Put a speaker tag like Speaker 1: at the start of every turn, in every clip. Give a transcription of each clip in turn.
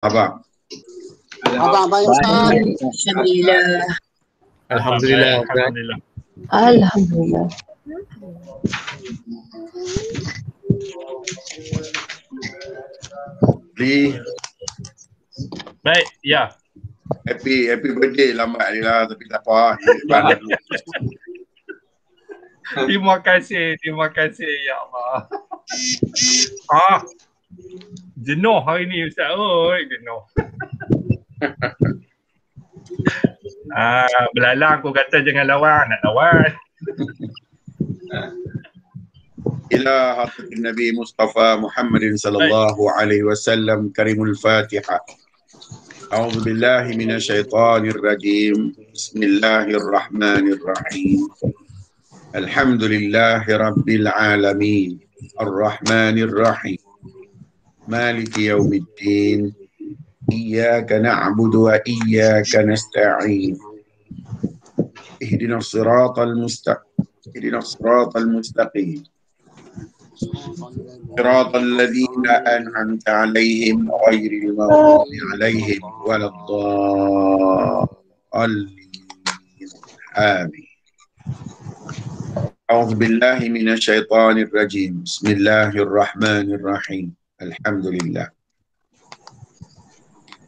Speaker 1: Abang.
Speaker 2: Abang yang Ustaz.
Speaker 3: Alhamdulillah.
Speaker 4: Alhamdulillah.
Speaker 5: Alhamdulillah.
Speaker 3: Alhamdulillah.
Speaker 5: Baik, ya.
Speaker 1: Happy birthday lambat ni lah, tapi tak apa.
Speaker 5: Terima kasih ya Allah. Jenuh hari ni Ustaz. Jenuh. Belalang aku kata jangan lawan, nak lawan.
Speaker 1: Ila hadratin Nabi Mustafa Muhammadin sallallahu alaihi wasallam karimul Fatihah. A'udzu billahi minasyaitonir rajim. Bismillahirrahmanirrahim. Alhamdulillahi rabbil alamin. Arrahmanir rahim. Maliki yaumiddin. Iyyaka na'budu wa iyyaka nasta'in. Ihdinas siratal mustaqim. صراط الذين أنعمت عليهم غير المغضوب عليهم ولا الضالين آمين. أعوذ بالله من الشيطان الرجيم. بسم الله الرحمن الرحيم.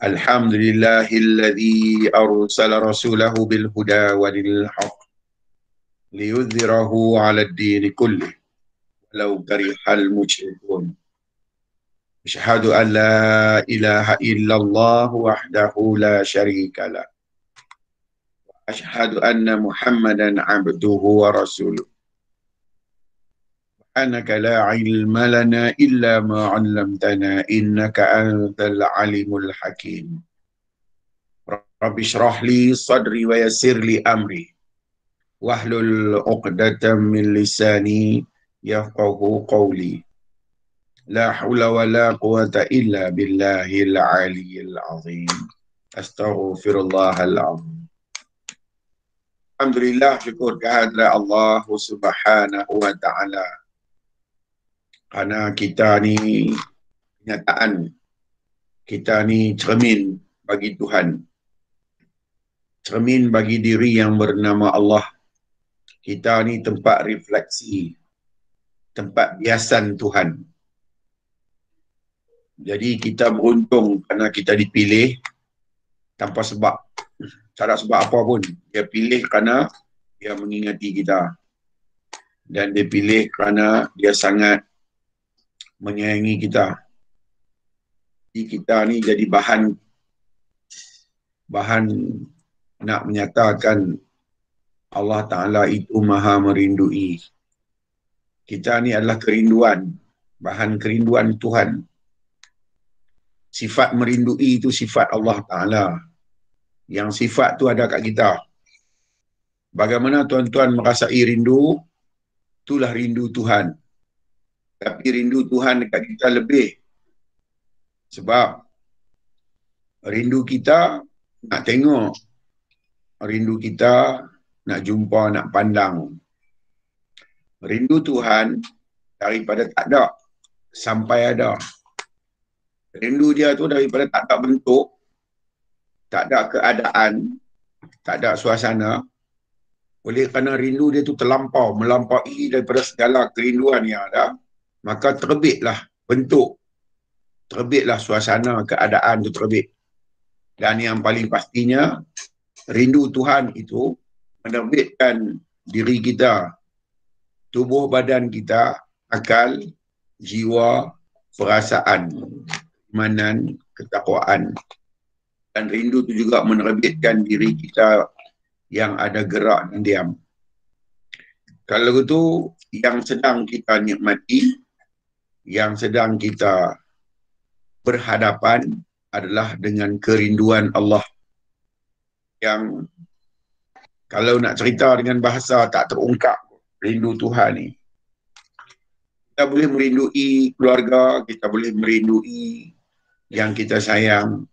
Speaker 1: الحمد لله الذي أرسل رسوله بالهدى ودين الحق ليظهره على الدين كله لو كره المشركون. أشهد أن لا إله إلا الله وحده لا شريك له. أشهد أن محمدا عبده ورسوله. سبحانك لا علم لنا إلا ما علمتنا إنك أنت العليم الحكيم. رب اشرح لي صدري ويسر لي أمري واحلل عقدة من لساني يفقهوا قولي. لا حول ولا قوة إلا بالله العلي العظيم. أستغفر الله العظيم. Alhamdulillah, syukur kehadrat Allah Subhanahu wa ta'ala. Kerana kita ni kenyataan, kita ni cermin bagi Tuhan. Cermin bagi diri yang bernama Allah. Kita ni tempat refleksi, tempat biasan Tuhan. Jadi kita beruntung kerana kita dipilih tanpa sebab. Tak ada sebab apa pun. Dia pilih kerana dia mengingati kita. Dan dia pilih kerana dia sangat menyayangi kita. Jadi kita ni jadi bahan nak menyatakan Allah Ta'ala itu maha merindui. Kita ni adalah kerinduan, bahan kerinduan Tuhan. Sifat merindui itu sifat Allah Ta'ala. Yang sifat tu ada kat kita. Bagaimana tuan-tuan merasai rindu, itulah rindu Tuhan. Tapi rindu Tuhan dekat kita lebih. Sebab rindu kita nak tengok, rindu kita nak jumpa, nak pandang. Rindu Tuhan daripada tak ada sampai ada. Rindu dia tu daripada tak ada bentuk, tak ada keadaan, tak ada suasana. Oleh kerana rindu dia tu terlampau, melampaui daripada segala kerinduan yang ada, maka terbitlah bentuk, terbitlah suasana, keadaan tu terbit. Dan yang paling pastinya, rindu Tuhan itu menerbitkan diri kita, tubuh badan kita, akal, jiwa, perasaan, keimanan, ketakwaan. Dan rindu itu juga menerbitkan diri kita yang ada gerak dan diam. Kalau itu, yang sedang kita nikmati, yang sedang kita berhadapan adalah dengan kerinduan Allah. Yang kalau nak cerita dengan bahasa tak terungkap rindu Tuhan ni. Kita boleh merindui keluarga, kita boleh merindui yang kita sayang,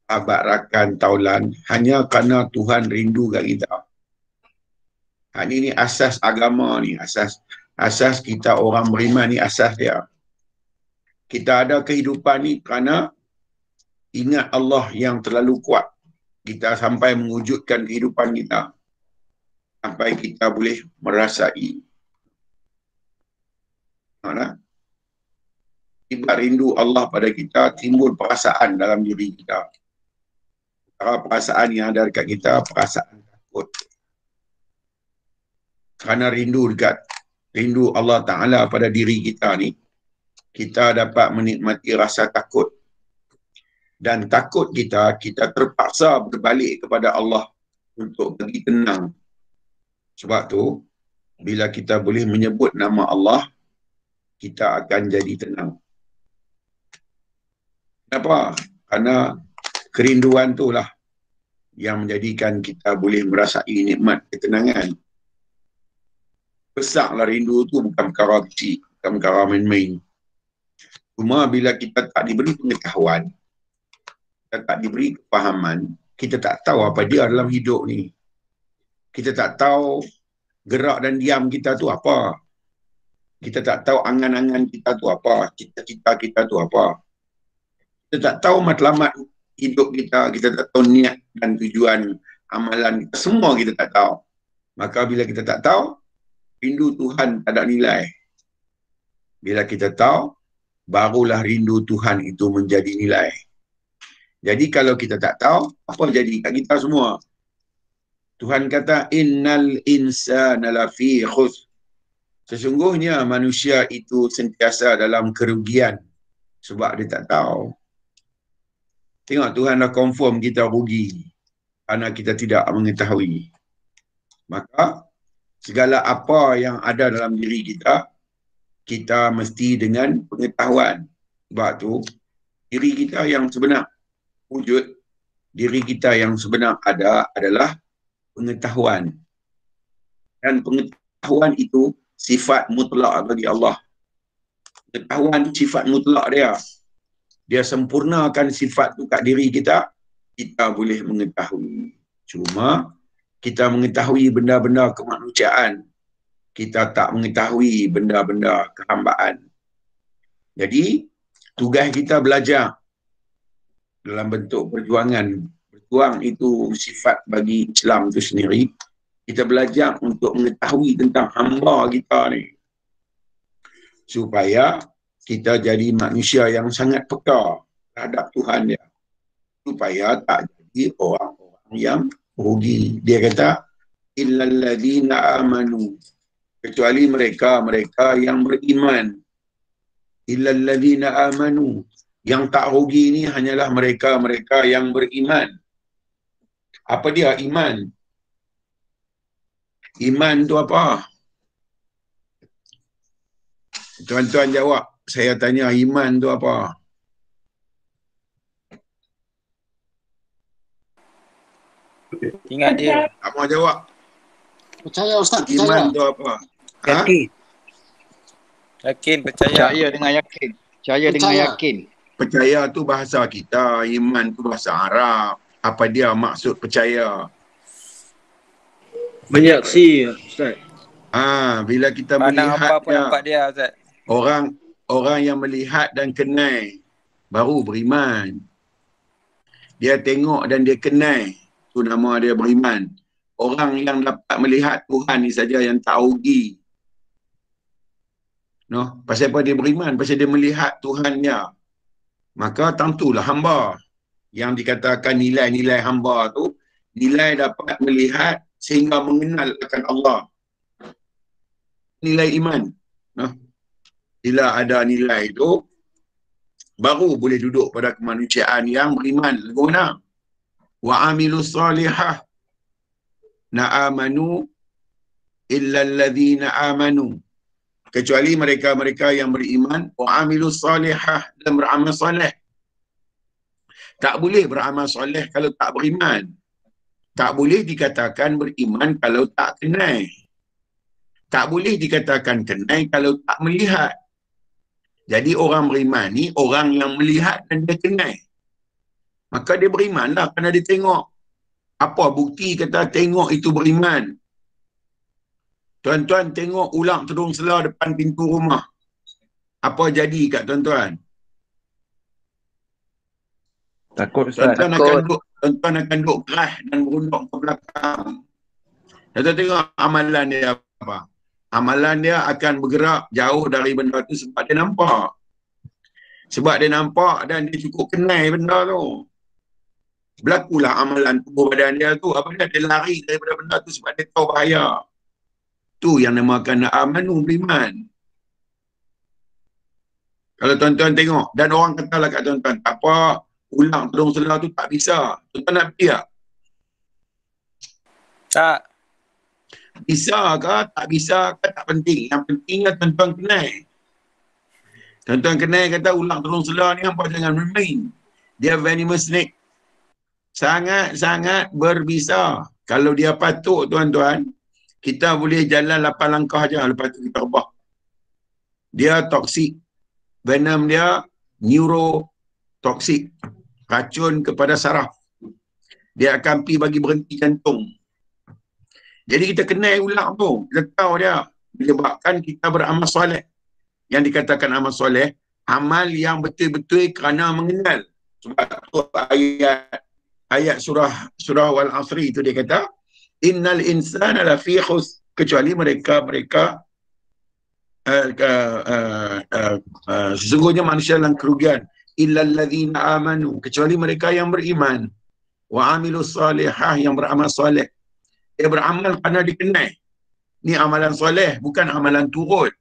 Speaker 1: sahabat rakan taulan, hanya kerana Tuhan rindu kat kita. Ini asas agama ni, asas kita orang beriman ni, asas dia. Kita ada kehidupan ni kerana ingat Allah yang terlalu kuat. Kita sampai mewujudkan kehidupan kita. Sampai kita boleh merasai. Mana? Akibat rindu Allah pada kita, timbul perasaan dalam diri kita. Perasaan yang ada dekat kita, perasaan takut. Kerana rindu Allah Ta'ala pada diri kita ni, kita dapat menikmati rasa takut. Dan takut kita terpaksa berbalik kepada Allah untuk bagi tenang. Sebab tu, bila kita boleh menyebut nama Allah, kita akan jadi tenang. Kenapa? Kerana kerinduan tu lah yang menjadikan kita boleh merasai nikmat ketenangan. Besarlah rindu tu bukan perkara kecil, bukan perkara main-main. Cuma bila kita tak diberi pengetahuan, kita tak diberi kefahaman, kita tak tahu apa dia dalam hidup ni. Kita tak tahu gerak dan diam kita tu apa. Kita tak tahu angan-angan kita tu apa, cita-cita kita tu apa. Kita tak tahu matlamat hidup kita tak tahu niat dan tujuan amalan kita, semua kita tak tahu. Maka bila kita tak tahu, rindu Tuhan tak ada nilai. Bila kita tahu, barulah rindu Tuhan itu menjadi nilai. Jadi kalau kita tak tahu, apa jadi kat kita semua? Tuhan kata, innal insana lafi khusr. Sesungguhnya manusia itu sentiasa dalam kerugian sebab dia tak tahu. Tengok Tuhan dah confirm kita rugi kerana kita tidak mengetahui. Maka segala apa yang ada dalam diri kita, kita mesti dengan pengetahuan. Sebab tu, diri kita yang sebenar wujud, diri kita yang sebenar ada adalah pengetahuan. Dan pengetahuan itu sifat mutlak bagi Allah. Pengetahuan sifat mutlak dia. Dia sempurnakan sifat tu kat diri kita, kita boleh mengetahui. Cuma kita mengetahui benda-benda kemanusiaan, kita tak mengetahui benda-benda kehambaan. Jadi, tugas kita belajar dalam bentuk perjuangan. Berjuang itu sifat bagi Islam itu sendiri. Kita belajar untuk mengetahui tentang hamba kita ni. Supaya kita jadi manusia yang sangat peka terhadap Tuhan dia. Supaya tak jadi orang-orang yang rugi. Dia kata, illal ladzina amanu. Kecuali mereka yang beriman. Illal ladzina amanu. Yang tak rugi ni hanyalah mereka yang beriman. Apa dia iman? Iman tu apa? Tuan-tuan jawab. Saya tanya iman tu apa?
Speaker 6: Ingat dia.
Speaker 1: Tak mau jawab.
Speaker 2: Percaya Ustaz,
Speaker 1: Iman
Speaker 2: percaya.
Speaker 1: tu apa?
Speaker 4: Yakin.
Speaker 6: Yakin, percaya.
Speaker 7: Percaya dengan yakin. Percaya dengan
Speaker 2: Percaya.
Speaker 7: yakin.
Speaker 1: Percaya tu bahasa kita. Iman tu bahasa Arab. Apa dia maksud percaya?
Speaker 4: Menyaksi, Ustaz.
Speaker 1: Bila kita
Speaker 6: Pandang
Speaker 1: melihat
Speaker 6: apa pun nampak dia, Ustaz.
Speaker 1: orang yang melihat dan kenal baru beriman. Dia tengok dan dia kenal, tu nama dia beriman. Orang yang dapat melihat Tuhan ni saja yang tak rugi. No, pasal apa dia beriman? Pasal dia melihat Tuhan dia. Maka tentulah hamba. Yang dikatakan nilai-nilai hamba tu, nilai dapat melihat sehingga mengenal akan Allah. Nilai iman. No? Bila ada nilai itu, baru boleh duduk pada kemanusiaan yang beriman. Lagu mana? Wa amilus salihah na'amanu illa alladhina amanu. Kecuali mereka-mereka yang beriman, wa amilus salihah, dan beramal soleh. Tak boleh beramal soleh kalau tak beriman. Tak boleh dikatakan beriman kalau tak kenal. Tak boleh dikatakan kenal kalau tak melihat. Jadi orang beriman ni orang yang melihat dan dia kenal. Maka dia beriman lah kerana dia tengok. Apa bukti kata tengok itu beriman? Tuan-tuan tengok ulang tudung sela depan pintu rumah. Apa jadi kat tuan-tuan?
Speaker 8: Takut Ustaz.
Speaker 1: Tuan-tuan akan duduk keras dan merunduk ke belakang. Tuan tengok amalan dia apa. Amalan dia akan bergerak jauh dari benda tu sebab dia nampak. Sebab dia nampak dan dia cukup kenal benda tu. Berlakulah amalan tubuh badan dia tu. Apabila dia lari daripada benda tu sebab dia tahu bahaya. Tu yang namakan amanu, beriman. Kalau tuan-tuan tengok, dan orang katalah kat tuan-tuan, tak apa, ulang tudung selah tu tak bisa. Tuan-tuan nak pergi tak?
Speaker 6: Tak.
Speaker 1: Bisa ke? Tak bisa ke? Tak penting. Yang pentingnya tuan-tuan kenal. Tuan-tuan kenal kata ulang tudung selah ni apa, jangan main. Dia venomous snake. Sangat-sangat berbisa. Kalau dia patuk tuan-tuan, kita boleh jalan 8 langkah je, lepas tu kita rebah. Dia toksik. Venom dia neurotoksik. Racun kepada saraf. Dia akan pergi bagi berhenti jantung. Jadi kita kenal ulang tu. Kita tahu dia. Menyebabkan kita beramal soleh. Yang dikatakan amal soleh, amal yang betul-betul kerana mengenal. Sebab tu ayat surah wal asri itu dia kata, innal insana lafi khus, kecuali mereka sesungguhnya manusia dalam kerugian, illal ladzina amanu, kecuali mereka yang beriman, wa amilus salihah, yang beramal soleh. Dia beramal kerana dikenal. Ni amalan soleh, bukan amalan turut.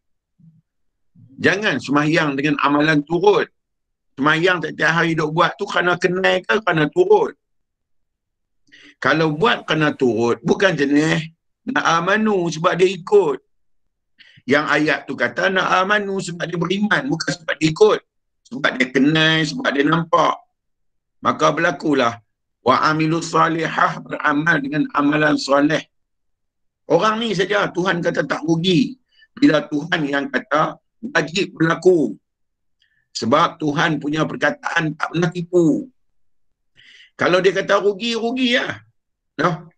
Speaker 1: Jangan sembahyang dengan amalan turut. Sembahyang setiap hari duk buat tu kerana kenal ke kerana turut? Kalau buat kerana turut, bukan jenis nak amanu sebab dia ikut. Yang ayat tu kata nak amanu sebab dia beriman, bukan sebab dia ikut. Sebab dia kenal, sebab dia nampak. Maka berlakulah wa amilus salihah, beramal dengan amalan soleh. Orang ni saja Tuhan kata tak rugi. Bila Tuhan yang kata wajib berlaku. Sebab Tuhan punya perkataan tak pernah tipu. Kalau dia kata rugi, rugi lah. No?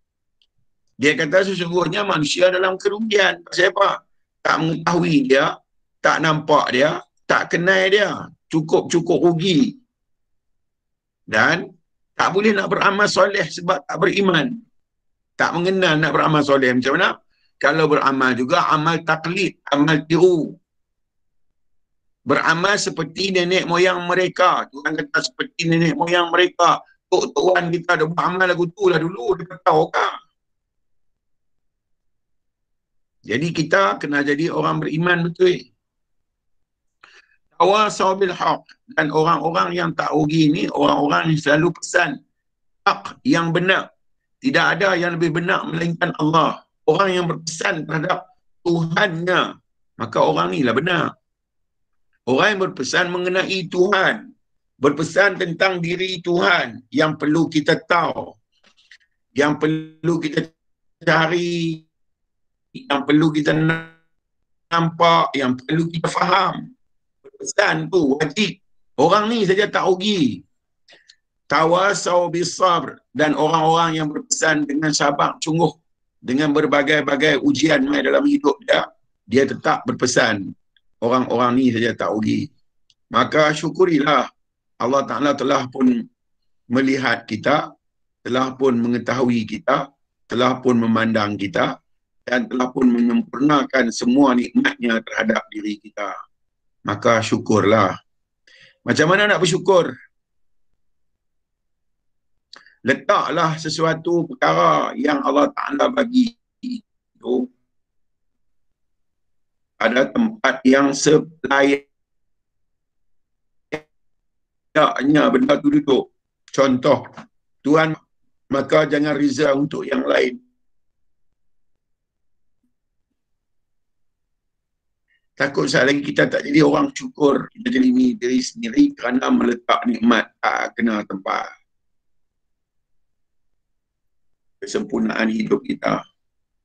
Speaker 1: Dia kata sesungguhnya manusia dalam kerugian. Pasal apa? Tak mengetahui dia, tak nampak dia, tak kenal dia. Cukup-cukup rugi. Dan tak boleh nak beramal soleh sebab tak beriman. Tak mengenal nak beramal soleh. Macam mana? Kalau beramal juga, amal taklid, amal tiru. Beramal seperti nenek moyang mereka. Tuhan kata seperti nenek moyang mereka. Tuan kita ada buat amal lagu tu lah dulu. Dia kata orang. Jadi kita kena jadi orang beriman betul. Tawasau bil haq. Dan orang-orang yang tak rugi ni, orang-orang yang selalu pesan hak yang benar. Tidak ada yang lebih benar melainkan Allah. Orang yang berpesan terhadap Tuhannya, maka orang ni lah benar. Orang yang berpesan mengenai Tuhan, berpesan tentang diri Tuhan yang perlu kita tahu, yang perlu kita cari, yang perlu kita nampak, yang perlu kita faham. Berpesan tu wajib. Orang ni saja tak rugi. Tawasau bisabr, dan orang-orang yang berpesan dengan sabar sungguh dengan berbagai-bagai ujian dalam hidup dia tetap berpesan. Orang-orang ni saja tak rugi. Maka syukurilah Allah Ta'ala telah pun melihat kita, telah pun mengetahui kita, telah pun memandang kita, dan telah pun menyempurnakan semua nikmatnya terhadap diri kita. Maka syukurlah. Macam mana nak bersyukur? Letaklah sesuatu perkara yang Allah Ta'ala bagi itu pada tempat yang selayaknya benda tu duduk. Contoh, Tuhan, maka jangan riza untuk yang lain. Takut sekali lagi kita tak jadi orang syukur. Kita jadi diri sendiri kerana meletak nikmat tak kena tempat. Kesempurnaan hidup kita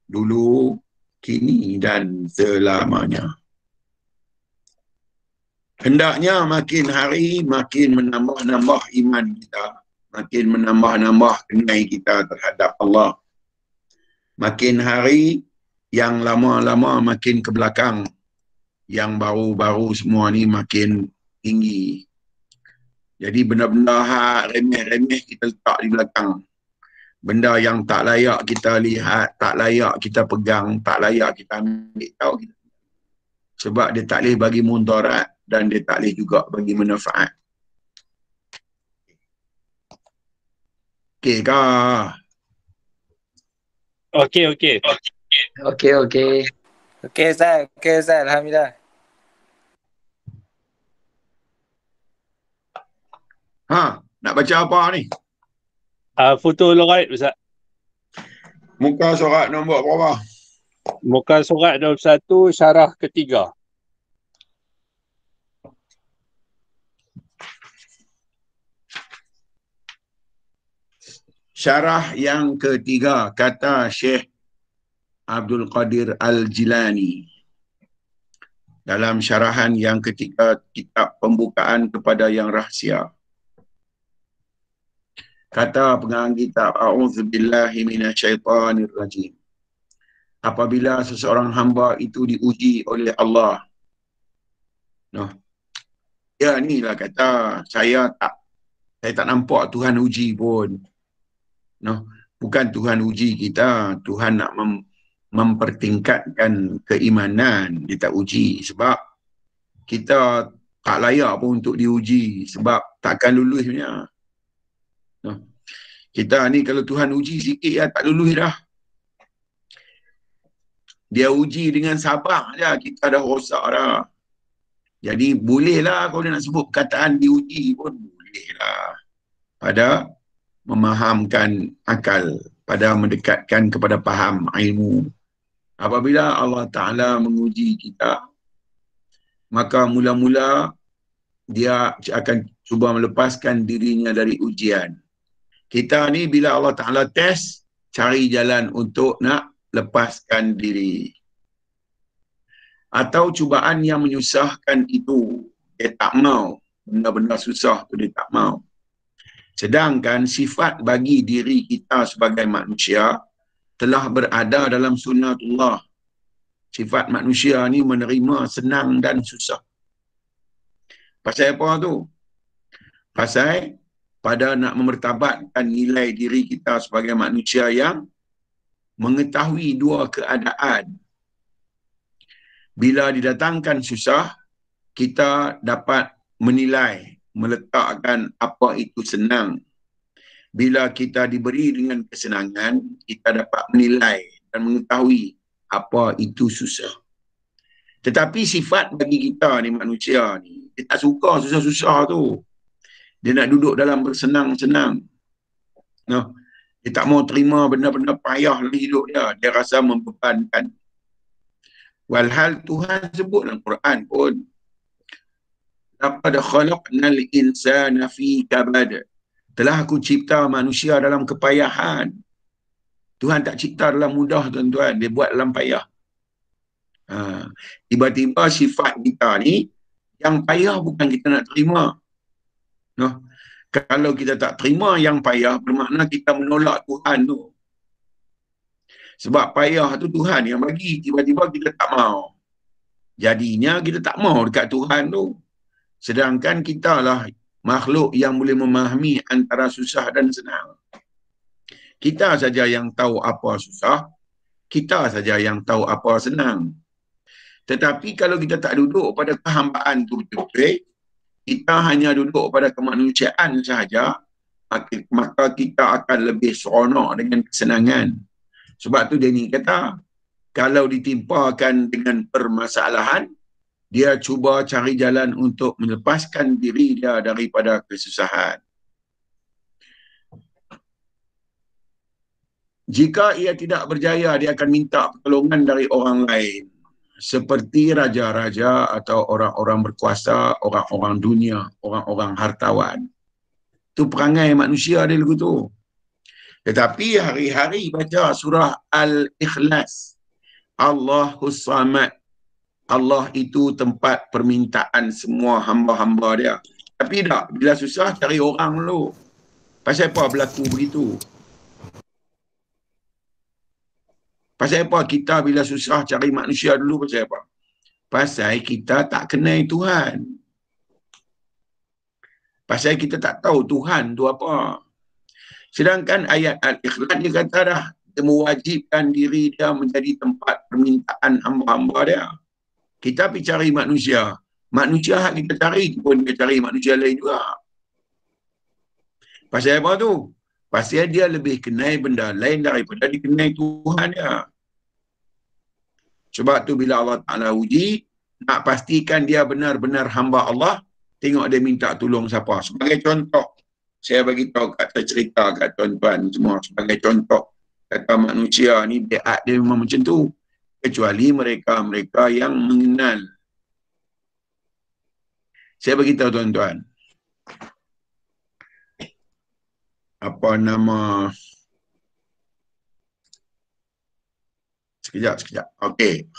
Speaker 1: dulu, kini dan selamanya. Hendaknya makin hari makin menambah-nambah iman kita, makin menambah-nambah kenal kita terhadap Allah. Makin hari yang lama-lama makin ke belakang, yang baru-baru semua ni makin tinggi. Jadi benda-benda remeh-remeh kita letak di belakang. Benda yang tak layak kita lihat, tak layak kita pegang, tak layak kita ambil tahu. Sebab dia tak boleh bagi mudarat dan dia tak boleh juga bagi manfaat. Okey kah?
Speaker 5: Okey, okey.
Speaker 3: Okey, okey.
Speaker 6: Okey Ustaz. Okey Ustaz. Alhamdulillah.
Speaker 1: Ha, nak baca apa ni?
Speaker 5: Foto lorite Ustaz.
Speaker 1: Muka surat nombor berapa?
Speaker 5: Muka surat 21, syarah ketiga.
Speaker 1: Syarah yang ketiga, kata Syekh Abdul Qadir Al-Jilani dalam syarahan yang ketiga kitab pembukaan kepada yang rahsia. Kata pengarang kitab, A'udzubillahi minasyaitanirrajim. Apabila seseorang hamba itu diuji oleh Allah. Noh. Ya inilah kata, saya tak nampak Tuhan uji pun. Noh. Bukan Tuhan uji kita, Tuhan nak mempertingkatkan keimanan, dia tak uji sebab kita tak layak pun untuk diuji sebab takkan lulus punya. Noh. Kita ni kalau Tuhan uji sikit ya tak lulus dah. Dia uji dengan sabar je, kita dah rosak dah. Jadi bolehlah kalau dia nak sebut perkataan diuji pun bolehlah. Pada memahamkan akal, pada mendekatkan kepada faham ilmu. Apabila Allah Ta'ala menguji kita, maka mula-mula dia akan cuba melepaskan dirinya dari ujian. Kita ni bila Allah Ta'ala test, cari jalan untuk nak lepaskan diri. Atau cubaan yang menyusahkan itu, dia tak mau. Benda-benda susah tu dia tak mau. Sedangkan sifat bagi diri kita sebagai manusia telah berada dalam sunnatullah. Sifat manusia ni menerima senang dan susah. Pasal apa tu? Pasal pada nak memertabatkan nilai diri kita sebagai manusia yang mengetahui dua keadaan. Bila didatangkan susah, kita dapat menilai, meletakkan apa itu senang. Bila kita diberi dengan kesenangan, kita dapat menilai dan mengetahui apa itu susah. Tetapi sifat bagi kita ni manusia ni, dia tak suka susah-susah tu. Dia nak duduk dalam bersenang-senang. Nah, dia tak mau terima benda-benda payah dalam hidup dia. Dia rasa membebankan. Walhal Tuhan sebut dalam Quran pun, laqad khalaqnal insana fi kabad. Telah aku cipta manusia dalam kepayahan. Tuhan tak cipta dalam mudah, tuan-tuan. Dia buat dalam payah. Tiba-tiba sifat kita ni, yang payah bukan kita nak terima. No. Kalau kita tak terima yang payah, bermakna kita menolak Tuhan tu. Sebab payah tu Tuhan yang bagi. Tiba-tiba kita tak mau. Jadinya kita tak mau dekat Tuhan tu. Sedangkan kita lah makhluk yang boleh memahami antara susah dan senang. Kita saja yang tahu apa susah, kita saja yang tahu apa senang. Tetapi kalau kita tak duduk pada kehambaan tu betul-betul, kita hanya duduk pada kemanusiaan sahaja, maka kita akan lebih seronok dengan kesenangan. Sebab tu dia ni kata, kalau ditimpakan dengan permasalahan, dia cuba cari jalan untuk melepaskan diri dia daripada kesusahan. Jika ia tidak berjaya, dia akan minta pertolongan dari orang lain. Seperti raja-raja atau orang-orang berkuasa, orang-orang dunia, orang-orang hartawan. Itu perangai manusia dia lagu tu. Tetapi hari-hari baca surah Al-Ikhlas. Allahus Samad. Allah itu tempat permintaan semua hamba-hamba dia. Tapi tak, bila susah cari orang dulu. Pasal apa berlaku begitu? Pasal apa kita bila susah cari manusia dulu? Pasal apa? Pasal kita tak kenal Tuhan. Pasal kita tak tahu Tuhan tu apa. Sedangkan ayat Al-Ikhlas dia kata dah, dia mewajibkan diri dia menjadi tempat permintaan hamba-hamba dia. Kita pergi cari manusia. Manusia yang kita cari pun dia cari manusia lain juga. Pasal apa tu? Pasal dia lebih kenal benda lain daripada dikenal Tuhan dia. Sebab tu bila Allah Ta'ala uji, nak pastikan dia benar-benar hamba Allah, tengok dia minta tolong siapa. Sebagai contoh, saya bagi tahu kata cerita kat tuan-tuan semua. Sebagai contoh, kata manusia ni biat dia memang macam tu. Kecuali mereka-mereka yang mengenal. Saya bagi tahu tuan-tuan. Apa nama? Sekejap. Okey,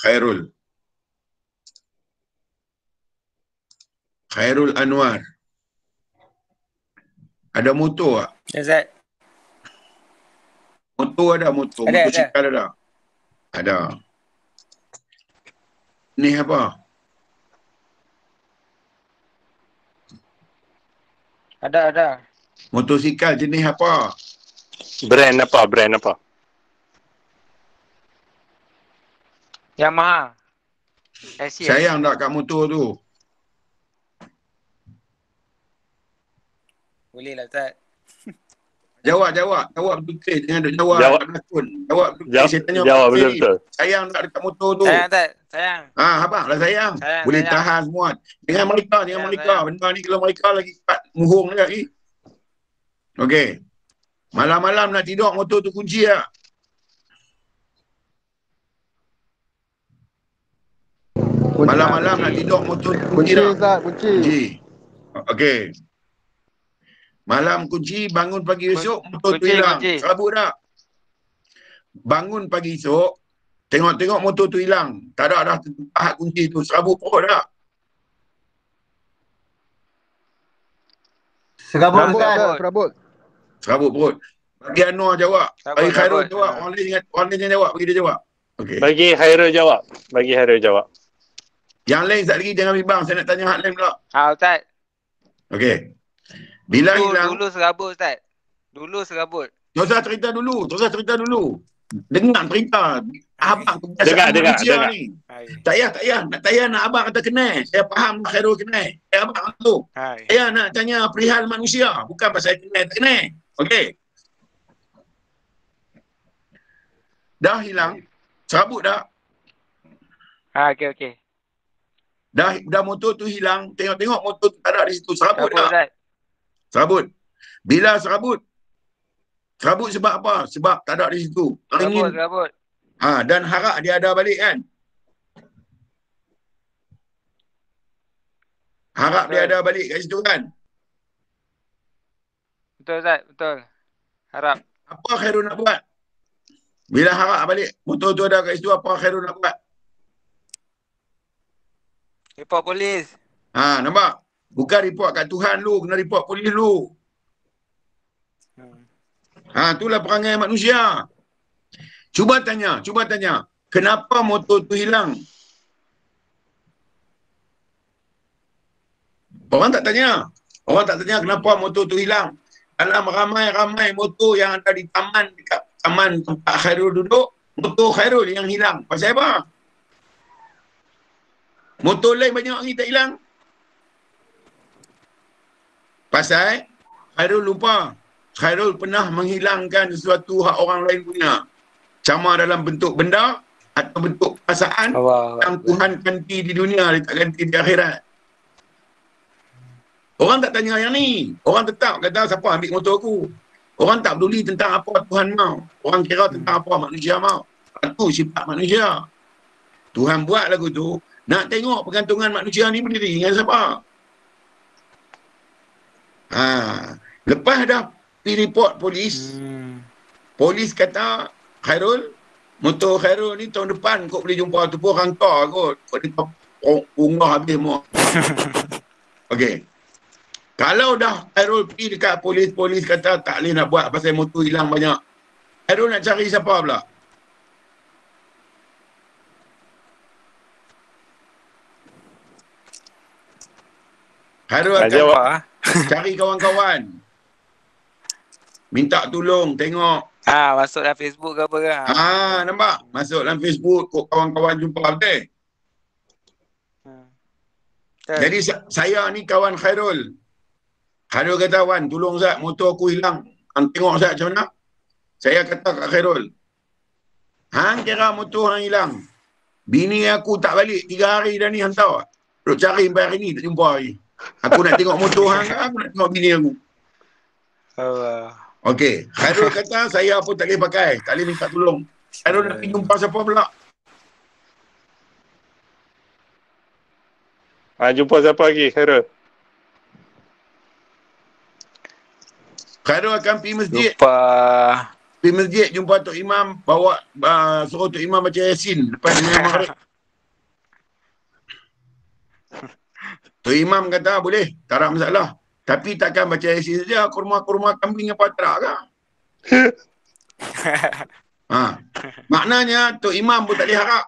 Speaker 1: Khairul Anwar. Ada motor tak?
Speaker 6: Ya, Ustaz.
Speaker 1: Motor ada, motor.
Speaker 6: Ada.
Speaker 1: Motosikal ada. Ada. Ni apa?
Speaker 6: Ada.
Speaker 1: Motosikal jenis apa?
Speaker 8: Brand apa?
Speaker 6: Yamaha. Asia.
Speaker 1: Sayang tak kat motor tu?
Speaker 6: Boleh lah, Ustaz.
Speaker 1: Jawab betul. Jangan duk jawab.
Speaker 8: Jawab.
Speaker 1: Tak takut. Jawab betul. Saya tanya
Speaker 8: Jawab
Speaker 1: betul.
Speaker 8: betul-betul.
Speaker 1: Sayang tak dekat motor tu?
Speaker 6: Sayang, Ustaz. Sayang.
Speaker 1: Abang lah sayang. Boleh
Speaker 6: sayang.
Speaker 1: tahan semua. Jangan mereka.
Speaker 6: Sayang.
Speaker 1: Benda ni kalau mereka lagi kat muhung lagi. Okey. Malam-malam nak tidur motor tu kunci tak? Malam-malam nak tidur motor tu kunci tak?
Speaker 9: Ustaz, kunci.
Speaker 1: Okey. Malam kunci, bangun pagi esok motor tu
Speaker 6: Kunci.
Speaker 1: hilang. Serabut tak? Bangun pagi esok, tengok motor tu hilang. Tak ada dah tahan kunci tu. Serabut perut tak?
Speaker 9: Serabut.
Speaker 1: Serabut perut. Bagi Anwar jawab. Bagi Khairul
Speaker 6: serabut.
Speaker 1: jawab. Orang lain yang jawab. Bagi dia jawab. Okey.
Speaker 8: Bagi Khairul jawab.
Speaker 1: Yang lain sekejap lagi jangan bimbang. Saya nak tanya hak lain pula.
Speaker 6: Ustaz.
Speaker 1: Okey. Bila hilang.
Speaker 6: Dulu serabut, Ustaz.
Speaker 1: Tak usah cerita dulu. Dengar cerita. Abang kebiasaan
Speaker 8: Dengar.
Speaker 1: manusia ni. Tak payah nak abang kata kenal. Saya faham Khairul kenal. Abang tu. Saya nak tanya perihal manusia. Bukan pasal kenal tak kenal. Okey. Dah hilang. Serabut dah.
Speaker 6: Okey.
Speaker 1: Dah motor tu hilang. Tengok motor tu tak ada di situ. Serabut dah.
Speaker 6: Ustaz.
Speaker 1: Serabut. Bila serabut? Serabut sebab apa? Sebab tak ada di situ.
Speaker 6: Serabut.
Speaker 1: Dan harap dia ada balik kan? Harap dia ada balik kat situ kan?
Speaker 6: Betul, Ustaz. Betul. Harap.
Speaker 1: Apa Khairul nak buat? Bila harap balik motor tu ada kat situ, apa Khairul nak buat?
Speaker 6: Report polis.
Speaker 1: Nampak? Bukan report kat Tuhan lu, kena report polis lu. Itulah perangai manusia. Cuba tanya. Kenapa motor tu hilang? Orang tak tanya kenapa motor tu hilang. Dalam ramai-ramai motor yang ada di taman, dekat taman tempat Khairul duduk, motor Khairul yang hilang. Pasal apa? Motor lain banyak lagi tak hilang. Pasal Khairul lupa. Khairul pernah menghilangkan sesuatu hak orang lain punya. Sama dalam bentuk benda atau bentuk perasaan yang Tuhan ganti di dunia, dia tak ganti di akhirat. Orang tak tanya yang ni. Orang tetap kata siapa ambil motor aku. Orang tak peduli tentang apa Tuhan mau. Orang kira tentang apa manusia mau. Itu sifat manusia. Tuhan buat lagu tu nak tengok pergantungan manusia ni berdiri dengan siapa. Lepas dah report polis, polis kata Khairul, motor Khairul ni tahun depan kau boleh jumpa tu pun rangka kot. Kau dia unggah habis semua. Okey. Kalau dah Khairul pergi dekat polis kata tak boleh nak buat pasal motor hilang banyak. Khairul nak cari siapa pula? Khairul akan Cari kawan-kawan. Minta tolong, tengok.
Speaker 6: Masuk dalam Facebook ke apa ke?
Speaker 1: Nampak? Masuk dalam Facebook, kok kawan-kawan jumpa betul. Jadi saya ni kawan Khairul. Khairul kata, Wan, tolong Zat, motor aku hilang. Tengok Zat macam mana? Saya kata kat Khairul, hang kira motor hang hilang. Bini aku tak balik 3 hari dah ni hantar. Duk cari sampai hari ni tak jumpa hari. Aku nak tengok motor hang, aku nak tengok bini aku. Okey, Khairul kata saya pun tak boleh pakai, tak boleh minta tolong. Khairul nak pergi jumpa siapa pula?
Speaker 8: Jumpa siapa lagi, Khairul?
Speaker 1: Khairul akan pergi masjid. Pergi masjid jumpa Tok Imam, bawa suruh Tok Imam baca Yasin lepas sembahyang maghrib. Tok Imam kata boleh, tak ada masalah. Tapi takkan baca Yasin saja, kurma-kurma kambing apa tak ke? Maknanya Tok Imam pun tak boleh harap.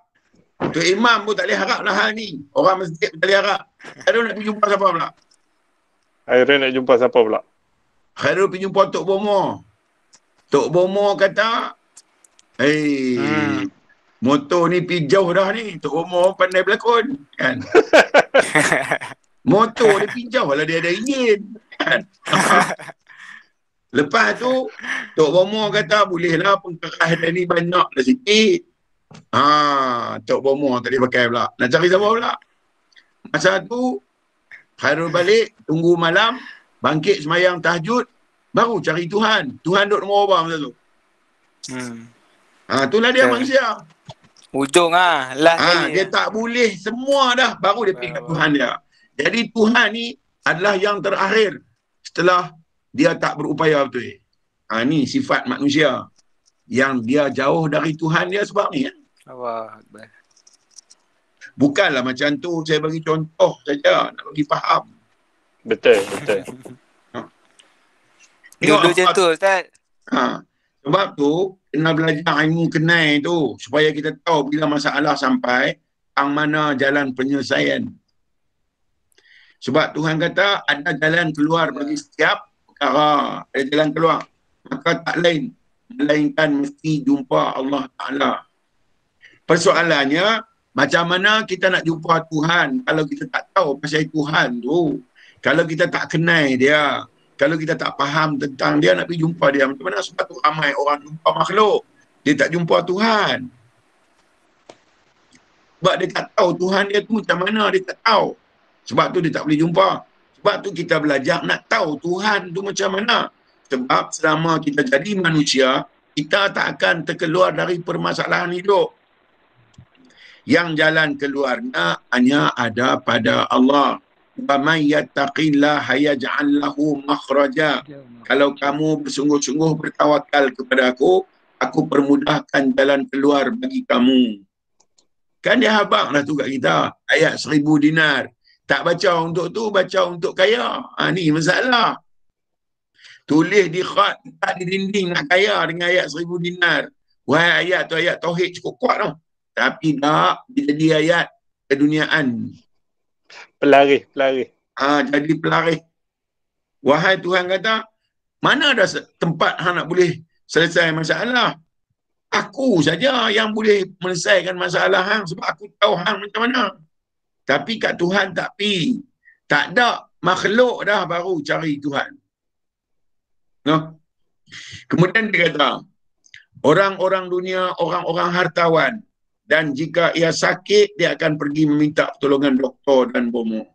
Speaker 1: Tok Imam pun tak boleh harap lah hal ni. Orang masjid pun tak boleh harap. Khairul nak pergi jumpa siapa pula?
Speaker 8: Khairul nak jumpa siapa pula?
Speaker 1: Khairul pergi jumpa Tok Bomo. Tok Bomo kata, motor ni pergi jauh dah ni. Tok Bomo pandai berlakon. Kan? Motor dia pergi jauh lah, dia ada enjin. Kan? Lepas tu, Tok Bomo kata, bolehlah pengkeras dia ni banyak dah sikit. Tok Bomo tak boleh pakai pula. Nak cari siapa pula? Masa tu, Khairul balik, tunggu malam, bangkit semayang tahajud, baru cari Tuhan. Tuhan duduk nombor berapa masa tu? Itulah dia manusia.
Speaker 6: Ujung
Speaker 1: dia tak boleh semua dah, baru dia pergi kat Tuhan dia. Jadi Tuhan ni adalah yang terakhir setelah dia tak berupaya betul. Ni sifat manusia yang dia jauh dari Tuhan dia sebab ni. Bukanlah macam tu, saya bagi contoh saja nak bagi faham.
Speaker 8: Betul.
Speaker 6: Dulu macam tu, Ustaz.
Speaker 1: Sebab tu, kena belajar ilmu kenai tu. Supaya kita tahu bila masalah sampai, yang mana jalan penyelesaian. Sebab Tuhan kata, ada jalan keluar bagi setiap perkara. Ada jalan keluar. Maka tak lain. Melainkan mesti jumpa Allah Ta'ala. Persoalannya, macam mana kita nak jumpa Tuhan kalau kita tak tahu pasal Tuhan tu. Kalau kita tak kenal dia. Kalau kita tak faham tentang dia, nak pergi jumpa dia. Macam mana sebab tu ramai orang jumpa makhluk. Dia tak jumpa Tuhan. Sebab dia tak tahu Tuhan dia tu macam mana, dia tak tahu. Sebab tu dia tak boleh jumpa. Sebab tu kita belajar nak tahu Tuhan tu macam mana. Sebab selama kita jadi manusia, kita tak akan terkeluar dari permasalahan hidup. Yang jalan keluarnya hanya ada pada Allah. Wa may yattaqillaha yaj'al lahu makhraja. Kalau kamu bersungguh-sungguh bertawakal kepada aku permudahkan jalan keluar bagi kamu. Kan dia habaq lah tu kat kita. Ayat 1000 dinar. Tak baca untuk tu, baca untuk kaya. Ni masalah. Tulis di khat, tak di dinding nak kaya dengan ayat 1000 dinar. Wah, ayat tu ayat tauhid cukup kuat tau. Tapi tak, dia jadi ayat keduniaan.
Speaker 8: Pelaris.
Speaker 1: Jadi pelaris. Wahai Tuhan kata, mana ada tempat hang nak boleh selesai masalah? Aku saja yang boleh menyelesaikan masalah hang sebab aku tahu hang macam mana. Tapi kat Tuhan tak pi. Tak ada makhluk dah baru cari Tuhan. Kemudian dia kata, orang-orang dunia, orang-orang hartawan, dan jika ia sakit, dia akan pergi meminta pertolongan doktor dan bomo.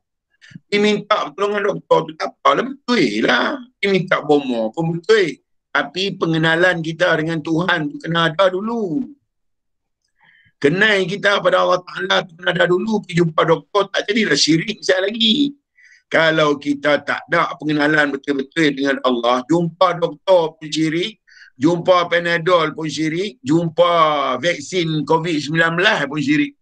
Speaker 1: Dia minta pertolongan doktor tu tak apalah, betul lah. Dia minta bomo pun betul. Tapi pengenalan kita dengan Tuhan tu kena ada dulu. Kenal kita pada Allah Ta'ala tu kena ada dulu. Pergi jumpa doktor tak jadilah syirik sekali lagi. Kalau kita tak ada pengenalan betul-betul dengan Allah, jumpa doktor pun syirik, jumpa Panadol pun syirik, jumpa vaksin COVID-19 pun syirik.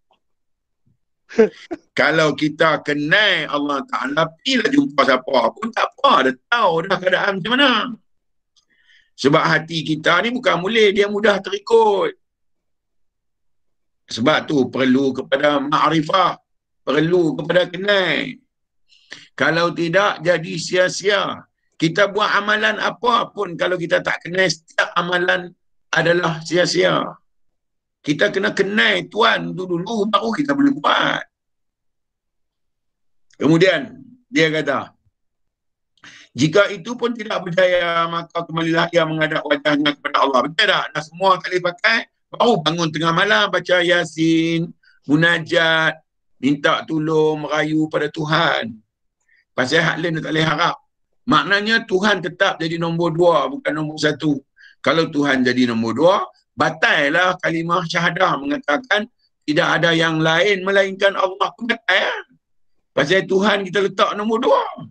Speaker 1: Kalau kita kenal Allah Ta'ala, pergilah jumpa siapa pun tak apa, dah tahu dah keadaan macam mana. Sebab hati kita ni bukan mulai, dia mudah terikut. Sebab tu perlu kepada ma'rifah, perlu kepada kenal. Kalau tidak, jadi sia-sia. Kita buat amalan apa pun, kalau kita tak kenal, setiap amalan adalah sia-sia. Kita kena kenal Tuhan tu dulu, baru kita boleh buat. Kemudian, dia kata, jika itu pun tidak berjaya, maka kembalilah ia menghadap wajahnya kepada Allah. Betul tak? Dah semua tak boleh pakai, baru bangun tengah malam, baca Yasin, munajat, minta tolong, merayu pada Tuhan. Pasal hak lain tak boleh harap. Maknanya Tuhan tetap jadi nombor 2, bukan nombor 1. Kalau Tuhan jadi nombor 2, batal lah kalimah syahadah mengatakan tidak ada yang lain melainkan Allah. Batal. Pasal Tuhan kita letak nombor 2.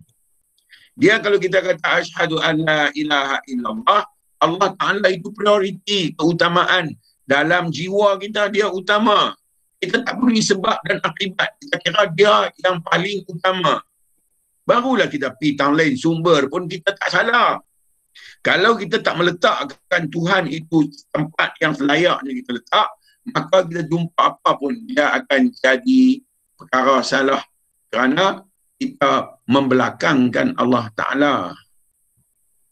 Speaker 1: Dia kalau kita kata asyhadu an la ilaha illallah, Allah Ta'ala itu prioriti, keutamaan. Dalam jiwa kita dia utama. Kita tak beri sebab dan akibat. Kita kira dia yang paling utama. Barulah kita pergi tang lain sumber pun kita tak salah. Kalau kita tak meletakkan Tuhan itu tempat yang selayaknya kita letak, maka kita jumpa apa pun dia akan jadi perkara salah. Kerana kita membelakangkan Allah Ta'ala.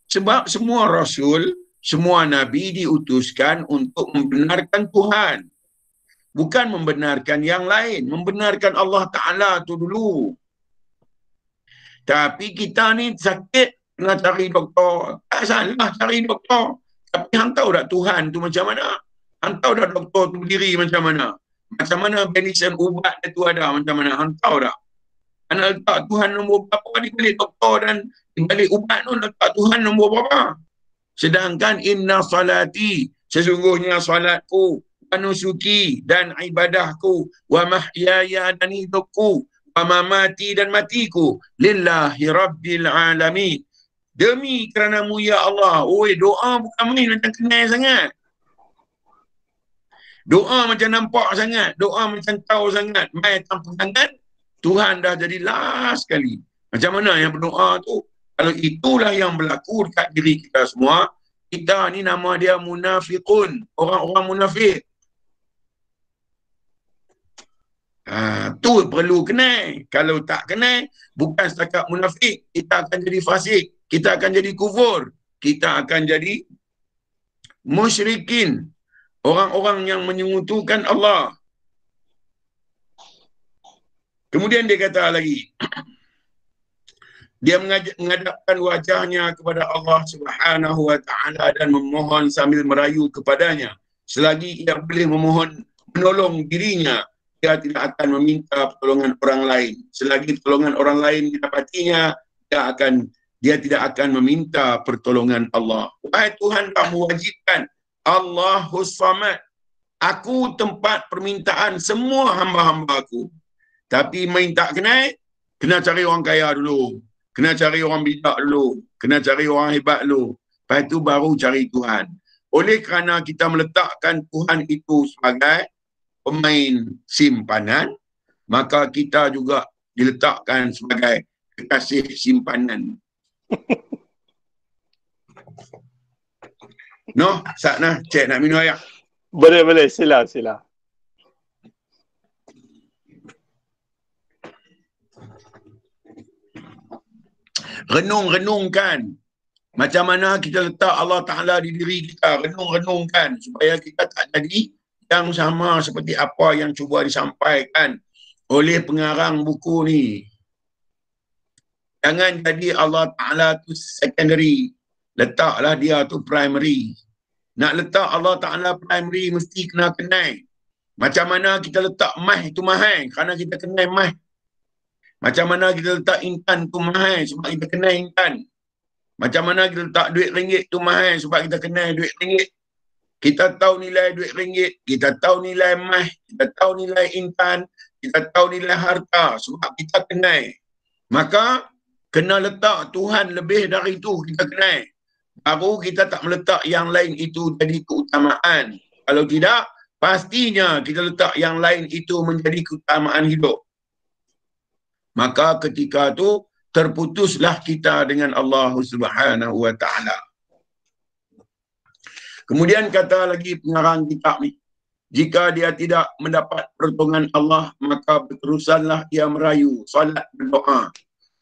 Speaker 1: Sebab semua Rasul, semua Nabi diutuskan untuk membenarkan Tuhan. Bukan membenarkan yang lain. Membenarkan Allah Ta'ala tu dulu. Tapi kita ni sakit, kena cari doktor. Tak salah cari doktor. Tapi hang tahu tak Tuhan tu macam mana? Hang tahu tak doktor tu berdiri macam mana? Macam mana medicine ubat tu ada macam mana? Hang tahu tak? Hang letak Tuhan nombor berapa di balik doktor dan di balik ubat tu letak Tuhan nombor berapa? Sedangkan inna salati, sesungguhnya salatku, wa nusuki dan ibadahku, wa mahyaya dan hidupku, wa mamati dan matiku, lillahi rabbil alamin. Demi kerana-Mu ya Allah. Oi, doa bukan main macam kenal sangat. Doa macam nampak sangat, doa macam tahu sangat. Mai tanpa tangan, Tuhan dah jadi last sekali. Macam mana yang berdoa tu? Kalau itulah yang berlaku dekat diri kita semua, kita ni nama dia munafiqun, orang-orang munafik. Tu perlu kenal. Kalau tak kenal, bukan setakat munafik, kita akan jadi fasik, kita akan jadi kufur, kita akan jadi musyrikin, orang-orang yang menyekutukan Allah. Kemudian dia kata lagi, dia menghadapkan wajahnya kepada Allah Subhanahu wa Ta'ala dan memohon sambil merayu kepadanya. Selagi ia boleh menolong dirinya, dia tidak akan meminta pertolongan orang lain. Selagi pertolongan orang lain didapatinya, dia tidak akan meminta pertolongan Allah. Wahai Tuhan, kamu wajibkan Allahus Samad. Aku tempat permintaan semua hamba-hamba aku. Tapi main tak kena cari orang kaya dulu. Kena cari orang bidak dulu. Kena cari orang hebat dulu. Lepas itu baru cari Tuhan. Oleh kerana kita meletakkan Tuhan itu sebagai pemain simpanan, maka kita juga diletakkan sebagai kekasih simpanan. No, Sakna, cek nak minum air.
Speaker 8: Boleh, sila.
Speaker 1: Renung-renungkan macam mana kita letak Allah Ta'ala di diri kita. Renung-renungkan supaya kita tak jadi yang sama seperti apa yang cuba disampaikan oleh pengarang buku ni. Jangan jadi Allah Ta'ala tu secondary, letaklah dia tu primary. Nak letak Allah Ta'ala primary mesti kena kenal. Macam mana kita letak mah tu mahal kerana kita kenal mah. Macam mana kita letak intan tu mahal sebab kita kenal intan. Macam mana kita letak duit ringgit tu mahal sebab kita kenal duit ringgit. Kita tahu nilai duit ringgit, kita tahu nilai mah, kita tahu nilai intan, kita tahu nilai harta sebab kita kenal. Maka kena letak Tuhan lebih dari itu kita kenal. Baru kita tak meletak yang lain itu jadi keutamaan. Kalau tidak, pastinya kita letak yang lain itu menjadi keutamaan hidup. Maka ketika tu terputuslah kita dengan Allah Subhanahu wa Ta'ala. Kemudian kata lagi pengarang kitab ni, jika dia tidak mendapat pertolongan Allah, maka berterusanlah ia merayu, salat, berdoa.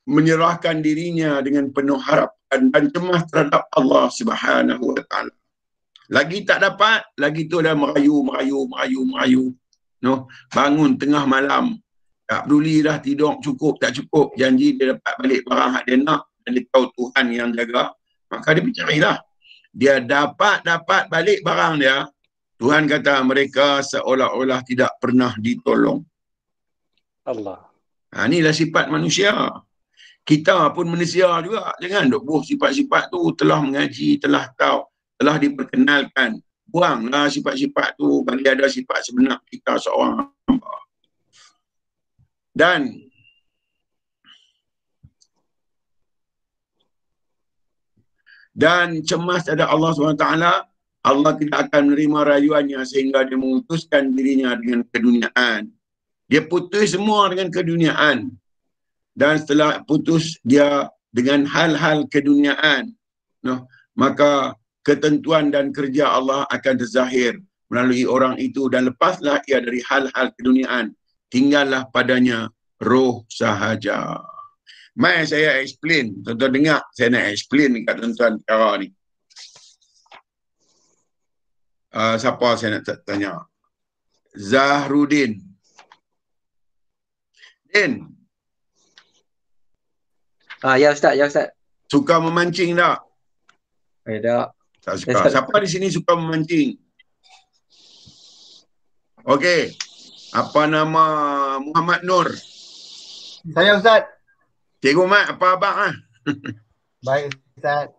Speaker 1: menyerahkan dirinya dengan penuh harapan dan cemas terhadap Allah Subhanahu wa taala. Lagi tak dapat, lagi tu dah merayu. No, bangun tengah malam. Tak peduli dah tidur cukup tak cukup, janji dia dapat balik barang hak dia nak dan dia tahu Tuhan yang jaga, maka dia bercarilah. Dia dapat balik barang dia. Tuhan kata mereka seolah-olah tidak pernah ditolong.
Speaker 3: Allah.
Speaker 1: Inilah sifat manusia. Kita pun manusia juga. Jangan duk buh sifat-sifat tu, telah mengaji, telah tahu, telah diperkenalkan. Buanglah sifat-sifat tu, bagi ada sifat sebenar kita seorang hamba. Dan cemas ada Allah SWT, Allah tidak akan menerima rayuannya sehingga dia memutuskan dirinya dengan keduniaan. Dia putus semua dengan keduniaan. Dan setelah putus dia dengan hal-hal keduniaan, no, maka ketentuan dan kerja Allah akan terzahir melalui orang itu dan lepaslah ia dari hal-hal keduniaan. Tinggallah padanya roh sahaja. Mai saya explain, tuan-tuan dengar, saya nak explain dekat tuan-tuan cara ni. Siapa saya nak tanya? Zahrudin. Din.
Speaker 3: Ya Ustaz.
Speaker 1: Suka memancing tak?
Speaker 3: Tak.
Speaker 1: Tak suka. Siapa di sini suka memancing? Okey. Apa nama Muhammad Nur?
Speaker 9: Saya Ustaz.
Speaker 1: Cikgu Mat, apa abang lah?
Speaker 9: Baik Ustaz.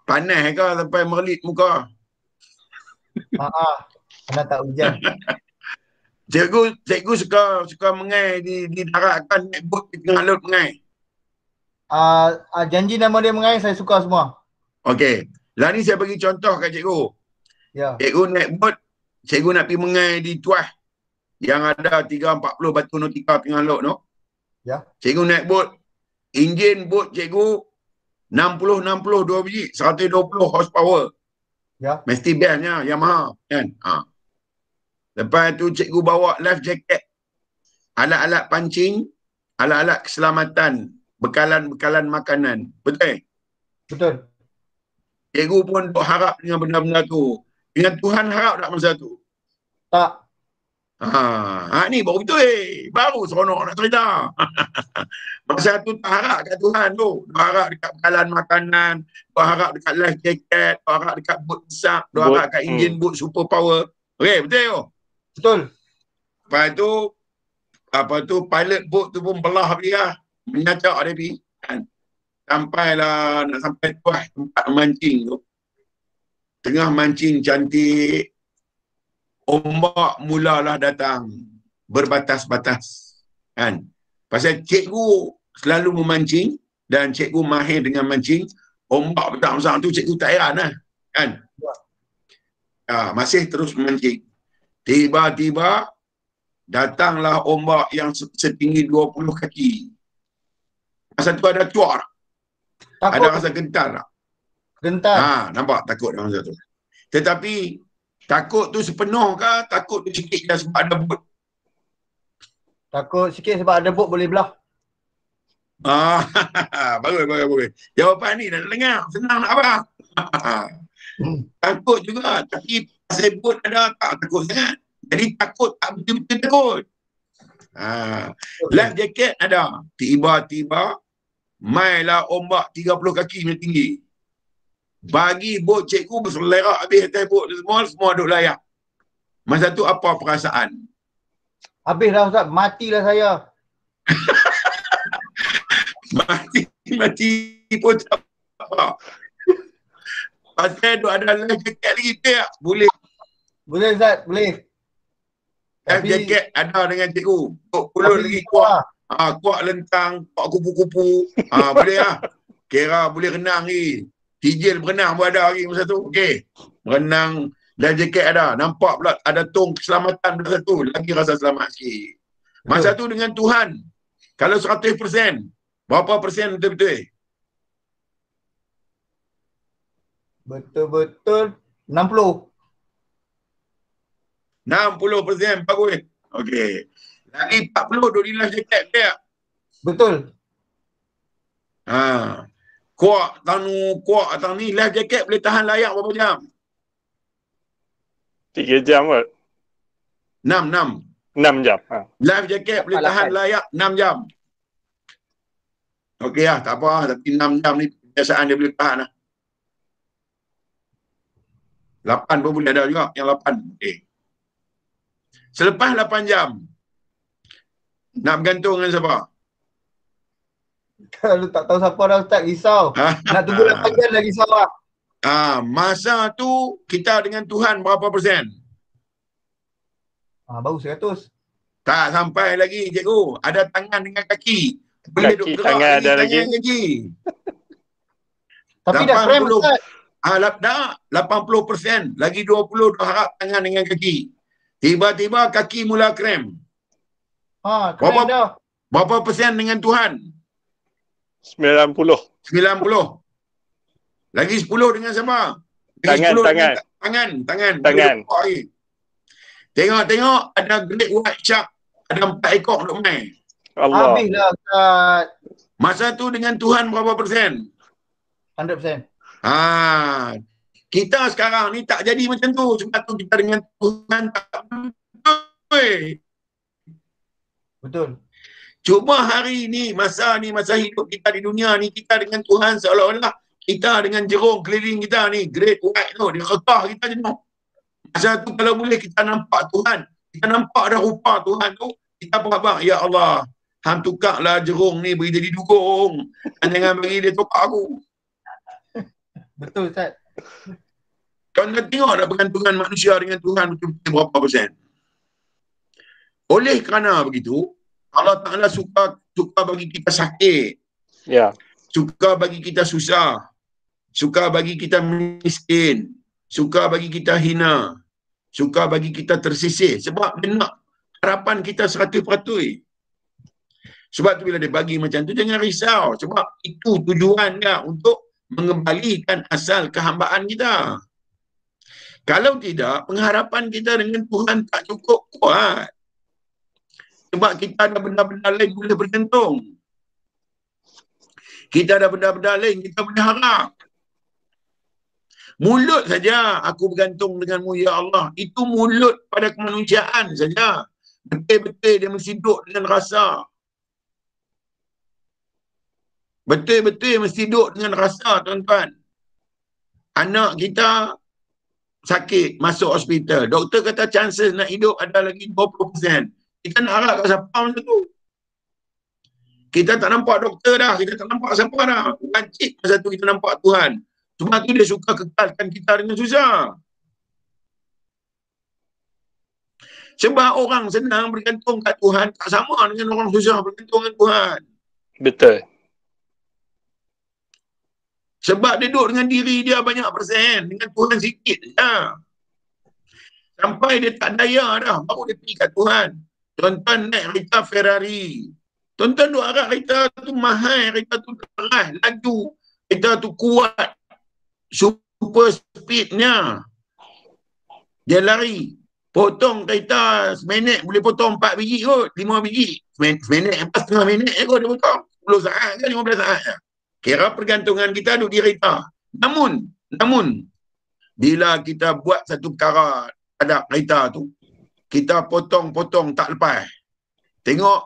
Speaker 1: Panas ke sampai merlit muka?
Speaker 9: Mana tak hujan.
Speaker 1: Cikgu suka mengai di darat kan, naik bot di tengah laut mengai.
Speaker 9: Janji nama dia mengai, saya suka semua.
Speaker 1: Okey. Lah ni saya bagi contoh kat cikgu.
Speaker 9: Ya.
Speaker 1: Cikgu naik bot, cikgu nak pergi mengai di Tuas yang ada 340 batu nautika tengah laut tu.
Speaker 9: Ya.
Speaker 1: Cikgu naik bot, enjin bot cikgu 60 2 biji, 120 horsepower.
Speaker 9: Ya.
Speaker 1: Mesti bestnya Yamaha kan. Lepas tu cikgu bawa life jacket, alat-alat pancing, alat-alat keselamatan, bekalan-bekalan makanan. Betul?
Speaker 9: Betul.
Speaker 1: Cikgu pun harap dengan benda-benda tu. Dengan Tuhan harap tak masa tu?
Speaker 9: Tak.
Speaker 1: Ni baru betul baru seronok nak cerita. Masa tu tak harap kat Tuhan tu. Dia harap dekat bekalan makanan, dia harap dekat life jacket, dia harap dekat bot besar, dia harap kat enjin bot super power. Okey, betul tu?
Speaker 9: Betul.
Speaker 1: Lepas tu pilot boat tu pun belah pergi lah. Menyacak dia pergi kan. Sampailah nak sampai Tuas tempat memancing tu. Tengah mancing cantik, ombak mulalah datang berbatas-batas kan. Pasal cikgu selalu memancing dan cikgu mahir dengan mancing, ombak besar-besar tu cikgu tak heran lah kan. Masih terus memancing. Tiba-tiba datanglah ombak yang setinggi 20 kaki. Masa tu ada cuak tak? Ada rasa gentar tak?
Speaker 9: Gentar.
Speaker 1: Nampak takut masa tu. Tetapi takut tu sepenuh ke? Takut tu sikit dah sebab ada bot?
Speaker 9: Takut sikit sebab ada bot boleh belah.
Speaker 1: Bagus. Jawapan ni nak dengar. Senang nak apa? Takut juga. Tapi pasal bot ada tak takut sangat. Jadi takut tak betul-betul takut. Life jacket ada. Tiba-tiba mailah ombak 30 kaki yang tinggi. Bagi bot cikgu berselerak habis atas bot semua duk layak. Masa tu apa perasaan?
Speaker 9: Habis dah Ustaz, matilah saya. Mati
Speaker 1: pun tak apa. Pasal duk ada life jacket lagi tak? Boleh
Speaker 9: Ustaz, boleh.
Speaker 1: Life jacket ada dengan cikgu. Tok pulun lagi kuat. Kuat lentang, kuat kupu-kupu. Boleh lah. Kira boleh renang lagi. Tijil berenang pun ada lagi masa tu. Okey. Berenang, life jacket ada. Nampak pula ada tong keselamatan masa tu. Lagi rasa selamat sikit. Masa tu dengan Tuhan, kalau 100%, berapa persen betul-betul?
Speaker 9: Betul-betul 60.
Speaker 1: 60% bagus. Okey. Lagi 40 duk di life jacket dia.
Speaker 9: Betul.
Speaker 1: Kuak tang ni life jacket boleh tahan layak berapa jam?
Speaker 8: 3 jam kot.
Speaker 1: 6
Speaker 8: 6 jam.
Speaker 1: Life jacket boleh tahan layak 6 jam. Okey lah, tak apa lah. Tapi 6 jam ni kebiasaan dia boleh tahan lah. 8 pun boleh ada juga. Yang 8. Okay. Selepas 8 jam, nak bergantung dengan siapa?
Speaker 9: Kalau tak tahu siapa dah Ustaz, risau. Nak tunggu 8 jam lagi risau lah.
Speaker 1: Masa tu kita dengan Tuhan berapa persen?
Speaker 9: Baru 100.
Speaker 1: Tak sampai lagi cikgu. Ada tangan dengan kaki. Boleh duk gerak
Speaker 8: tangan
Speaker 1: lagi,
Speaker 8: ada
Speaker 1: tangan
Speaker 8: lagi.
Speaker 1: lagi.
Speaker 9: Tapi dah krem Ustaz.
Speaker 1: Dah 80%. Lagi 20 dah harap tangan dengan kaki. Tiba-tiba kaki mula krem.
Speaker 9: Krem dah.
Speaker 1: Berapa persen dengan Tuhan?
Speaker 8: 90.
Speaker 1: 90. Lagi 10 dengan siapa? Lagi
Speaker 8: Tangan,
Speaker 1: 10
Speaker 8: tangan.
Speaker 1: Dengan tangan.
Speaker 8: Tangan.
Speaker 1: Tengok ada great white shark. Ada 4 ekor duk main.
Speaker 8: Allah.
Speaker 9: Habislah Ustaz.
Speaker 1: Masa tu dengan Tuhan berapa persen?
Speaker 9: 100%.
Speaker 1: Kita sekarang ni tak jadi macam tu. Sebab tu kita dengan Tuhan tak betul.
Speaker 9: Betul.
Speaker 1: Cuma hari ni, masa hidup kita di dunia ni, kita dengan Tuhan seolah-olah kita dengan jerung keliling kita ni, great white tu, dia rekah kita jenuh. Masa tu kalau boleh kita nampak Tuhan, kita nampak dah rupa Tuhan tu, kita berabang, ya Allah, hang tukarlah jerung ni bagi jadi dugong. Jangan bagi dia tukar aku.
Speaker 9: Betul Ustaz.
Speaker 1: Kau nak tengok dah pergantungan manusia dengan Tuhan betul-betul berapa persen. Oleh kerana begitu, Allah Ta'ala suka bagi kita sakit.
Speaker 8: Ya.
Speaker 1: Suka bagi kita susah. Suka bagi kita miskin. Suka bagi kita hina. Suka bagi kita tersisih. Sebab dia nak harapan kita 100%. Sebab tu bila dia bagi macam tu, jangan risau. Sebab itu tujuan dia untuk mengembalikan asal kehambaan kita. Kalau tidak, pengharapan kita dengan Tuhan tak cukup kuat. Sebab kita ada benda-benda lain boleh bergantung. Kita ada benda-benda lain kita boleh harap. Mulut saja aku bergantung denganmu ya Allah. Itu mulut pada kemanusiaan saja. Betul-betul dia mesti duduk dengan rasa. Betul-betul mesti duduk dengan rasa tuan-tuan. Anak kita sakit, masuk hospital. Doktor kata chances nak hidup ada lagi 20%. Kita nak harap kat siapa macam tu? Kita tak nampak doktor dah. Kita tak nampak siapa dah. Wajib masa tu kita nampak Tuhan. Sebab tu dia suka kekalkan kita dengan susah. Sebab orang senang bergantung kat Tuhan tak sama dengan orang susah bergantung dengan Tuhan.
Speaker 8: Betul.
Speaker 1: Sebab dia duduk dengan diri dia banyak persen. Dengan Tuhan sikit je. Sampai dia tak daya dah. Baru dia pergi kat Tuhan. Tuan-tuan naik kereta Ferrari. Tuan-tuan duk harap kereta tu mahal. Kereta tu keras, laju. Kereta tu kuat. Super speednya. Dia lari. Potong kereta seminit boleh potong 4 biji kot. 5 biji. Seminit, setengah minit je kot dia potong. 10 saat ke 15 saat je. Kira pergantungan kita duduk di kereta. Namun, bila kita buat satu perkara ada kereta tu, kita potong-potong tak lepas. Tengok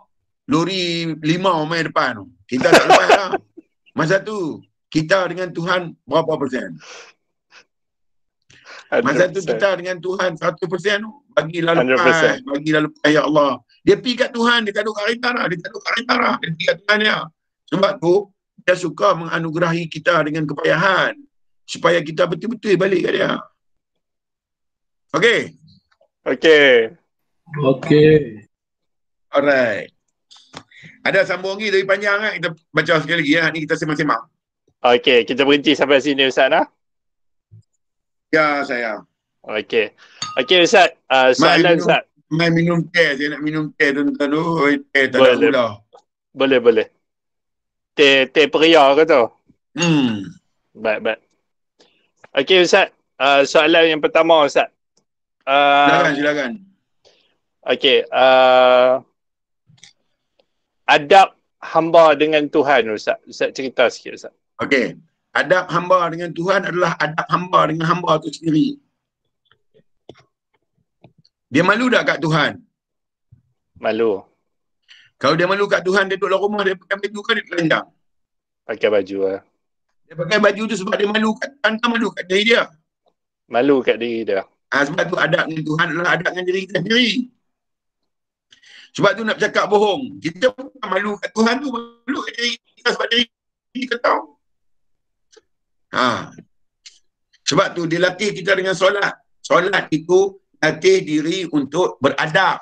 Speaker 1: lori 5 main depan tu. Kita tak lepas lah. Masa tu, kita dengan Tuhan berapa persen?
Speaker 8: 100%.
Speaker 1: Masa tu kita dengan Tuhan 100% tu. Bagilah lepas.
Speaker 8: 100%.
Speaker 1: Bagilah lepas, ya Allah. Dia pergi kat Tuhan, dia tak duduk kat kereta dah. Dia pergi kat Tuhan dia. Sebab tu, dia suka menganugerahi kita dengan kepayahan. Supaya kita betul-betul balik kat dia. Okey?
Speaker 8: Okey.
Speaker 1: Alright. Ada sambung lagi lebih panjang kan? Kita baca sekali lagi ya. Ni kita sembang-sembang.
Speaker 8: Okey, kita berhenti sampai sini Ustaz lah.
Speaker 1: Ya, saya.
Speaker 8: Okey. Okey Ustaz, soalan Ustaz.
Speaker 1: Mai minum teh. Saya nak minum teh tuan-tuan. Teh tak ada gula.
Speaker 8: Boleh. Teh peria ke tu? Baik. Okey Ustaz, soalan yang pertama Ustaz.
Speaker 1: Silakan.
Speaker 8: Okey, adab hamba dengan Tuhan, Ustaz. Ustaz cerita sikit, Ustaz.
Speaker 1: Okey. Adab hamba dengan Tuhan adalah adab hamba dengan hamba tu sendiri. Dia malu tak kat Tuhan?
Speaker 8: Malu.
Speaker 1: Kalau dia malu kat Tuhan, dia duduk dalam rumah, dia pakai baju kan dia telanjang.
Speaker 8: Pakai baju lah.
Speaker 1: Dia pakai baju tu sebab dia malu kat Tuhan, kan malu kat diri dia.
Speaker 8: Malu kat diri dia.
Speaker 1: Sebab tu adab dengan Tuhan adalah adab dengan diri kita sendiri. Sebab tu nak bercakap bohong. Kita bukan malu kat Tuhan tu, malu kat diri kita sebab diri kita tahu. Sebab tu dia latih kita dengan solat. Solat itu latih diri untuk beradab.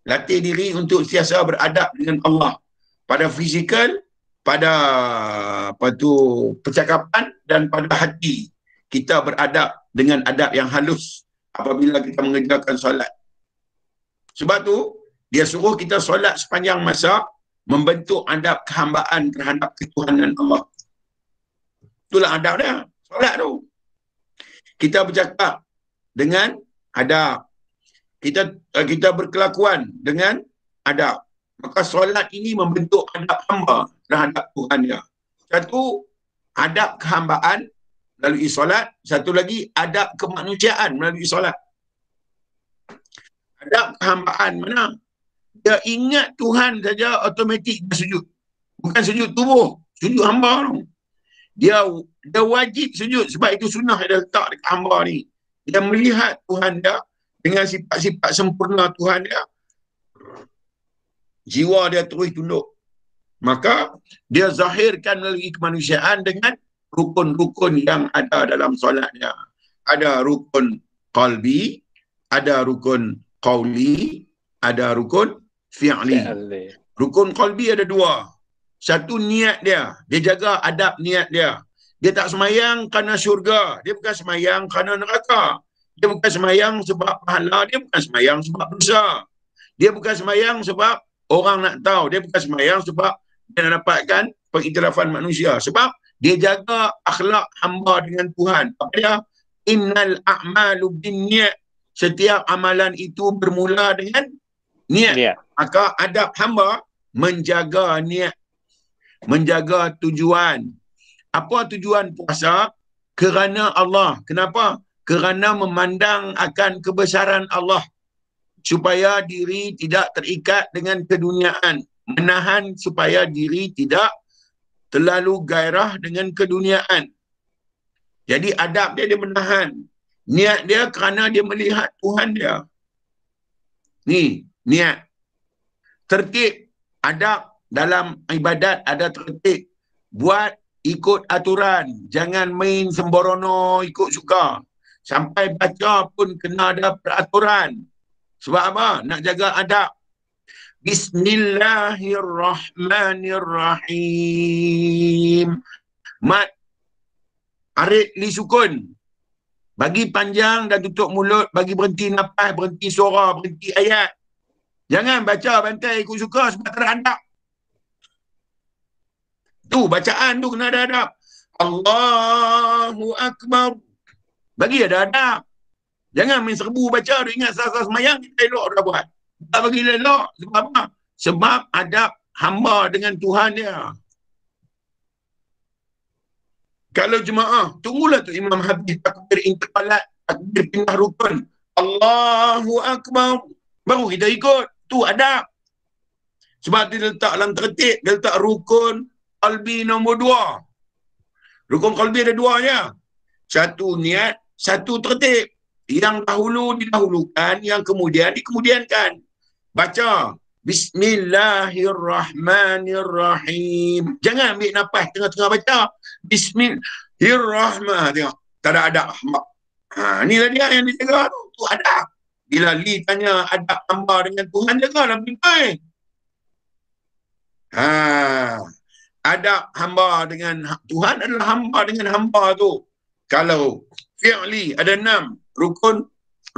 Speaker 1: Latih diri untuk siasa beradab dengan Allah. Pada fizikal, pada percakapan dan pada hati. Kita beradab dengan adab yang halus apabila kita mengerjakan solat. Sebab tu, dia suruh kita solat sepanjang masa membentuk adab kehambaan terhadap ketuhanan Allah. Itulah adab dia, solat tu. Kita bercakap dengan adab. Kita berkelakuan dengan adab. Maka solat ini membentuk adab hamba terhadap Tuhan dia. Satu, adab kehambaan melalui solat. Satu lagi, adab kemanusiaan melalui solat. Adab kehambaan mana? Dia ingat Tuhan saja automatik dia sujud. Bukan sujud tubuh, sujud hamba tu. Dia wajib sujud sebab itu sunnah dia letak dekat hamba ni. Dia melihat Tuhan dia dengan sifat-sifat sempurna Tuhan dia. Jiwa dia terus tunduk. Maka dia zahirkan melalui kemanusiaan dengan rukun-rukun yang ada dalam solat dia. Ada rukun qalbi, ada rukun qauli, ada rukun fi'li. Rukun qalbi ada dua. Satu, niat dia. Dia jaga adab niat dia. Dia tak semayang kerana syurga. Dia bukan semayang kerana neraka. Dia bukan semayang sebab pahala. Dia bukan semayang sebab dosa. Dia bukan semayang sebab orang nak tahu. Dia bukan semayang sebab dia nak dapatkan pengiktirafan manusia. Sebab dia jaga akhlak hamba dengan Tuhan. Apa dia? Innal a'malu binniyat. Setiap amalan itu bermula dengan niat. Maka adab hamba menjaga niat. Menjaga tujuan. Apa tujuan puasa? Kerana Allah. Kenapa? Kerana memandang akan kebesaran Allah. Supaya diri tidak terikat dengan keduniaan. Menahan supaya diri tidak terlalu gairah dengan keduniaan. Jadi adab dia, dia menahan. Niat dia kerana dia melihat Tuhan dia. Ni, niat. Tertib, adab dalam ibadat ada tertib. Buat ikut aturan. Jangan main sembrono ikut suka. Sampai baca pun kena ada peraturan. Sebab apa? Nak jaga adab. Bismillahirrahmanirrahim. Mat arid li sukun. Bagi panjang dan tutup mulut, bagi berhenti nafas, berhenti suara, berhenti ayat. Jangan baca bantai ikut suka sebab tak ada adab. Tu bacaan tu kena ada adab. Allahu Akbar. Bagi ada adab. Jangan main serbu baca, dia ingat sah-sah semayang, kita elok dah buat. Tak bagi elok. Sebab apa? Sebab adab hamba dengan Tuhan dia. Kalau jemaah, tunggulah tu Imam habis takbir intiqalat, takbir pindah rukun. Allahu Akbar. Baru kita ikut. Tu adab. Sebab dia letak dalam tertib, dia letak rukun qalbi nombor 2. Rukun qalbi ada 2 je. Satu niat, satu tertib. Yang dahulu didahulukan, yang kemudian dikemudiankan. Baca. Bismillahirrahmanirrahim. Jangan ambil nafas tengah-tengah baca. Bismillahirrahmanirrahim. Tengok. Tak ada adab. Inilah dia yang dijaga tu. Tu adab. Bila Li tanya adab hamba dengan Tuhan, jagalah betul. Adab hamba dengan Tuhan adalah hamba dengan hamba tu. Kalau fi'li ada 6,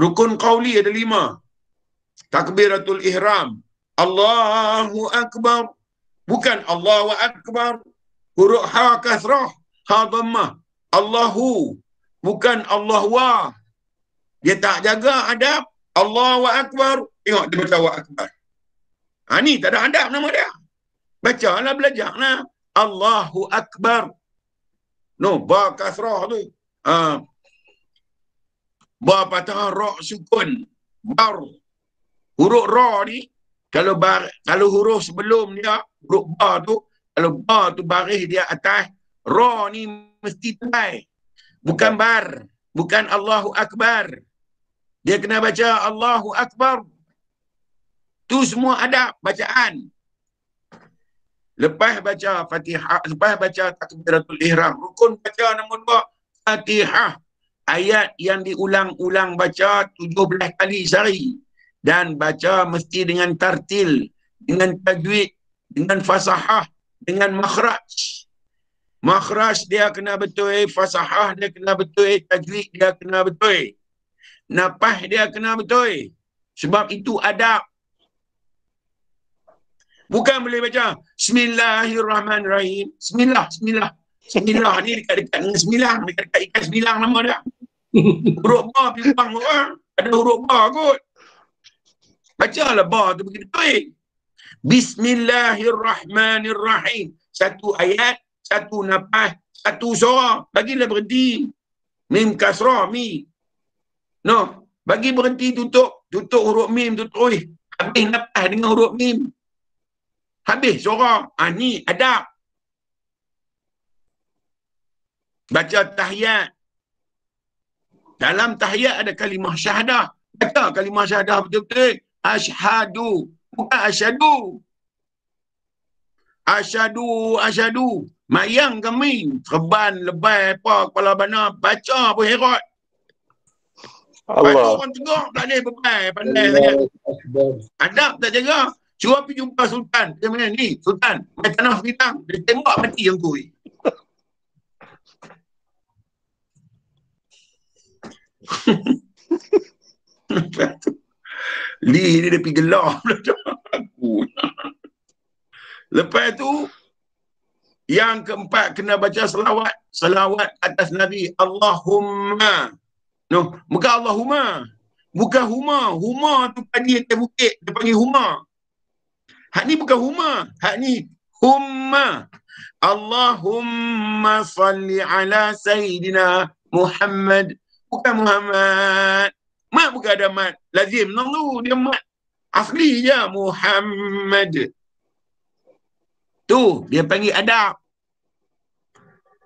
Speaker 1: rukun qauli ada 5. Takbiratul ihram, Allahu Akbar. Bukan Allahu Akbar. Huruf ha kasrah, ha dhammah. Allahu. Bukan Allahwa. Dia tak jaga adab. Allahu Akbar. Tengok dia baca wa akbar. Ni tak ada adab nama dia. Bacalah, belajarlah. Allahu Akbar. No, ba kasrah tu. Ba patah ra sukun. Bar. Huruf ra ni kalau huruf sebelum dia, huruf ba tu, kalau ba tu baris dia atas, ra ni mesti tebai. Bukan bar, bukan Allahu Akbar. Dia kena baca Allahu Akbar. Tu semua adab bacaan. Lepas baca Fatihah, lepas baca takbiratul ihram, rukun baca nombor 2 Fatihah. Ayat yang diulang-ulang baca 17 kali sehari. Dan baca mesti dengan tartil, dengan tajwid, dengan fasahah, dengan makhraj. Makhraj dia kena betul, fasahah dia kena betul, tajwid dia kena betul. Nafas dia kena betul. Sebab itu adab. Bukan boleh baca Bismillahirrahmanirrahim. Bismillah ni dekat-dekat dengan sembilang, dekat-dekat ikan sembilang nama dia. Huruf ba pimpang orang. Ada huruf ba kot. Bacalah ba tu begitu. Bismillahirrahmanirrahim. Satu ayat, satu nafas, satu suara. Bagilah berhenti. Mim kasrah, mi. No, bagi berhenti, tutup huruf mim tu terus. Habis nafas dengan huruf mim. Habis suara. Ni adab. Baca tahiyat. Dalam tahiyat ada kalimah syahadah. Baca kalimah syahadah betul-betul. Asyhadu. Bukan asyhadu. Asyhadu. Mayang kami. Serban, lebay, apa, kepala bana. Baca pun herat. Allah. Orang tengok tak boleh bebai. Pandai sangat. Adab tak jaga. Cuba pergi jumpa Sultan. Dia mana ni? Sultan. Main tanah bintang. Dia tembak mati yang kui. Li ni dia pergi gelar. Lepas tu, yang keempat kena baca selawat. Selawat atas Nabi. Allahumma. No, bukan Allahumma. Bukan huma. Huma tu padi atas bukit. Dia panggil huma. Hak ni bukan huma. Hak ni humma. Allahumma salli ala Sayyidina Muhammad. Bukan Muhammad. Mat bukan ada mat. Lazim. Nunggu dia mat. Asli je. Muhammad. Tu. Dia panggil adab.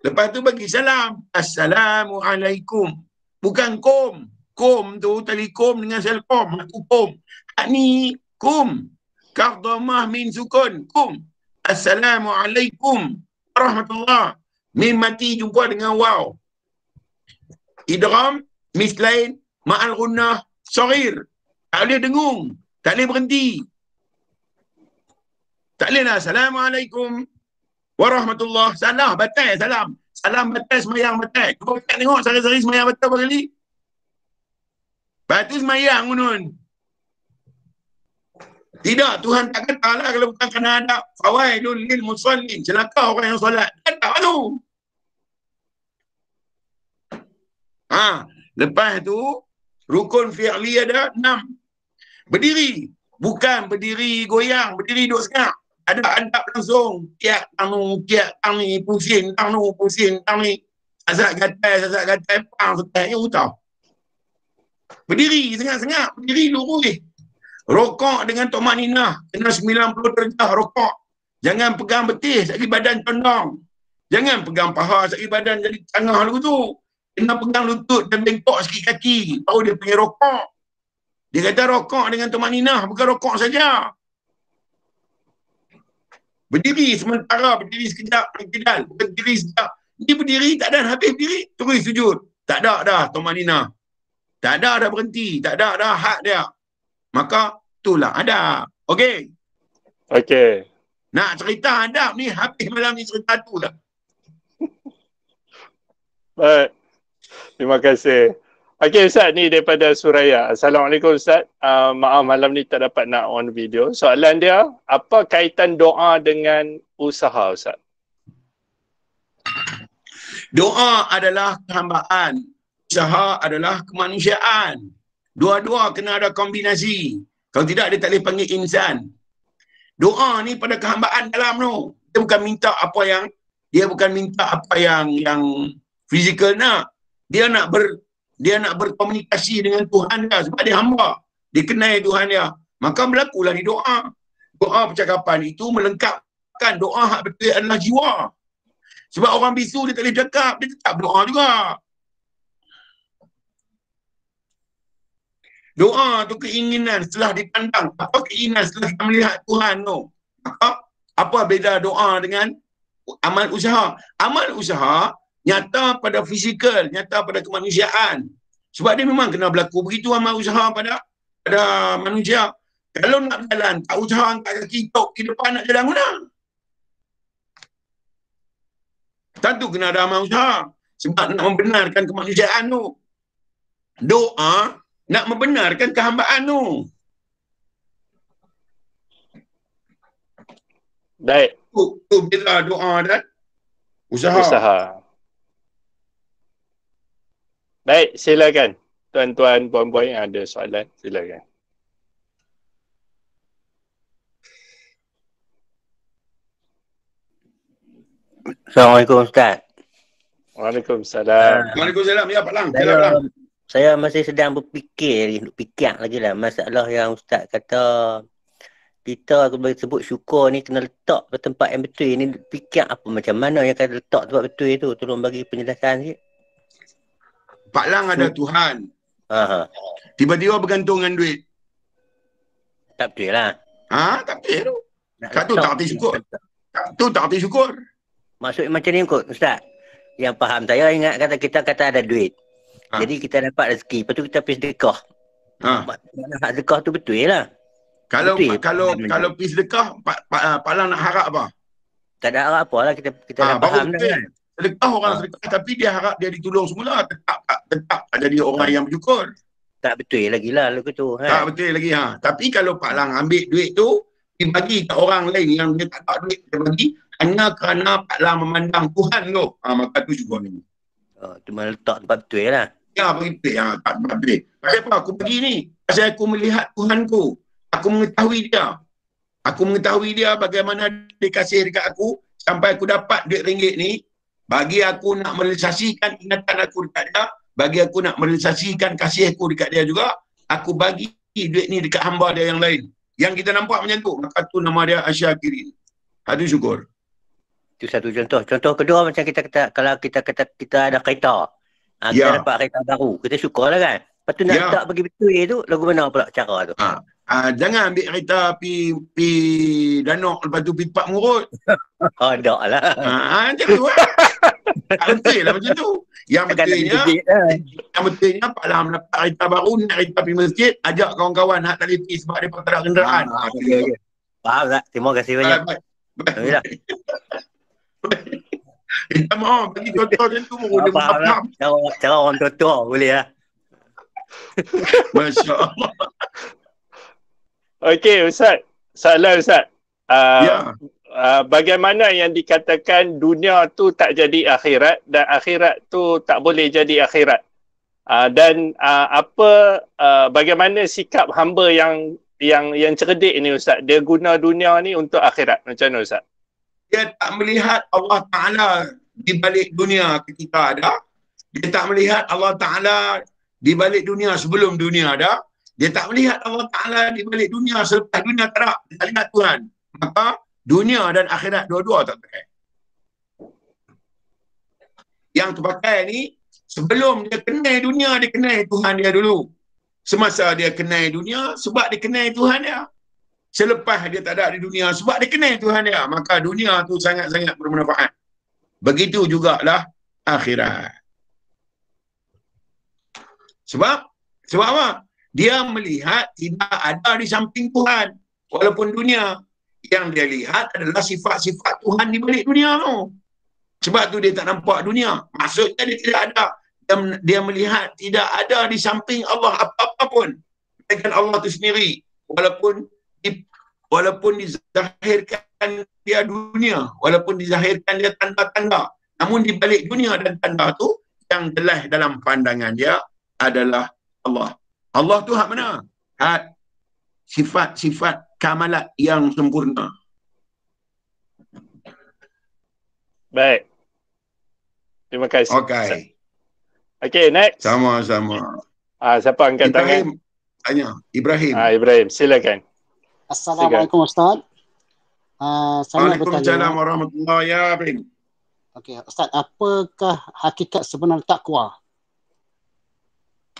Speaker 1: Lepas tu bagi salam. Assalamualaikum. Bukan kum. Kum tu telekom dengan selkom. Aku kum. Hak ni kum. Kardamah min sukun. Kum. Assalamualaikum warahmatullah. Min mati jumpa dengan waw. Idram, mislain, ma'al gunnah, sarir. Tak boleh dengung. Tak boleh berhenti. Tak boleh lah. Assalamualaikum warahmatullah. Salah, batal salam. Salam batal, semayang batal. Kau tak tengok sehari-hari semayang batal berapa kali? Lepas tu semayang unun. Tidak, Tuhan tak kata lah kalau bukan kena adab. Fawailul lil musallin. Celaka orang yang solat. Kata tu. Lepas tu rukun fi'li ada 6. Berdiri. Bukan berdiri goyang, berdiri duduk sekat. Ada adab langsung. Kiak tang ni, pusing tang ni. Sazak gatai, pang setai. Ya utah. Berdiri, sengat-sengat. Berdiri lurus. Rokok dengan tumaninah. Kena 90 derajah rokok. Jangan pegang betis, lagi badan condong. Jangan pegang paha, lagi badan jadi tengah lagu tu. Kena pegang lutut dan bengkok sikit kaki. Baru dia panggil rokok. Dia kata rokok dengan tumaninah, bukan rokok saja. Berdiri sementara, berdiri sekejap, berkidal, berdiri sekejap. Dia berdiri, tak ada habis berdiri, terus sujud. Tak ada dah tumaninah. Tak ada dah berhenti, tak ada dah hak dia. Maka itulah adab. Okey.
Speaker 8: Okey.
Speaker 1: Nak cerita adab ni habis malam ni cerita tu lah.
Speaker 8: Baik. Terima kasih. Okey Ustaz, ni daripada Suraya. Assalamualaikum Ustaz. Maaf malam ni tak dapat nak on video. Soalan dia, apa kaitan doa dengan usaha Ustaz?
Speaker 1: Doa adalah kehambaan. Usaha adalah kemanusiaan. Dua-dua kena ada kombinasi. Kalau tidak, dia tak boleh panggil insan. Doa ni pada kehambaan dalam tu. Dia bukan minta apa yang fizikal nak. Dia nak berkomunikasi dengan Tuhan dia sebab dia hamba. Dia kenal Tuhan dia. Maka berlakulah di doa. Doa percakapan itu melengkapkan doa hak betul adalah jiwa. Sebab orang bisu dia tak boleh cakap, dia tetap doa juga. Doa tu keinginan setelah dipandang. Apa keinginan setelah kita melihat Tuhan tu? Apa beza doa dengan amal usaha? Amal usaha nyata pada fizikal, nyata pada kemanusiaan. Sebab dia memang kena berlaku begitu amal usaha pada manusia. Kalau nak berjalan, tak usaha angkat kaki tok ke depan nak jalan mana? Tentu kena ada amal usaha. Sebab nak membenarkan kemanusiaan tu. Doa nak membenarkan kehambaan tu.
Speaker 8: Baik.
Speaker 1: Tu bila doa dan usaha.
Speaker 8: Baik, silakan. Tuan-tuan, puan-puan yang ada soalan, silakan.
Speaker 10: Assalamualaikum Ustaz.
Speaker 8: Waalaikumsalam.
Speaker 1: Waalaikumsalam. Ya Pak Lang.
Speaker 10: Saya masih sedang berfikir lagi lah masalah yang Ustaz kata kita boleh sebut syukur ni kena letak pada tempat yang betul. Ni fikir apa macam mana yang kena letak tempat betul itu? Tolong bagi penjelasan sikit.
Speaker 1: Pak Lang ada Tuhan. Tiba-tiba bergantung dengan duit.
Speaker 10: Tak betul lah.
Speaker 1: Tak betul tu. Satu tak arti syukur. Tu tak arti syukur.
Speaker 10: Maksudnya macam ni kot Ustaz. Yang faham saya ingat kita kata ada duit. Jadi kita dapat rezeki. Lepas tu kita pergi sedekah. Maknanya hak sedekah tu betul lah.
Speaker 1: Kalau pergi sedekah, Pak Lang nak harap apa?
Speaker 10: Tak ada harap apa lah. Kita dah faham dah kan.
Speaker 1: Sedekah orang sedekah tapi dia harap dia ditolong semula. Tetap jadi orang yang bersyukur.
Speaker 10: Tak betul lagi lah lagu tu.
Speaker 1: Tak betul lagi. Tapi kalau Pak Lang ambil duit tu, dia bagi ke orang lain yang dia tak ada duit, dia bagi hanya kerana Pak Lang memandang Tuhan tu. Maka tu syukur ni.
Speaker 10: Tu meletak tempat betul lah.
Speaker 1: Ya, begitu. Tak betul. Pasal apa aku pergi ni? Pasal aku melihat Tuhanku. Aku mengetahui dia. Aku mengetahui dia bagaimana dia kasih dekat aku sampai aku dapat duit ringgit ni. Bagi aku nak merealisasikan ingatan aku dekat dia. Bagi aku nak merealisasikan kasih aku dekat dia juga. Aku bagi duit ni dekat hamba dia yang lain. Yang kita nampak macam tu. Maka tu nama dia Asyakirin. Itu syukur.
Speaker 10: Itu satu contoh. Contoh kedua macam kita kata, kalau kita kata kita ada kereta. Kita dapat kereta baru. Kita syukur lah kan. Lepas tu nak letak bagi betul tu, lagu mana pula cara tu?
Speaker 1: Jangan ambil kereta pi Danok lepas tu pi Pak Murut.
Speaker 10: Tak lah.
Speaker 1: Macam tu lah. Tak betul lah macam tu. Yang betulnya Pak Lang dapat kereta baru, nak kereta pi masjid, ajak kawan-kawan nak tali pi sebab dia tak ada kenderaan.
Speaker 10: Faham tak? Terima kasih banyak.
Speaker 1: Baik. Minta maaf bagi contoh macam tu pun dia faham.
Speaker 10: Cara orang tua boleh lah.
Speaker 1: Masya Allah.
Speaker 8: Okey Ustaz. Soalan Ustaz. Bagaimana yang dikatakan dunia tu tak jadi akhirat dan akhirat tu tak boleh jadi akhirat? Bagaimana sikap hamba yang cerdik ni Ustaz? Dia guna dunia ni untuk akhirat. Macam mana Ustaz?
Speaker 1: Dia tak melihat Allah Ta'ala di balik dunia ketika ada. Dia tak melihat Allah Ta'ala di balik dunia sebelum dunia ada. Dia tak melihat Allah Ta'ala di balik dunia selepas dunia tak ada. Dia tak lihat Tuhan. Maka dunia dan akhirat dua-dua tak pakai. Yang terpakai ni, sebelum dia kenal dunia, dia kenal Tuhan dia dulu. Semasa dia kenal dunia, sebab dia kenal Tuhan dia. Selepas dia tak ada di dunia, sebab dia kenal Tuhan dia. Maka dunia tu sangat-sangat bermanfaat. Begitu jugalah akhirat. Sebab apa? Dia melihat tidak ada di samping Tuhan. Walaupun dunia yang dia lihat adalah sifat-sifat Tuhan di balik dunia tu. Sebab tu dia tak nampak dunia. Maksudnya dia tidak ada. Dia melihat tidak ada di samping Allah apa-apa pun. Dengan Allah tu sendiri. Walaupun dizahirkan dia dunia. Walaupun dizahirkan dia tanda-tanda. Namun di balik dunia dan tanda tu, yang jelas dalam pandangan dia adalah Allah. Allah tu hak mana? Hak sifat-sifat kamalat yang sempurna.
Speaker 8: Baik. Terima kasih.
Speaker 1: Okey.
Speaker 8: Okey, next.
Speaker 1: Sama-sama.
Speaker 8: Siapa angkat
Speaker 1: Ibrahim
Speaker 8: tangan?
Speaker 1: tanya. Ibrahim.
Speaker 8: Ibrahim, silakan.
Speaker 2: Assalamualaikum Ustaz. Saya nak
Speaker 1: Waalaikumsalam
Speaker 2: bertanya.
Speaker 1: warahmatullahi ya Ibrahim.
Speaker 2: Okey, Ustaz, apakah hakikat sebenar takwa?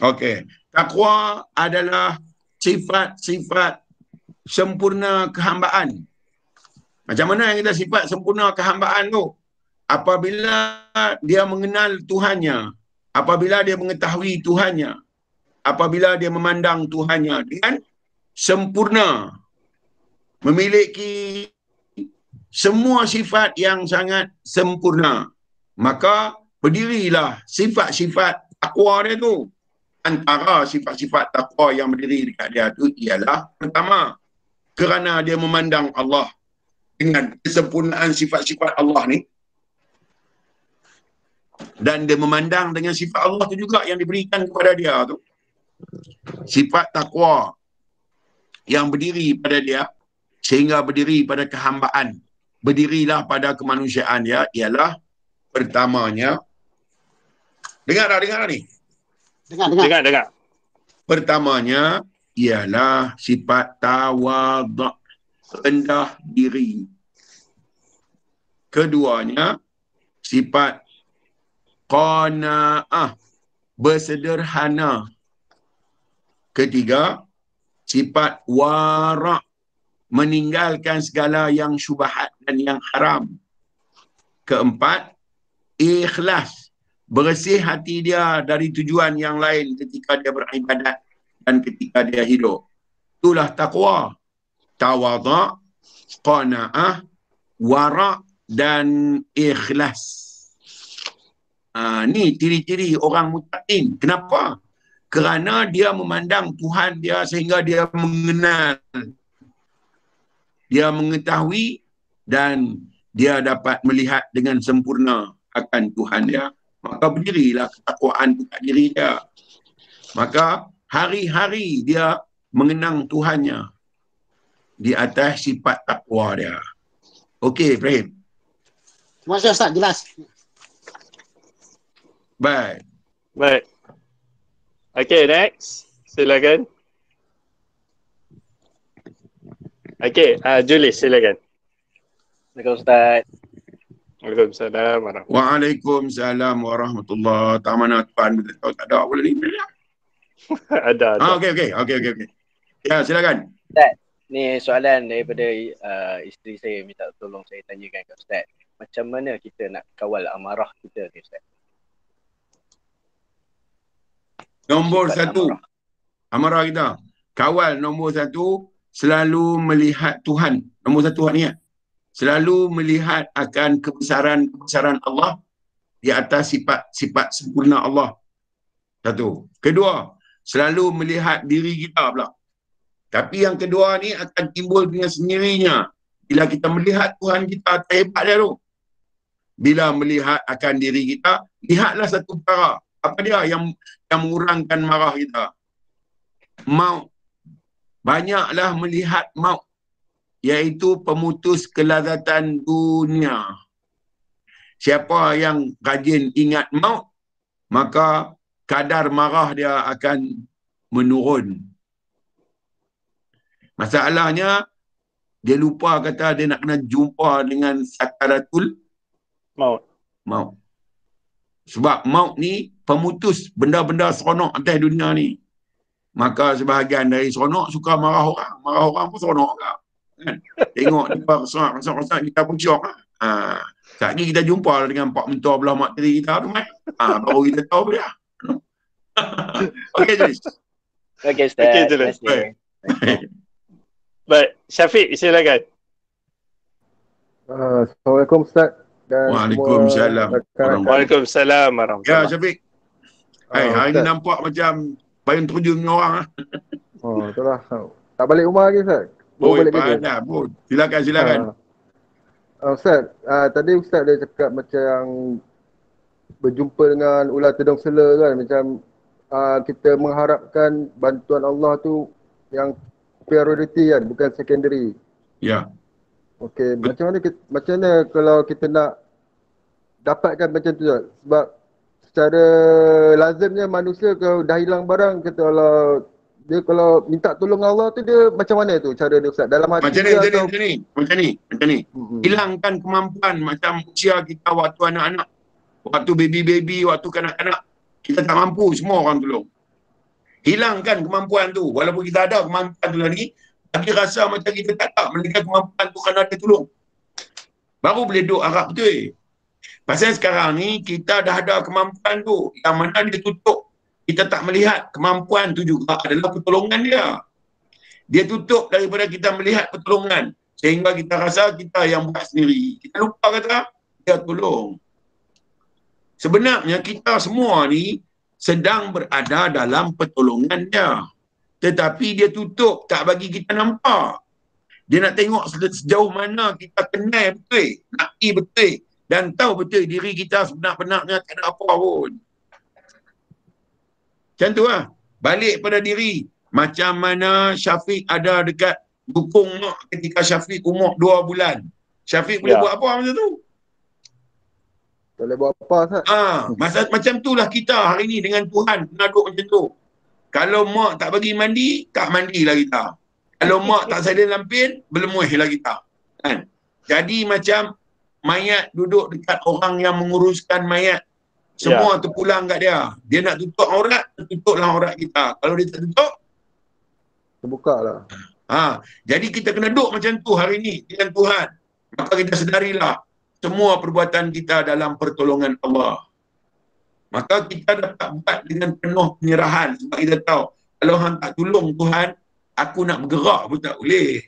Speaker 1: Okey. Takwa adalah sifat-sifat sempurna kehambaan. Macam mana yang kita sifat sempurna kehambaan tu? Apabila dia mengenal Tuhannya, apabila dia mengetahui Tuhannya, apabila dia memandang Tuhannya dengan sempurna, memiliki semua sifat yang sangat sempurna, maka berdirilah sifat-sifat takwa dia tu. Antara sifat-sifat takwa yang berdiri dekat dia tu ialah pertama, kerana dia memandang Allah dengan kesempurnaan sifat-sifat Allah ni, dan dia memandang dengan sifat Allah tu juga yang diberikan kepada dia tu. Sifat takwa yang berdiri pada dia sehingga berdiri pada kehambaan, berdirilah pada kemanusiaan dia ialah pertamanya, dengar ni.
Speaker 8: Dengar.
Speaker 1: Pertamanya ialah sifat tawadhu', rendah diri. Keduanya sifat qanaah, bersederhana. Ketiga, sifat wara', meninggalkan segala yang syubhat dan yang haram. Keempat, ikhlas, bersih hati dia dari tujuan yang lain ketika dia beribadat dan ketika dia hidup. Itulah takwa. Tawadhu', qanaah, wara' dan ikhlas. Ni ciri-ciri orang muttaqin. Kenapa? Kerana dia memandang Tuhan dia sehingga dia mengenal, dia mengetahui dan dia dapat melihat dengan sempurna akan Tuhan dia. Maka berdirilah ketakwaan dekat diri dia. Maka hari-hari dia mengenang Tuhannya di atas sifat takwa dia. Okey, Ibrahim.
Speaker 2: Terima kasih Ustaz, jelas.
Speaker 1: Baik.
Speaker 8: Okey, next. Silakan. Okey, Julis, silakan.
Speaker 3: Assalamualaikum Ustaz.
Speaker 8: Waalaikumsalam warahmatullahi.
Speaker 1: Waalaikumsalam warahmatullahi. Tak mana tuan tahu tak ada boleh ni.
Speaker 8: Ada.
Speaker 1: Okey. Ya, silakan.
Speaker 3: Ustaz, ni soalan daripada isteri saya minta tolong saya tanyakan ke Ustaz. Macam mana kita nak kawal amarah kita ni Ustaz?
Speaker 1: Nombor satu, amarah kita. Kawal nombor satu, selalu melihat Tuhan. Nombor satu ni ya. Selalu melihat akan kebesaran Allah di atas sifat sempurna Allah. Satu. Kedua, selalu melihat diri kita pula. Tapi yang kedua ni akan timbul dengan sendirinya bila kita melihat Tuhan kita hebat dia tu. Bila melihat akan diri kita, lihatlah satu perkara. Apa dia yang mengurangkan marah kita? Maut. Banyaklah melihat maut, iaitu pemutus kelazatan dunia. Siapa yang rajin ingat maut, maka kadar marah dia akan menurun. Masalahnya, dia lupa kata dia nak kena jumpa dengan sakaratul maut. Sebab maut ni pemutus benda-benda seronok atas dunia ni. Maka sebahagian dari seronok suka marah orang. Marah orang pun seronok juga. Kan? Tengok dia rosak-rosak kita pun syok. Sekejap lagi kita jumpa dengan Pak Mentua belah mak tiri kita tu. Baru kita tahu dia. Okey, Julis.
Speaker 3: Okey, Ustaz.
Speaker 8: Okey, Julis. Baik, Syafiq, silakan.
Speaker 11: Assalamualaikum Ustaz. Dan
Speaker 1: Waalaikumsalam.
Speaker 8: Waalaikumsalam warahmatullahi.
Speaker 1: Ya, Syafiq. Hari ni nampak macam payung terjun dengan orang.
Speaker 11: Itulah. Tak balik rumah lagi Ustaz?
Speaker 1: Boleh, dah. Silakan.
Speaker 11: Ustaz, tadi Ustaz dia cakap macam berjumpa dengan ular tedung sela kan. Macam kita mengharapkan bantuan Allah tu yang priority kan, bukan secondary.
Speaker 1: Ya.
Speaker 11: Okey, macam mana kalau kita nak dapatkan macam tu tak? Sebab secara lazimnya manusia kalau dah hilang barang, kata Allah, dia kalau minta tolong Allah tu dia macam mana tu cara dia Ustaz? Dalam hati
Speaker 1: Macam
Speaker 11: dia
Speaker 1: macam ni. Hilangkan kemampuan macam usia kita waktu anak-anak. Waktu baby-baby, waktu kanak-kanak. Kita tak mampu semua orang tolong. Hilangkan kemampuan tu. Walaupun kita ada kemampuan tu lagi, tapi rasa macam kita tak ada. Melainkan kemampuan tu kerana dia tolong. Baru boleh duduk harap betul. Pasal sekarang ni kita dah ada kemampuan tu. Yang mana dia tutup. Kita tak melihat kemampuan tu juga adalah pertolongan dia. Dia tutup daripada kita melihat pertolongan. Sehingga kita rasa kita yang buat sendiri. Kita lupa kata dia tolong. Sebenarnya kita semua ni sedang berada dalam pertolongan dia. Tetapi dia tutup, tak bagi kita nampak. Dia nak tengok sejauh mana kita kenal betul, nak pergi betul dan tahu betul diri kita sebenar-benarnya tak ada apa pun. Macam tu lah. Balik pada diri. Macam mana Syafiq ada dekat dukung mak ketika Syafiq umur 2 bulan. Syafiq boleh buat apa masa tu?
Speaker 11: Boleh buat apa Ustaz?
Speaker 1: Macam itulah kita hari ni dengan Tuhan kena duduk macam tu. Kalau mak tak bagi mandi, tak mandilah kita. Kalau mak tak salin lampin, berlemuihlah kita. Kan? Jadi macam mayat duduk dekat orang yang menguruskan mayat. Semua terpulang kat dia. Dia nak tutup aurat, tutuplah aurat kita. Kalau dia tak tutup,
Speaker 11: terbuka lah.
Speaker 1: Jadi kita kena duduk macam tu hari ni dengan Tuhan. Maka kita sedarilah semua perbuatan kita dalam pertolongan Allah. Maka kita dapat buat dengan penuh penyerahan. Sebab kita tahu, kalau hang tak tolong Tuhan, aku nak bergerak pun tak boleh.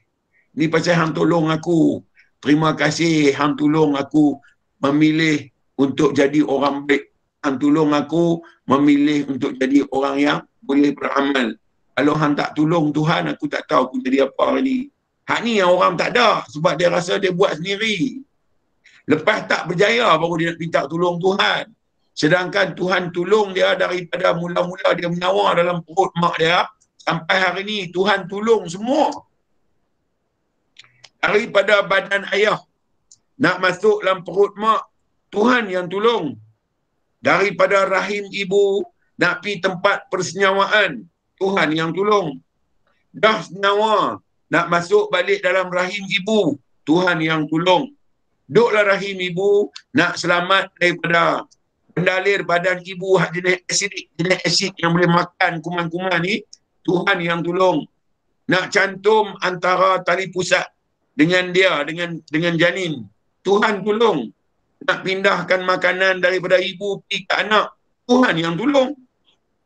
Speaker 1: Ni pasal hang tolong aku. Terima kasih hang tolong aku memilih untuk jadi orang baik. Hang tolong aku memilih untuk jadi orang yang boleh beramal. Kalau hang tak tolong Tuhan, aku tak tahu aku jadi apa hari ni. Hak ni yang orang tak ada sebab dia rasa dia buat sendiri. Lepas tak berjaya baru dia nak minta tolong Tuhan. Sedangkan Tuhan tolong dia daripada mula-mula dia menyawa dalam perut mak dia sampai hari ni Tuhan tolong semua. Daripada badan ayah nak masuk dalam perut mak, Tuhan yang tolong. Daripada rahim ibu nak pergi tempat persenyawaan, Tuhan yang tolong. Dah senyawa nak masuk balik dalam rahim ibu, Tuhan yang tolong. Duduklah rahim ibu nak selamat daripada pendalir badan ibu hak jenis asid yang boleh makan kuman-kuman ni, Tuhan yang tolong. Nak cantum antara tali pusat dengan dia, dengan janin, Tuhan tolong. Nak pindahkan makanan daripada ibu pergi ke anak, Tuhan yang tolong.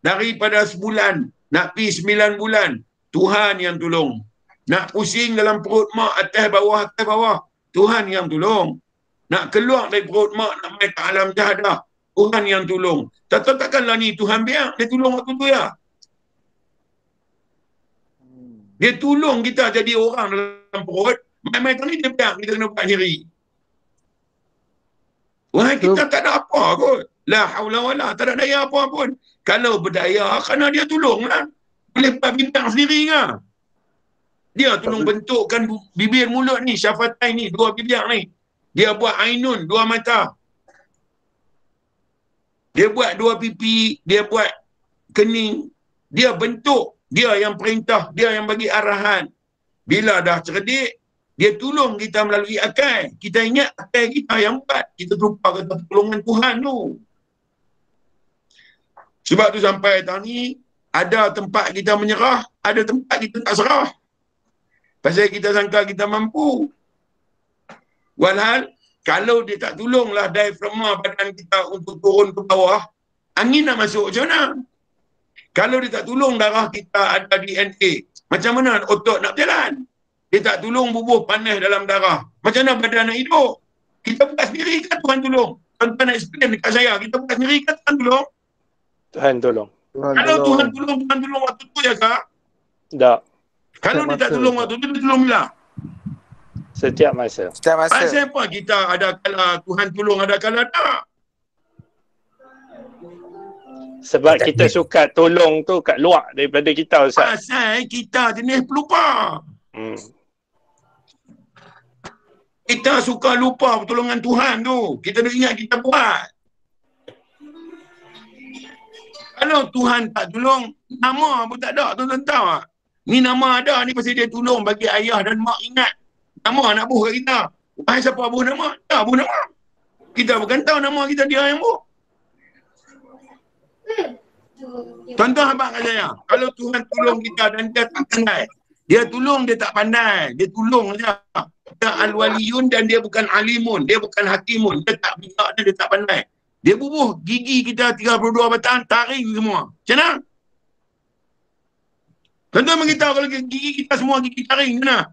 Speaker 1: Daripada sebulan nak pergi 9 bulan, Tuhan yang tolong. Nak pusing dalam perut mak atas bawah, Tuhan yang tolong. Nak keluar dari perut mak nak main ke alam jahadah, Tuhan yang tolong. Takkanlah ni Tuhan biar, dia tolong waktu tu ya. Dia tolong kita jadi orang dalam perut, main-main ni dia biar kita kena buat sendiri. Wah, kita tak ada apa kot. La haula wala, tak ada daya apa pun. Kalau berdaya, kerana dia tolong lah. Boleh buat bintang sendiri kan. Dia tolong bentukkan bibir mulut ni, syafatai ni, 2 bibir ni. Dia buat ainun, 2 mata. Dia buat 2 pipi, dia buat kening. Dia bentuk, dia yang perintah, dia yang bagi arahan. Bila dah cerdik, dia tolong kita melalui akal. Kita ingat akal kita yang buat. Kita lupa kata pertolongan Tuhan tu. Sebab tu sampai tahun ni, ada tempat kita menyerah, ada tempat kita tak serah. Pasal kita sangka kita mampu. Walhal, kalau dia tak tolonglah diafragma badan kita untuk turun ke bawah, angin nak masuk macam mana? Kalau dia tak tolong darah kita ada DNA, macam mana otot nak berjalan? Dia tak tolong bubuh panas dalam darah, macam mana badan nak hidup? Kita buat sendiri kan Tuhan tolong? Tuan-tuan nak explain dekat saya, kita buat sendiri kan Tuhan tolong?
Speaker 8: Tuhan tolong.
Speaker 1: Kalau Tuhan tolong waktu tu ya kak?
Speaker 8: Tak.
Speaker 1: Kalau dia tak tolong waktu tu, dia tolong bila?
Speaker 8: Setiap masa.
Speaker 1: Pasal apa kita ada kala Tuhan tolong, ada kala tak?
Speaker 8: Sebab kita suka tolong tu kat luar daripada kita, Ustaz.
Speaker 1: Pasal kita jenis pelupa. Kita suka lupa pertolongan Tuhan tu. Kita nak ingat kita buat. Kalau Tuhan tak tolong, nama pun tak ada. Tuan-tuan tahu tak? Ni nama ada ni pasal dia tolong bagi ayah dan mak ingat. Nama nak buh kat kita. Wahai siapa buh nama? Tak buh nama. Kita bukan tahu nama kita, dia yang buh. Tuan-tuan abang kat saya, kalau Tuhan tolong kita dan dia tak pandai, dia tolong dia tak pandai, dia tolong saja. Dia al-waliyun dan dia bukan alimun, dia bukan hakimun, dia tak bijak dan dia tak pandai. Dia bubuh gigi kita 32 batang, taring semua. Macam mana? Tuan-tuan beritahu kalau gigi kita semua gigi taring, mana?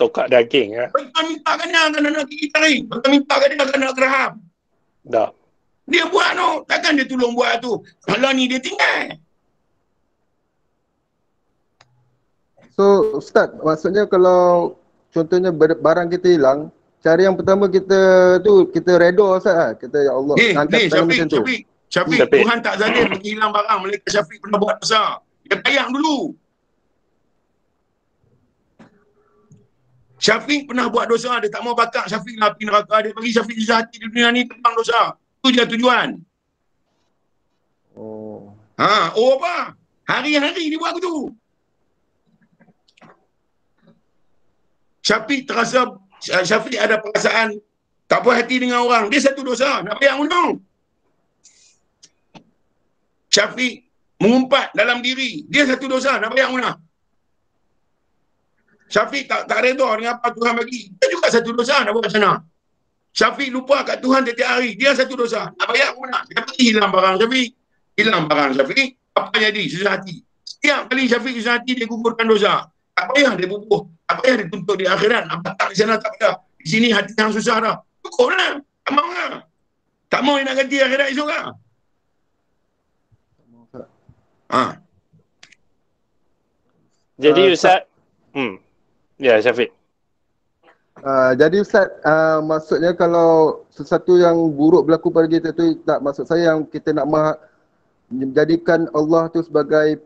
Speaker 8: Tokak daging, ya.
Speaker 1: Tuan-tuan minta kan nak gigi taring, tuan-tuan minta kan dia nak geraham.
Speaker 8: Tak.
Speaker 1: Dia buat tu, takkan dia tolong buat tu. Kalau ni dia tinggal.
Speaker 11: So Ustaz, maksudnya kalau contohnya barang kita hilang, cara yang pertama kita reda, Ustaz lah. Kita ya Allah angkat tangan macam tu.
Speaker 1: Syafiq, Tuhan tak zalim bagi hilang barang. Malaikat Syafiq pernah buat dosa. Dia bayang dulu. Syafiq pernah buat dosa, dia tak mau bakar Syafiq lah api neraka. Dia bagi Syafiq susah hati di dunia ni tentang dosa. Itu je tujuan. Apa? Hari-hari dia buat tu. Syafiq terasa, Syafiq ada perasaan tak puas hati dengan orang. Dia satu dosa, nak bayar undang. Syafiq mengumpat dalam diri. Dia satu dosa, nak bayar undang. Syafiq tak reda dengan apa Tuhan bagi. Dia juga satu dosa, nak buat macam mana? Syafiq lupa kat Tuhan setiap hari. Dia satu dosa. Nak bayar undang. Dia pergi hilang barang Syafiq. Hilang barang Syafiq. Apa jadi? Susah hati. Setiap kali Syafiq susah hati, dia gugurkan dosa. Tak payah dia bubuh. Tak payah dia tuntut di akhirat. Apa tak di sana tak payah. Di sini hati yang susah dah. Cukup lah. Tak mahu lah. Tak mahu dia nak ganti akhirat esok lah.
Speaker 8: Jadi Ustaz. Ya, Syafiq.
Speaker 11: Jadi Ustaz, maksudnya kalau sesuatu yang buruk berlaku pada kita tu, tak maksud saya yang kita nak menjadikan Allah tu sebagai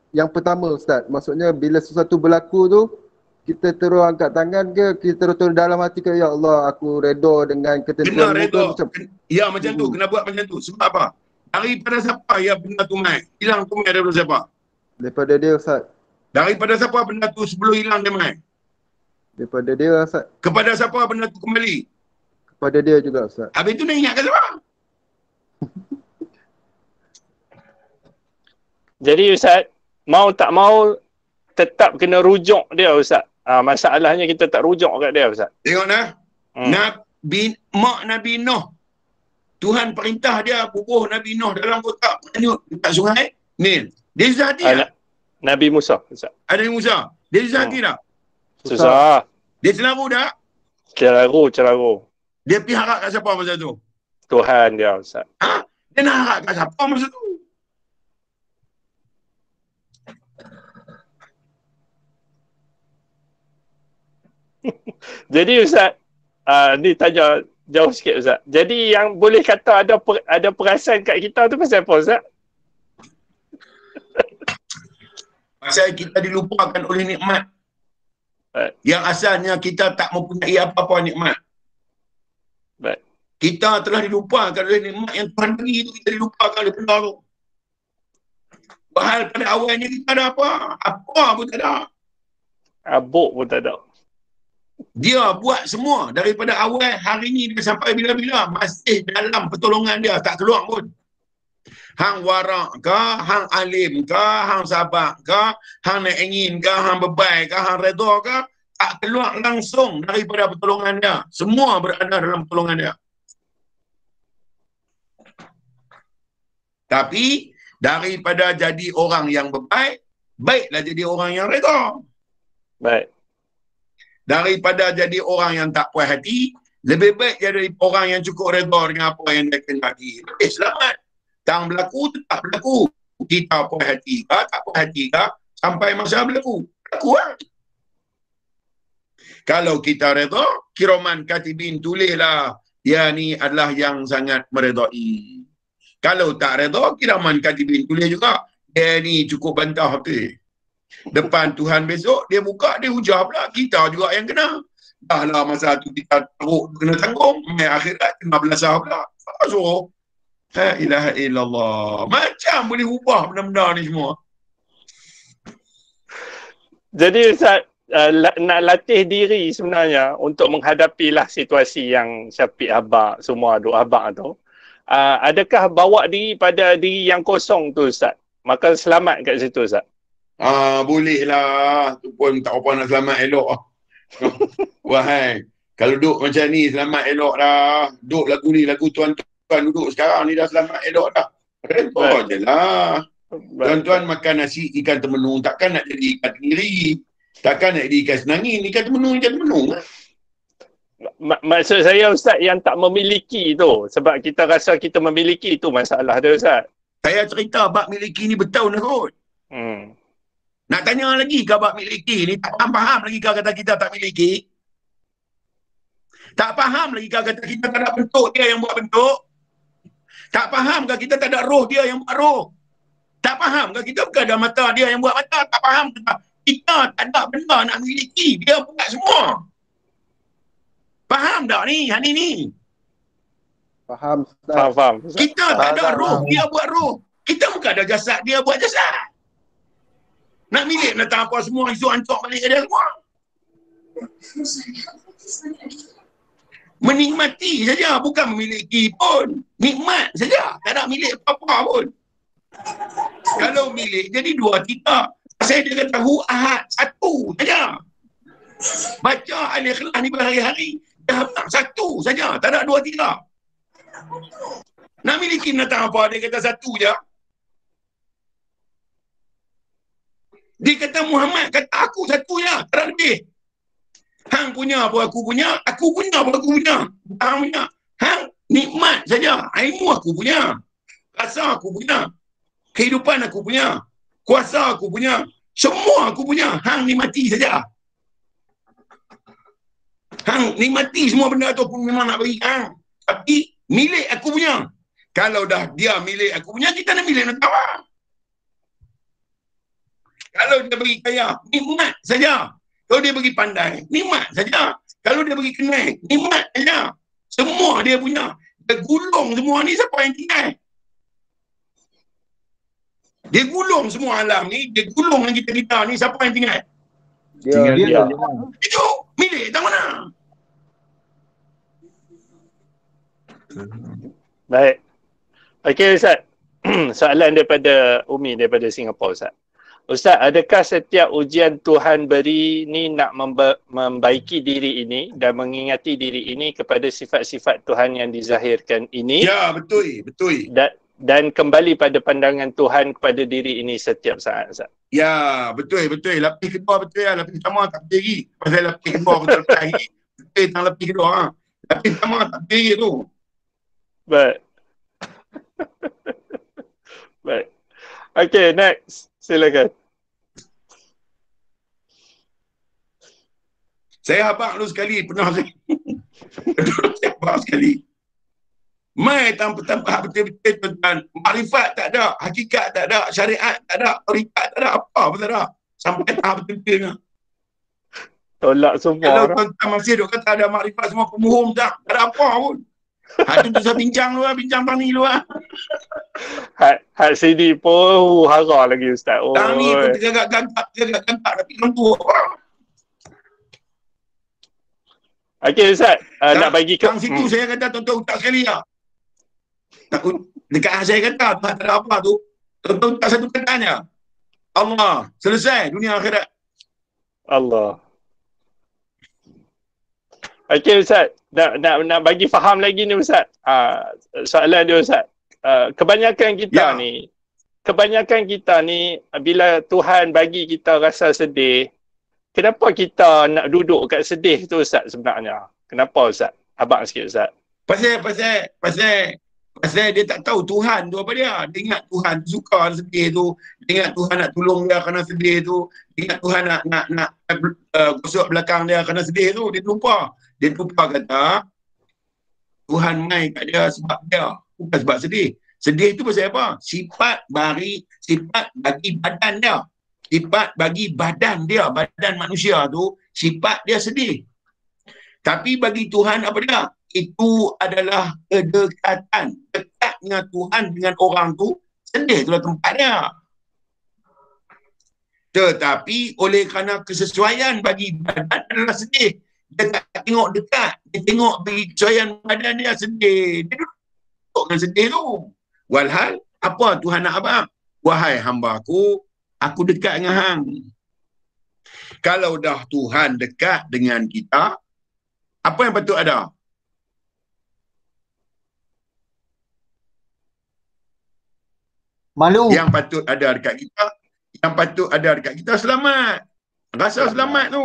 Speaker 11: yang pertama, Ustaz. Maksudnya bila sesuatu berlaku tu, kita terus angkat tangan ke, kita terus dalam hati ke, ya Allah aku reda dengan ketentuan
Speaker 1: mu ke? Ya macam tu, kena buat macam tu. Sebab apa? Daripada siapa ya benda tu mai? Hilang tu mai daripada siapa?
Speaker 11: Daripada dia, Ustaz.
Speaker 1: Daripada siapa benda tu sebelum hilang dia mai?
Speaker 11: Daripada dia, Ustaz.
Speaker 1: Kepada siapa benda tu kembali?
Speaker 11: Kepada dia juga, Ustaz.
Speaker 1: Habis tu nak ingatkan siapa?
Speaker 8: Jadi Ustaz, mau tak mau tetap kena rujuk dia, Ustaz. Masalahnya kita tak rujuk kat dia, Ustaz.
Speaker 1: Tengok nah. Mak Nabi Nuh. Tuhan perintah dia bubuh Nabi Nuh dalam kotak hanyut dekat sungai Nil. Dia susah hati tak?
Speaker 8: Nabi Musa, Ustaz.
Speaker 1: Ada Nabi Musa. Dia susah hati tak?
Speaker 8: Susah.
Speaker 1: Dia celaru tak?
Speaker 8: Celaru.
Speaker 1: Dia pergi harap kat siapa masa tu?
Speaker 8: Tuhan dia, Ustaz.
Speaker 1: Dia nak harap kat siapa masa tu?
Speaker 8: Jadi Ustaz, ni tanya jauh sikit, Ustaz. Jadi yang boleh kata ada perasaan kat kita tu pasal apa, Ustaz?
Speaker 1: Pasal kita dilupakan oleh nikmat. Yang asalnya kita tak mempunyai apa-apa nikmat. Kita telah dilupakan oleh nikmat yang Tuhan beri itu, kita dilupakan oleh benda tu. Bahal pada awalnya kita ada apa? Apa pun tak ada.
Speaker 8: Abuk pun tak ada.
Speaker 1: Dia buat semua daripada awal hari ni dia sampai bila-bila masih dalam pertolongan dia, tak keluar pun. Hang warak ke, hang alim ke, hang sabar ke, hang nak ingin ke, hang bebai ke, hang redha ke, tak keluar langsung daripada pertolongan dia. Semua berada dalam pertolongan dia. Tapi daripada jadi orang yang berbaik, baiklah jadi orang yang redha.
Speaker 8: Baik.
Speaker 1: Daripada jadi orang yang tak puas hati, lebih baik jadi orang yang cukup redha dengan apa yang dia kehendaki. Selamat. Tang berlaku, tetap berlaku. Kita puas hati ke, tak puas hati ke, sampai masa berlaku. Berlaku lah. Kalau kita redha, kiraman katibin tulislah, dia ni adalah yang sangat meredai. Kalau tak redha, kiraman katibin tulis juga. Dia ni cukup bantah betul. Depan Tuhan besok, dia buka, dia hujah pula. Kita juga yang kena. Dah lah masa tu kita teruk kena tanggung. Akhirat kena belasah pula. So, la ilaha illallah. Macam boleh ubah benda-benda ni semua.
Speaker 8: Jadi Ustaz, nak latih diri sebenarnya untuk menghadapilah situasi yang Syafiq habaq, semua duk habaq tu. Adakah bawa diri pada diri yang kosong tu Ustaz? Maka selamat kat situ Ustaz.
Speaker 1: Boleh lah. Tu pun tak apa nak selamat elok. Wahai, kalau duduk macam ni selamat elok dah. Duduk lagu ni, lagu tuan-tuan duduk sekarang ni dah selamat elok dah. Redha je lah. Tuan-tuan makan nasi ikan temenung, takkan nak jadi ikan tenggiri. Takkan nak jadi ikan senangin, ikan temenung.
Speaker 8: Maksud saya Ustaz yang tak memiliki tu, sebab kita rasa kita memiliki tu masalah dia Ustaz.
Speaker 1: Saya cerita bab miliki ni bertahun dah kot. Nak tanya lagi ke bab miliki ni, tak faham lagi ke kata kita tak miliki? Tak faham lagi ke kata kita tak ada bentuk dia yang buat bentuk? Tak faham ke kita tak ada roh dia yang buat roh? Tak faham ke kita bukan ada mata dia yang buat mata? Tak faham ke kita tak ada benda nak miliki, dia buat semua? Faham tak ni? Hani ni.
Speaker 11: Faham.
Speaker 8: Faham.
Speaker 1: Kita tak ada roh, dia buat roh. Kita bukan ada jasad, dia buat jasad. Nak milik nak tak apa semua, isu ancok balik dia semua. Menikmati saja, bukan memiliki pun. Nikmat saja, tak ada milik apa-apa pun. Kalau milik, jadi dua kita. Saya dia kata, Ahad, satu saja. Baca Al-Ikhlas ni berhari-hari, dah satu saja, tak ada dua tiga. Nak miliki binatang apa, dia kata satu je. Dia kata Muhammad, kata aku satu je, tak ada lebih. Hang punya apa aku punya, aku punya apa aku punya. Hang punya. Hang nikmat saja, ilmu aku punya. Rasa aku punya. Kehidupan aku punya. Kuasa aku punya. Semua aku punya. Hang nikmati saja. Hang nikmati semua benda tu pun memang nak bagi hang. Tapi milik aku punya. Kalau dah dia milik aku punya, kita nak milik nak tahu. Kalau dia bagi kaya, nikmat saja. Kalau dia bagi pandai, nikmat saja. Kalau dia bagi kenal, nikmat saja. Semua dia punya. Dia gulung semua ni, siapa yang tinggal? Dia gulung semua alam ni, dia gulung dengan kita-kita ni, siapa yang tinggal?
Speaker 11: Dia.
Speaker 1: Itu milik tak mana?
Speaker 8: Baik. Okey Ustaz. Soalan daripada Umi daripada Singapura Ustaz. Ustaz, adakah setiap ujian Tuhan beri ni nak membaiki diri ini dan mengingati diri ini kepada sifat-sifat Tuhan yang dizahirkan ini?
Speaker 1: Ya, betul.
Speaker 8: Dan kembali pada pandangan Tuhan kepada diri ini setiap saat Ustaz.
Speaker 1: Ya, betul. Lapis kedua betul ya. Lapis pertama tak betul lagi. Pasal lapis kedua betul lagi. Betul tentang lapis kedua. Lapis pertama tak betul lagi tu.
Speaker 8: Baik. Baik. Okay, next. Silakan.
Speaker 1: Saya habaq dulu sekali. Pernah saya habaq sekali. Mai tanpa betul-betul tuan. Makrifat tak ada. Hakikat tak ada. Syariat tak ada. Tarikat tak ada. Apa pun tak ada. Sampai tahap betul-betulnya.
Speaker 8: Tolak semua.
Speaker 1: Kalau tuan-tuan masih duk kata ada makrifat semua pemuhum tak. Tak ada apa pun. Itu saya bincang lu lah. Bincang tang ni lu lah.
Speaker 8: Hat CD pun hara lagi Ustaz.
Speaker 1: Tang ni pun tergagak-gagak. Tapi orang tu apa?
Speaker 8: Okey Ustaz, nak bagi ke...
Speaker 1: Tang situ saya kata tuan-tuan utak sekali lah. Dekat saya kata, tak ada apa tu. Tuan-tuan utak satu katanya. Allah, selesai dunia akhirat.
Speaker 8: Allah. Okey Ustaz, nak bagi faham lagi ni Ustaz. Soalan dia Ustaz. Kebanyakan kita ni bila Tuhan bagi kita rasa sedih, kenapa kita nak duduk kat sedih tu Ustaz sebenarnya? Kenapa Ustaz? Abang sikit Ustaz.
Speaker 1: Pasal dia tak tahu Tuhan tu apa dia. Dia ingat Tuhan suka sedih tu. Dia ingat Tuhan nak tolong dia kerana sedih tu. Dia ingat Tuhan nak gosok belakang dia kerana sedih tu. Dia lupa. Dia lupa kata Tuhan mai kat dia sebab dia. Bukan sebab sedih. Sedih tu pasal apa? Sifat bagi badan dia. Sifat bagi badan dia, badan manusia tu, sifat dia sedih. Tapi bagi Tuhan apa dia? Itu adalah kedekatan. Dekatnya Tuhan dengan orang tu, sedih itulah tempat dia. Tetapi oleh kerana kesesuaian bagi badan adalah sedih. Dia tak tengok dekat. Dia tengok bagi kesesuaian badan dia sedih. Dia duduk dengan sedih tu. Walhal, apa Tuhan nak abang? Wahai hamba aku dekat dengan hang. Kalau dah Tuhan dekat dengan kita, apa yang patut ada?
Speaker 2: Malu.
Speaker 1: Yang patut ada dekat kita, selamat. Rasa selamat tu.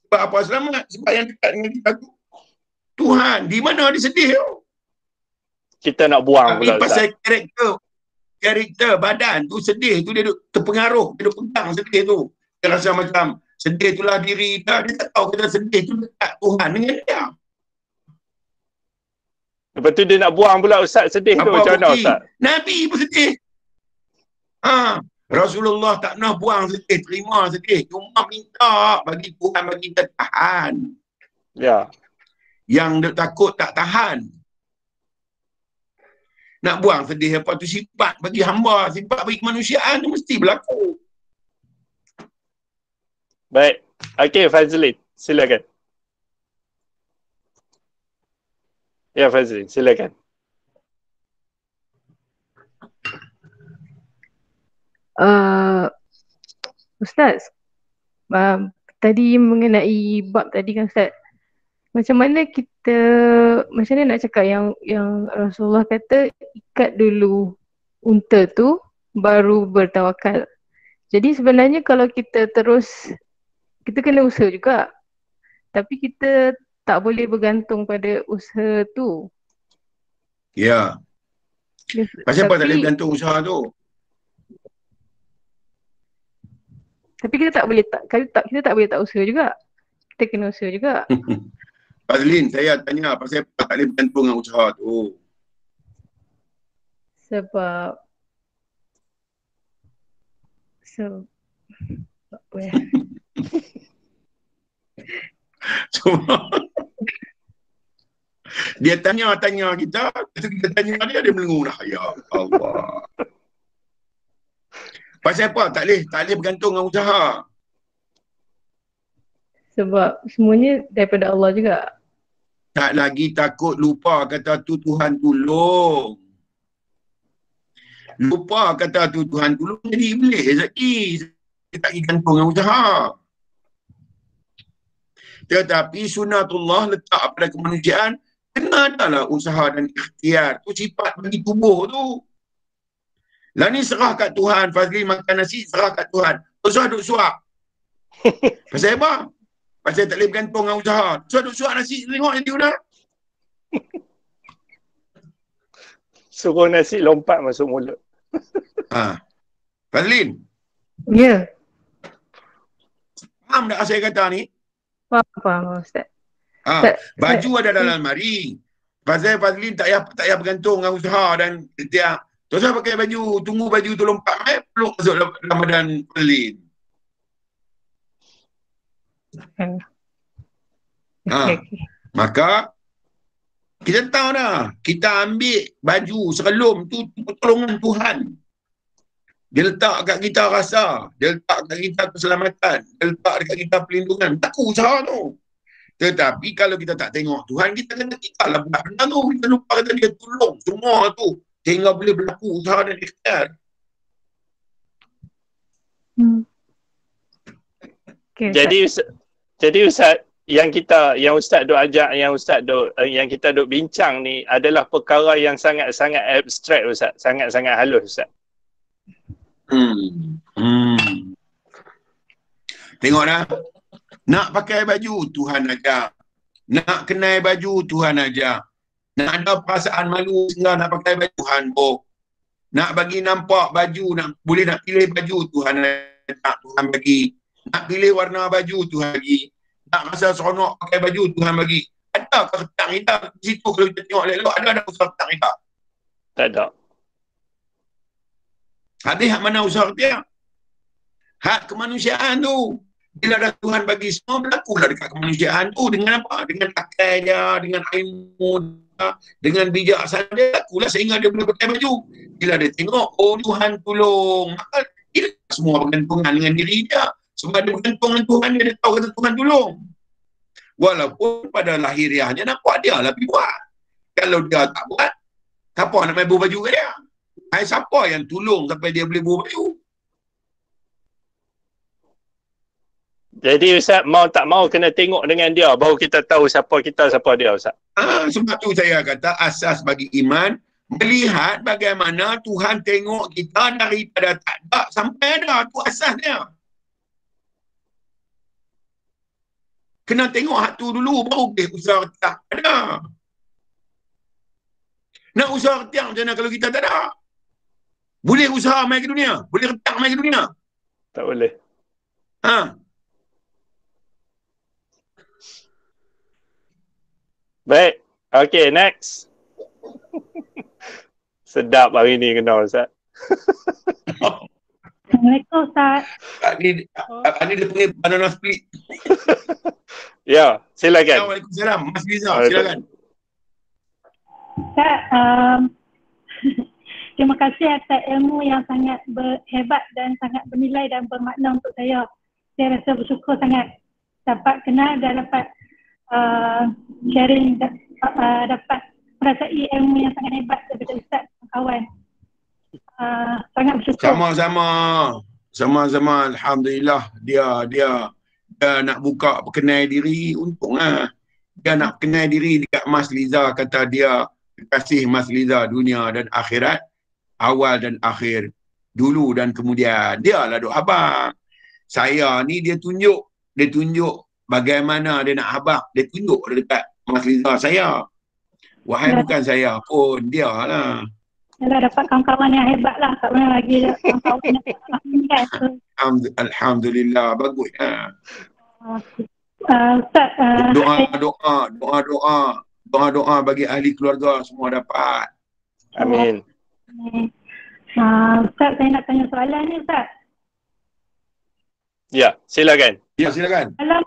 Speaker 1: Sebab apa selamat? Sebab yang dekat dengan kita tu Tuhan. Di mana dia sedih tu?
Speaker 8: Kita nak buang pula.
Speaker 1: Tapi pasal karakter badan tu sedih tu, dia duk terpengaruh, dia duk pegang sedih tu. Dia rasa macam sedih itulah diri dia. Dia tak tahu kita sedih tu dekat Tuhan dengan dia.
Speaker 8: Lepas tu dia nak buang pula Ustaz sedih tu. Macam mana Ustaz?
Speaker 1: Nabi pun sedih. Rasulullah tak pernah buang sedih, terima sedih. Cuma minta bagi Tuhan bagi kita tahan.
Speaker 8: Ya.
Speaker 1: Yang dia takut tak tahan. Nak buang sedih apa tu sifat bagi hamba, sifat bagi kemanusiaan tu mesti berlaku.
Speaker 8: Baik. Okey, Fazlin, silakan. Ya, Fazlin, silakan.
Speaker 12: Ustaz, tadi mengenai bab tadi kan Ustaz, macam mana nak cakap yang Rasulullah kata ikat dulu unta tu baru bertawakal. Jadi sebenarnya kalau kita kena usaha juga, tapi kita tak boleh bergantung pada usaha tu.
Speaker 1: Ya. Pasal apa tak boleh bergantung usaha tu?
Speaker 12: Tapi kita tak boleh tak usaha juga. Kita kena usaha juga.
Speaker 1: Fazlin, saya tanya pasal apa tak boleh bergantung dengan usaha tu?
Speaker 12: Sebab apa ya?
Speaker 1: Cuma dia tanya kita tanya dia melengung dah. Ya Allah. Pasal apa tak boleh bergantung dengan usaha?
Speaker 12: Sebab semuanya daripada Allah juga.
Speaker 1: Tak lagi takut lupa kata tu Tuhan tolong. Lupa kata tu Tuhan tolong jadi iblis lagi. Dia tak gantung dengan usaha. Tetapi sunatullah letak pada kemanusiaan, kena adalah usaha dan ikhtiar. Tu sifat bagi tubuh tu. Lah ni serah kat Tuhan. Fazli makan nasi, serah kat Tuhan. Usaha duk suap. Pasal apa? Pasal tak boleh bergantung dengan usaha. Usaha duk suap nasi, tengok nanti udah.
Speaker 8: Suruh nasi lompat masuk mulut.
Speaker 1: Fazlin?
Speaker 12: Ya.
Speaker 1: Faham tak saya kata ni?
Speaker 12: Faham Ustaz.
Speaker 1: Baju ada dalam almari. Pasal Fazlin tak payah bergantung dengan usaha dan ikhtiar. Tak usah pakai baju, tunggu baju tu lompat, peluk masuk dalam badan Fazlin. Maka kita tahu dah, kita ambil baju serelum tu pertolongan Tuhan. Dia letak kat kita rasa, dia letak kat kita keselamatan, dia letak dekat kita perlindungan. Tak usaha tu. Tetapi kalau kita tak tengok Tuhan, kita kena tinggallah buat benda tu. Kita lupa kata dia tolong semua tu. Sehingga boleh berlaku usaha dan ikhtiar.
Speaker 12: Okay,
Speaker 8: jadi Ustaz, yang Ustaz duk ajak, yang kita duk bincang ni adalah perkara yang sangat-sangat abstrak Ustaz, sangat-sangat halus Ustaz.
Speaker 1: Tengok dah. Nak pakai baju, Tuhan ajar. Nak kenai baju, Tuhan ajar. Nak ada perasaan malu sehingga nak pakai baju, Tuhan boh. Nak bagi nampak baju, boleh nak pilih baju, Tuhan bagi. Nak pilih warna baju, Tuhan bagi. Nak rasa seronok pakai baju, Tuhan bagi. Ada Ada ke retak kita di situ kalau kita tengok elok ada usaha retak kita?
Speaker 8: Tak ada.
Speaker 1: Habis hak mana usaha retak? Hak kemanusiaan tu. Bila dah Tuhan bagi semua, berlakulah dekat kemanusiaan tu. Dengan apa? Dengan akal dia, dengan ilmu dia, dengan bijaksana dia, berlakulah sehingga dia boleh pakai baju. Bila dia tengok, oh Tuhan tolong. Maka dia semua bergantungan dengan diri dia. Sebab dia bergantung dengan Tuhan, dia tahu kata Tuhan tolong. Walaupun pada lahiriahnya nampak dia lah pergi buat. Kalau dia tak buat, siapa nak main buah baju ke dia? Siapa yang tolong sampai dia boleh buah baju?
Speaker 8: Jadi Ustaz, mau tak mau kena tengok dengan dia baru kita tahu siapa kita, siapa dia Ustaz.
Speaker 1: Sebab tu saya kata asas bagi iman melihat bagaimana Tuhan tengok kita daripada tak ada sampai ada. Tu asas dia. Kena tengok hak tu dulu baru boleh usaha retak ada. Nak usaha retak macam mana kalau kita tak ada? Boleh usaha main ke dunia? Boleh retak main ke dunia?
Speaker 8: Tak boleh. Baik. Okay, next. Sedap hari ni kenal Ustaz.
Speaker 13: Assalamualaikum Ustaz.
Speaker 1: Ni dia panggil banana split.
Speaker 8: Ya, silakan.
Speaker 1: Waalaikumsalam. Mas Liza, silakan.
Speaker 13: Ustaz, terima kasih atas ilmu yang sangat hebat dan sangat bernilai dan bermakna untuk saya. Saya rasa bersyukur sangat dapat kenal dan dapat sharing, dapat merasai ilmu yang sangat hebat daripada Ustaz dan kawan. Sangat bersyukur.
Speaker 1: Sama-sama. Alhamdulillah. Dia nak buka perkenal diri, untunglah. Dia nak kenal diri dekat Mas Liza, kata dia kasih Mas Liza dunia dan akhirat, awal dan akhir, dulu dan kemudian. Dia lah duk habaq. Saya ni dia tunjuk bagaimana dia nak habaq, dia tunjuk dekat Mas Liza saya. Wahai bukan saya pun, dia lah.
Speaker 13: Yalah, dapat kawan-kawan yang hebat lah. Tak pernah lagi kawan-kawan yang kan.
Speaker 1: Alhamdulillah, bagus lah.
Speaker 13: Ustaz,
Speaker 1: doa bagi ahli keluarga semua dapat.
Speaker 8: Amin.
Speaker 13: Ustaz, saya nak tanya soalan ni Ustaz.
Speaker 8: Ya, silakan.
Speaker 1: Ya, silakan.
Speaker 13: Dalam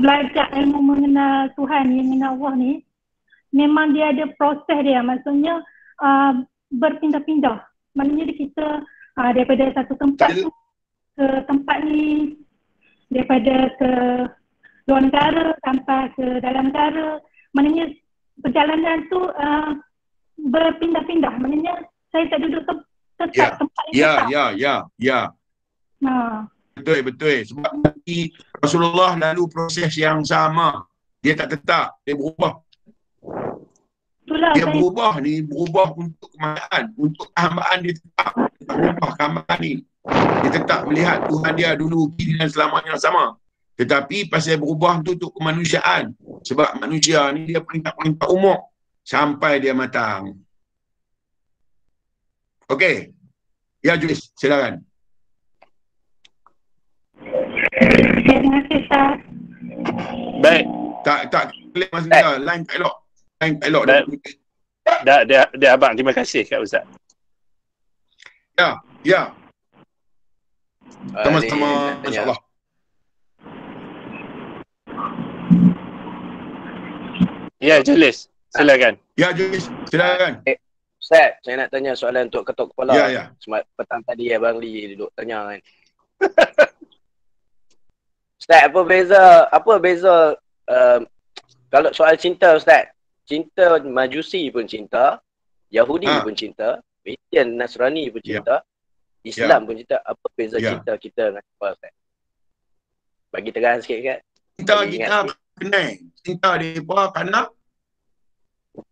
Speaker 13: belajar ilmu mengenal Tuhan, yang mengenal Allah ni, memang dia ada proses dia. Maksudnya berpindah-pindah. Maknanya kita daripada satu tempat tu ke tempat ni, daripada ke luar negara sampai ke dalam negara. Maknanya perjalanan tu berpindah-pindah. Maknanya saya tak duduk tetap tempat yang tetap. Ya. Betul.
Speaker 1: Sebab nanti Rasulullah lalu proses yang sama. Dia tak tetap, dia berubah.
Speaker 13: Itulah
Speaker 1: dia berubah untuk kemahiran, untuk kehambaan dia tetap berubah kehambaan ni. Dia tetap melihat Tuhan dia dulu, kini dan selamanya sama. Tetapi pasal berubah untuk kemanusiaan. Sebab manusia ni dia peringkat-peringkat umur sampai dia matang. Okey. Ya Julis, silakan.
Speaker 13: Terima kasih Ustaz.
Speaker 8: Baik.
Speaker 1: Tak boleh Mas Liza, line tak elok.
Speaker 8: Dia abang, terima kasih Kak Ustaz.
Speaker 1: Ya. Sama-sama, insya-Allah.
Speaker 8: Ya, Julis, silakan.
Speaker 1: Ya, Julis, silakan.
Speaker 3: Ustaz, saya nak tanya soalan untuk ketuk kepala.
Speaker 1: Ya.
Speaker 3: Petang tadi Abang Lee duduk tanya kan. Ustaz, apa beza kalau soal cinta Ustaz? Cinta Majusi pun cinta, Yahudi pun cinta, Kristian, Nasrani pun cinta, Islam pun cinta. Apa beza cinta kita dengan apa Ustaz? Bagi terang sikit kan?
Speaker 1: Cinta kita kenal. Cinta mereka kerana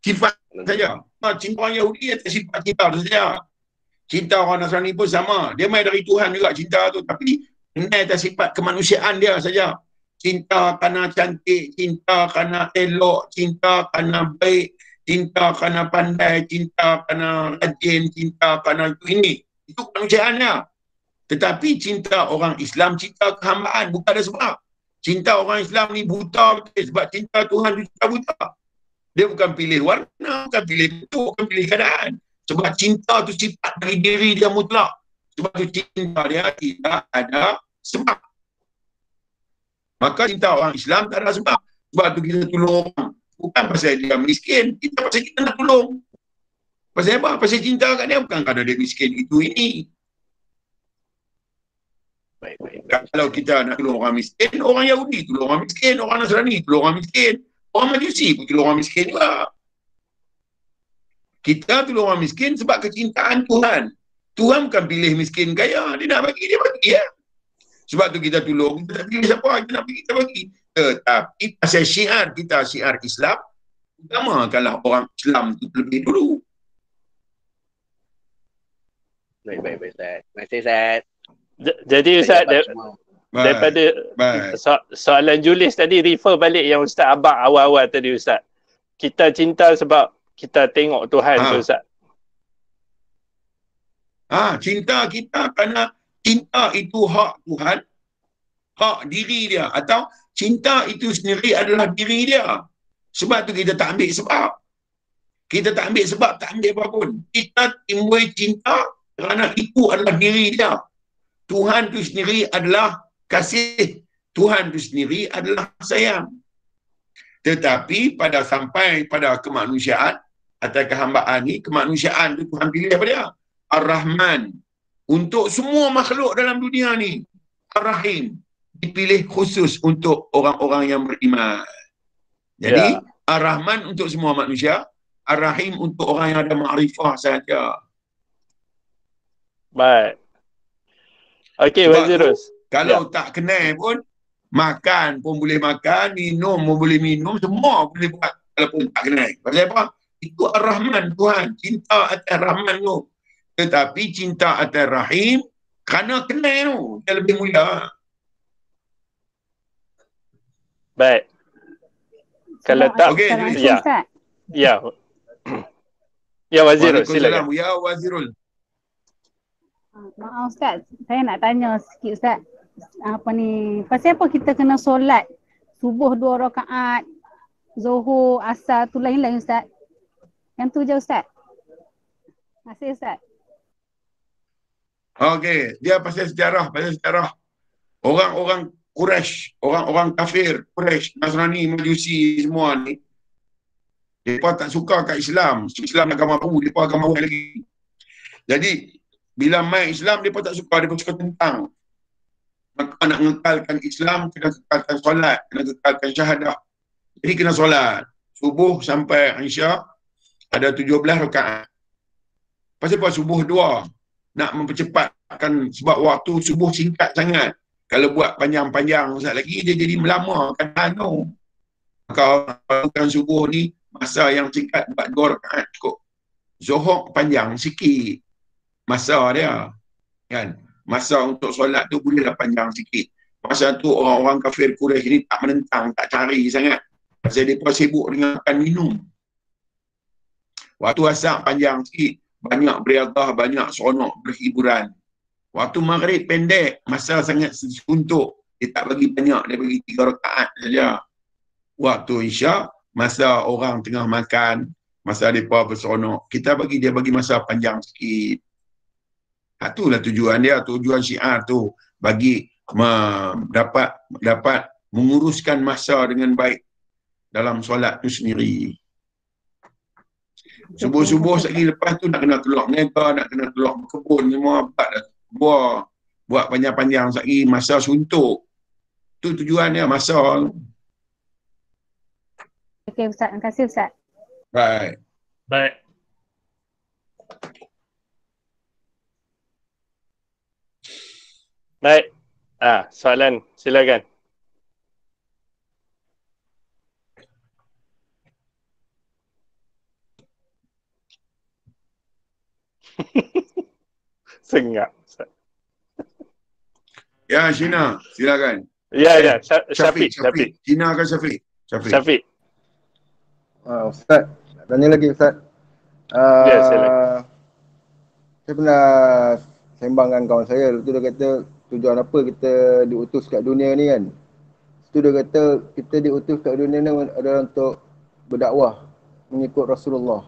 Speaker 1: sifat saja. Cinta orang Yahudi atas sifat cinta tu saja. Cinta orang Nasrani pun sama. Dia main dari Tuhan juga cinta tu. Tapi kenal atas sifat kemanusiaan dia saja. Cinta kerana cantik, cinta kerana elok, cinta kerana baik, cinta kerana pandai, cinta kerana rajin, cinta kerana ini. Itu kemanusiaannya. Tetapi cinta orang Islam, cinta kehambaan, bukan ada sebab. Cinta orang Islam ni buta betul sebab cinta Tuhan tu cinta buta. Dia bukan pilih warna, bukan pilih bentuk, bukan pilih keadaan. Sebab cinta tu sifat dari diri dia mutlak. Sebab tu cinta dia tidak ada sebab. Maka cinta orang Islam tak ada sebab. Sebab tu kita tolong orang. Bukan pasal dia miskin, kita pasal kita nak tolong. Pasal apa? Pasal cinta kat dia, bukan kerana dia miskin itu ini. Kalau kita nak tolong orang miskin, orang Yahudi tolong orang miskin, orang Nasrani tolong orang miskin, orang Majusi pun tolong orang miskin juga. Kita tolong orang miskin sebab kecintaan Tuhan. Tuhan bukan pilih miskin kaya, dia nak bagi, dia bagi ya. Sebab tu kita tolong, kita tak pilih siapa, kita nak bagi, kita bagi. Tetapi pasal syiar kita, syiar Islam, utamakanlah orang Islam itu terlebih dulu.
Speaker 3: Baik, Ustaz. Terima kasih, Ustaz.
Speaker 8: Jadi Ustaz, daripada soalan Julis tadi, refer balik yang Ustaz Abang awal-awal tadi Ustaz. Kita cinta sebab kita tengok Tuhan tu Ustaz.
Speaker 1: Cinta kita kerana cinta itu hak Tuhan, hak diri dia, atau cinta itu sendiri adalah diri dia. Sebab tu kita tak ambil sebab. Kita tak ambil sebab, tak ambil apa pun. Kita timbul cinta kerana itu adalah diri dia. Tuhan itu sendiri adalah kasih. Tuhan itu sendiri adalah sayang. Tetapi pada sampai pada kemanusiaan atau kehambaan ni, kemanusiaan itu Tuhan pilih apa dia? Ar-Rahman. Untuk semua makhluk dalam dunia ni. Ar-Rahim. Dipilih khusus untuk orang-orang yang beriman. Jadi, Ar-Rahman untuk semua manusia. Ar-Rahim untuk orang yang ada ma'rifah sahaja.
Speaker 8: Baik. Okey, Wazirus.
Speaker 1: Kalau tak kenal pun, makan pun boleh makan, minum pun boleh minum, semua boleh buat walaupun tak kenal. Pasal apa? Itu Ar-Rahman Tuhan. Cinta atas Rahman tu. Tetapi cinta atas Rahim, kerana kenal tu, dia lebih mulia.
Speaker 8: Baik. Kalau tak,
Speaker 1: okey,
Speaker 8: ya. Ya, Wazirul, silakan.
Speaker 1: Ya, Wazirul.
Speaker 14: Maaf Ustaz, saya nak tanya sikit Ustaz. Apa ni, pasal apa kita kena solat subuh 2 rakaat, Zuhur, Asar tu lain-lain Ustaz? Yang tu je Ustaz. Terima kasih Ustaz.
Speaker 1: Okey, dia pasal sejarah, orang-orang Quraisy, orang-orang kafir Quraisy, Nasrani, Majusi semua ni, mereka tak suka kat Islam. Islam agama baru, mereka agama baru lagi. Jadi bila main Islam, mereka tak suka, mereka suka tentang. Maka nak mengekalkan Islam, kena kekalkan solat, kena kekalkan syahadah. Jadi kena solat. Subuh sampai Isya, ada 17 rakaat. Pasal apa subuh 2? Nak mempercepatkan, sebab waktu subuh singkat sangat. Kalau buat panjang-panjang lagi, dia jadi melamakan anu. Maka bukan subuh ni, masa yang singkat buat 2 rakaat cukup. Zuhur panjang sikit masa dia, kan? Masa untuk solat tu bolehlah panjang sikit. Masa tu orang-orang kafir Quraisy ni tak menentang, tak cari sangat. Pasal mereka sibuk dengan makan minum. Waktu asar panjang sikit, banyak beriadah, banyak seronok, berhiburan. Waktu maghrib pendek, masa sangat suntuk. Dia tak bagi banyak, dia bagi 3 rakaat saja. Waktu Isya, masa orang tengah makan, masa mereka berseronok, kita bagi dia bagi masa panjang sikit. Itulah tujuan dia, tujuan syiar tu, bagi dapat menguruskan masa dengan baik dalam solat tu sendiri. Subuh-subuh sekali lepas tu nak kena keluar niaga, nak kena keluar berkebun, semua buat panjang-panjang sekali, masa suntuk. Tu tujuan dia, masa.
Speaker 14: Okey Ustaz, terima kasih Ustaz.
Speaker 1: Baik.
Speaker 8: Baik. Soalan, silakan. Sengak.
Speaker 1: Ya, Syina, silakan.
Speaker 8: Ya, Syafiq.
Speaker 1: Syina ke Syafiq?
Speaker 8: Syafiq.
Speaker 11: Ustaz, nak tanya lagi Ustaz.
Speaker 8: Ya, silakan.
Speaker 11: Saya pernah sembang dengan kawan saya, tu dia kata tujuan apa kita diutus kat dunia ni kan. Tu dia kata kita diutus kat dunia ni adalah untuk berdakwah. mengikut Rasulullah.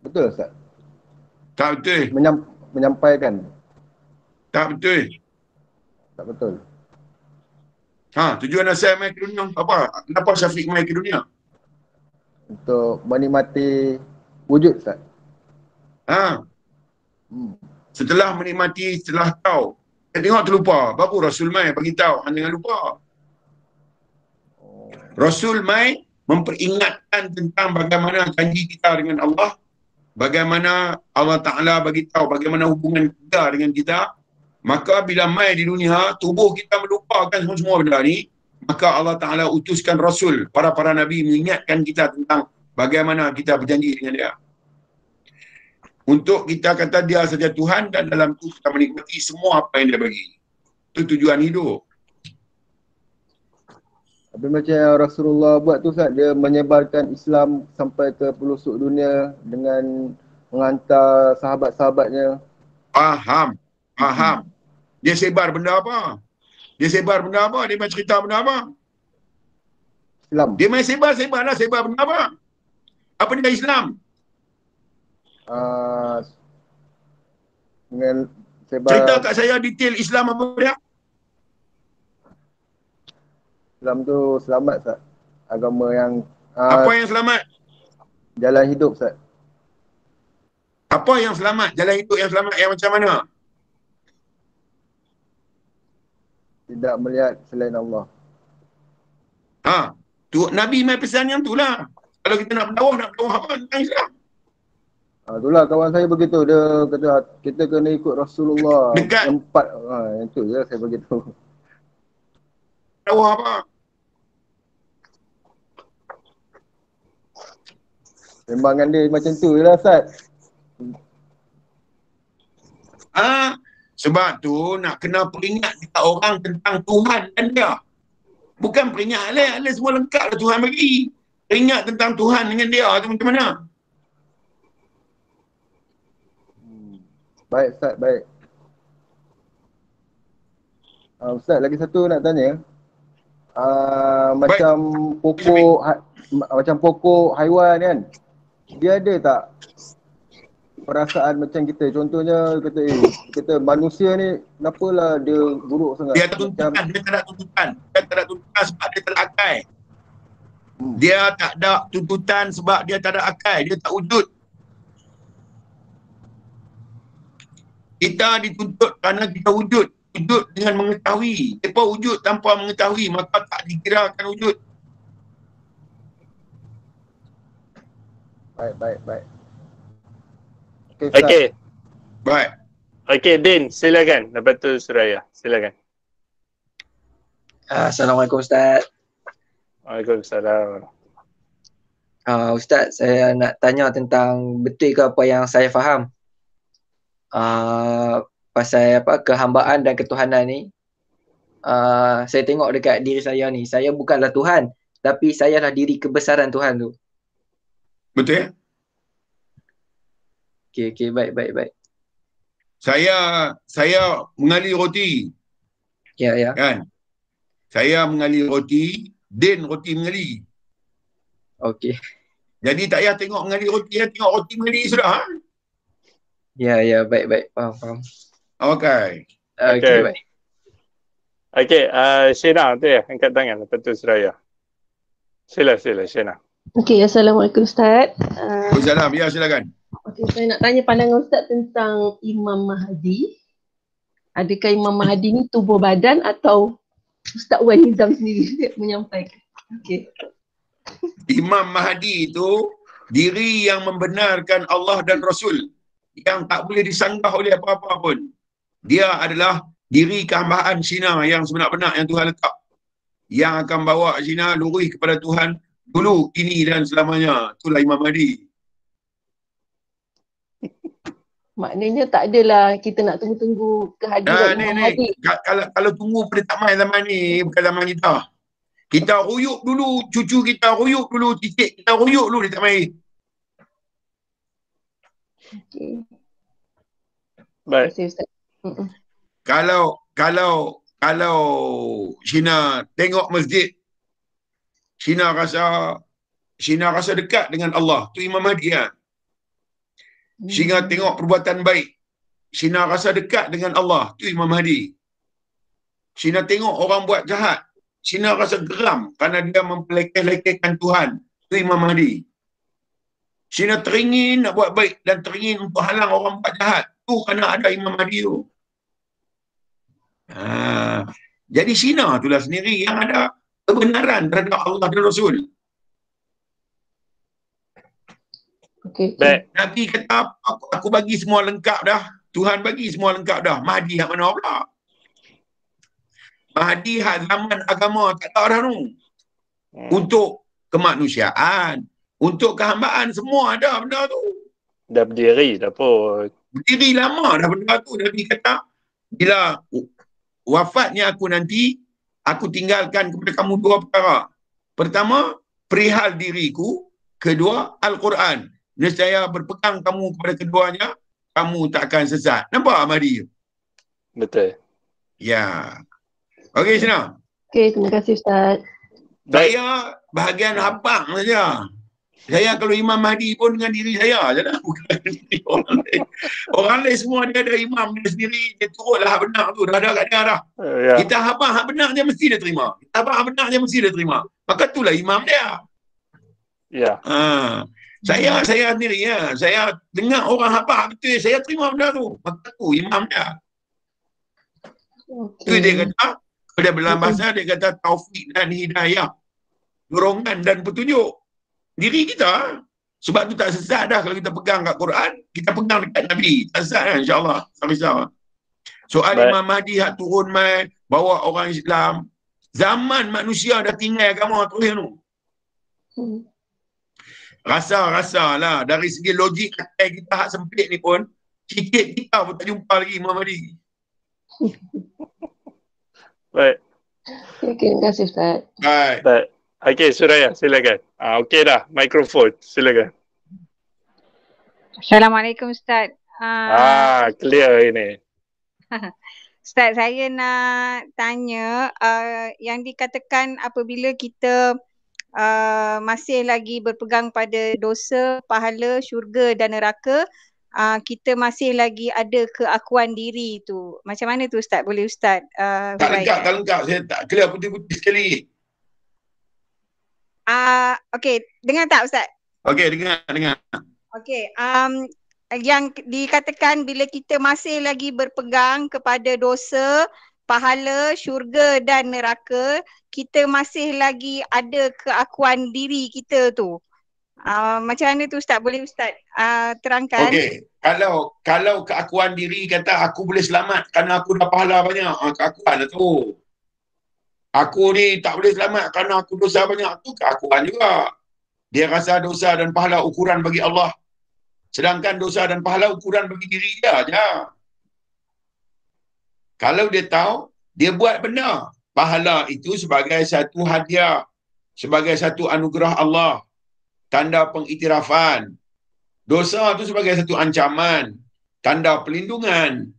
Speaker 11: Betul Ustaz?
Speaker 1: Tak betul.
Speaker 11: Menyampaikan.
Speaker 1: Tak betul.
Speaker 11: Tak betul.
Speaker 1: Tujuan asal mai ke dunia apa? Kenapa Syafiq mai ke dunia?
Speaker 11: Untuk menikmati wujud Ustaz.
Speaker 1: Setelah menikmati, setelah tahu, tengok terlupa. Baru Rasul mai bagi tahu, jangan lupa. Rasul mai memperingatkan tentang bagaimana janji kita dengan Allah, bagaimana Allah Ta'ala bagi tahu bagaimana hubungan kita dengan kita. Maka bila mai di dunia, tubuh kita melupakan semua benda ni, maka Allah Ta'ala utuskan Rasul, para Nabi mengingatkan kita tentang bagaimana kita berjanji dengan dia. Untuk kita kata dia saja Tuhan dan dalam tu kita menikmati semua apa yang dia bagi. Itu tujuan hidup.
Speaker 11: Tapi macam yang Rasulullah buat tu Ustaz, dia menyebarkan Islam sampai ke pelosok dunia dengan menghantar sahabat-sahabatnya.
Speaker 1: Faham. Dia sebar benda apa? Dia main cerita benda apa?
Speaker 11: Islam.
Speaker 1: Dia main sebar benda apa? Apa dia Islam?
Speaker 11: Dengan sebar...
Speaker 1: Cerita kat saya detail Islam apa dia?
Speaker 11: Islam tu selamat Ustaz. Agama yang...
Speaker 1: apa yang selamat?
Speaker 11: Jalan hidup Ustaz.
Speaker 1: Apa yang selamat? Jalan hidup yang selamat yang macam mana?
Speaker 11: Tidak melihat selain Allah.
Speaker 1: Tu Nabi main pesan yang tu lah. Kalau kita nak berdakwah apa tentang Islam?
Speaker 11: Itulah kawan saya begitu. Dia kata kita kena ikut Rasulullah.
Speaker 1: Dekat.
Speaker 11: Yang tu je saya begitu.
Speaker 1: Dakwah apa?
Speaker 11: Membangan dia macam tu je lah Ustaz.
Speaker 1: Sebab tu nak kena peringat dekat orang tentang Tuhan dan dia. Bukan peringat alih semua lengkap lah Tuhan bagi. Peringat tentang Tuhan dengan dia tu macam mana?
Speaker 11: Baik Ustaz, baik. Ustaz, lagi satu nak tanya. Macam pokok haiwan kan, dia ada tak perasaan macam kita? Contohnya kata manusia ni kenapalah dia buruk sangat?
Speaker 1: Dia tak ada tuntutan sebab dia tak ada akal. Dia tak ada tuntutan sebab dia tak ada akal, dia tak wujud. Kita dituntut kerana kita wujud dengan mengetahui. Siapa wujud tanpa mengetahui, maka tak dikirakan wujud.
Speaker 11: Baik.
Speaker 8: Okey.
Speaker 1: Baik.
Speaker 8: Okey, Din, silakan. Lepas tu Suraya, silakan.
Speaker 15: Assalamualaikum Ustaz.
Speaker 8: Waalaikumsalam.
Speaker 15: Ustaz, saya nak tanya tentang betul ke apa yang saya faham pasal kehambaan dan ketuhanan ni. Saya tengok dekat diri saya ni, saya bukanlah Tuhan, tapi saya lah diri kebesaran Tuhan tu.
Speaker 1: Betul?
Speaker 15: Okey, baik.
Speaker 1: Saya mengalir roti.
Speaker 15: Ya.
Speaker 1: Kan? Saya mengalir roti, Din roti mengalir.
Speaker 15: Okey.
Speaker 1: Jadi tak payah tengok mengalir roti, tengok roti mengalir sudah.
Speaker 15: Ya, baik. Faham.
Speaker 1: Okey,
Speaker 15: baik.
Speaker 8: Okey, Shena tu ya, angkat tangan. Lepas tu Suraya. Sila Shena.
Speaker 16: Okey, Assalamualaikum Ustaz.
Speaker 1: Waalaikumsalam, ya silakan.
Speaker 16: Okey, saya nak tanya pandangan Ustaz tentang Imam Mahdi. Adakah Imam Mahdi ni tubuh badan atau Ustaz Wan Nizam sendiri menyampaikan? Okey.
Speaker 1: Imam Mahdi itu diri yang membenarkan Allah dan Rasul, yang tak boleh disanggah oleh apa-apa pun. Dia adalah diri kehambaan Cina yang sebenar-benar yang Tuhan letak, yang akan bawa Cina lurus kepada Tuhan dulu, kini dan selamanya. Itulah Imam Mahdi.
Speaker 16: Maknanya tak adalah kita nak tunggu-tunggu kehadiran Imam Mahdi.
Speaker 1: Kalau tunggu pada tak main zaman ni, bukan zaman kita. Kita ruyuk dulu, cucu kita ruyuk dulu, cicit kita ruyuk dulu, dia tak main.
Speaker 16: Okey.
Speaker 8: Baik.
Speaker 1: Kalau Cina tengok masjid, Cina rasa Syina rasa dekat dengan Allah. Tu Imam Mahdi lah. Syina tengok perbuatan baik. Syina rasa dekat dengan Allah. Tu Imam Mahdi. Syina tengok orang buat jahat. Syina rasa geram kerana dia memperlekeh-lekehkan Tuhan. Tu Imam Mahdi. Syina teringin nak buat baik dan teringin untuk halang orang buat jahat. Tu kerana ada Imam Mahdi tu. Jadi Syina itulah sendiri yang ada kebenaran terhadap Allah dan Rasul. Nabi kata aku bagi semua lengkap dah. Tuhan bagi semua lengkap dah. Mahdi hak mana pula? Mahdi hak zaman agama tak tahu dah tu. Untuk kemanusiaan, untuk kehambaan, semua ada benda tu.
Speaker 8: Dah berdiri dah pun.
Speaker 1: Berdiri lama dah benda tu. Nabi kata, bila wafatnya aku nanti, aku tinggalkan kepada kamu dua perkara. Pertama, perihal diriku. Kedua, Al-Quran. Nescaya berpegang kamu kepada keduanya, kamu tak akan sesat. Nampak Mahdi?
Speaker 8: Betul.
Speaker 1: Ya. Okey, Syina.
Speaker 16: Okey, terima kasih Ustaz.
Speaker 1: Saya bahagian habang saja. Saya kalau Imam Mahdi pun dengan diri saya je lah. Bukan diri orang lain. Orang lain semua dia ada imam dia sendiri. Dia turutlah hak benar tu. Dah ada kat dia dah. Kita habang hak benar dia mesti dia terima. Kita habang hak benar dia mesti dia terima. Maka itulah imam dia.
Speaker 8: Ya.
Speaker 1: Saya sendiri ya. Saya dengar orang habang betul. Saya terima benda tu. Maka tu imam dia. Itu dia kata. Pada dalam bahasa dia kata taufik dan hidayah. Dorongan dan petunjuk. Diri kita. Sebab tu tak sesat dah kalau kita pegang kat Quran. Kita pegang dekat Nabi. Tak sesat kan insyaAllah. Tak risau. Soal Imam Mahdi hak turun mai bawa orang Islam. Zaman manusia dah tinggal agama tu. Rasa lah. Dari segi logik kita hak sempit ni pun. Sikit kita pun tak jumpa lagi Imam Mahdi.
Speaker 8: Baik.
Speaker 16: Okey, terima kasih Ustaz.
Speaker 8: Baik. Okey, Suraya, silakan. Okey dah, mikrofon, silakan.
Speaker 17: Assalamualaikum Ustaz.
Speaker 8: Clear ini.
Speaker 17: Ustaz, saya nak tanya yang dikatakan apabila kita masih lagi berpegang pada dosa, pahala, syurga dan neraka, kita masih lagi ada keakuan diri tu. Macam mana tu Ustaz? Boleh Ustaz?
Speaker 1: Tak lengkap. Saya tak clear putih-putih sekali.
Speaker 17: Okey, dengar tak Ustaz?
Speaker 1: Okey, dengar.
Speaker 17: Okey, yang dikatakan bila kita masih lagi berpegang kepada dosa, pahala, syurga dan neraka, kita masih lagi ada keakuan diri kita tu. Macam mana tu Ustaz? Boleh Ustaz terangkan?
Speaker 1: Okey, kalau keakuan diri kata aku boleh selamat kerana aku dah pahala banyak, keakuan lah tu. Aku ni tak boleh selamat kerana aku dosa banyak, tu keakuan juga. Dia rasa dosa dan pahala ukuran bagi Allah. Sedangkan dosa dan pahala ukuran bagi diri dia je. Kalau dia tahu, dia buat benda. Pahala itu sebagai satu hadiah, sebagai satu anugerah Allah. Tanda pengiktirafan. Dosa itu sebagai satu ancaman, tanda pelindungan.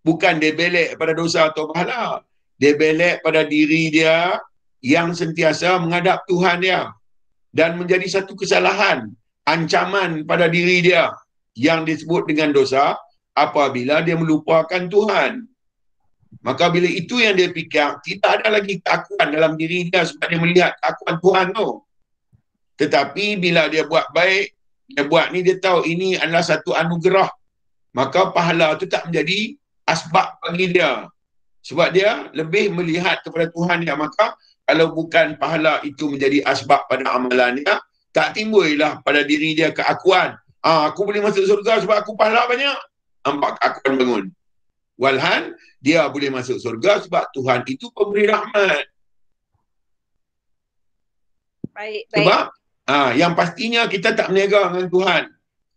Speaker 1: Bukan dia belek pada dosa atau pahala. Dia belek pada diri dia yang sentiasa menghadap Tuhan dia. Dan menjadi satu kesalahan, ancaman pada diri dia yang disebut dengan dosa apabila dia melupakan Tuhan. Maka bila itu yang dia fikir, tidak ada lagi keakuan dalam diri dia sebab dia melihat keakuan Tuhan tu. Tetapi bila dia buat baik, dia buat ni, dia tahu ini adalah satu anugerah. Maka pahala tu tak menjadi asbab bagi dia. Sebab dia lebih melihat kepada Tuhan dia. Maka kalau bukan pahala itu menjadi asbab pada amalan dia, tak timbullah pada diri dia keakuan. Aku boleh masuk surga sebab aku pahala banyak. Nampak keakuan bangun. Walhan, dia boleh masuk surga sebab Tuhan itu pemberi rahmat.
Speaker 17: Baik.
Speaker 1: Sebab yang pastinya kita tak berniaga dengan Tuhan.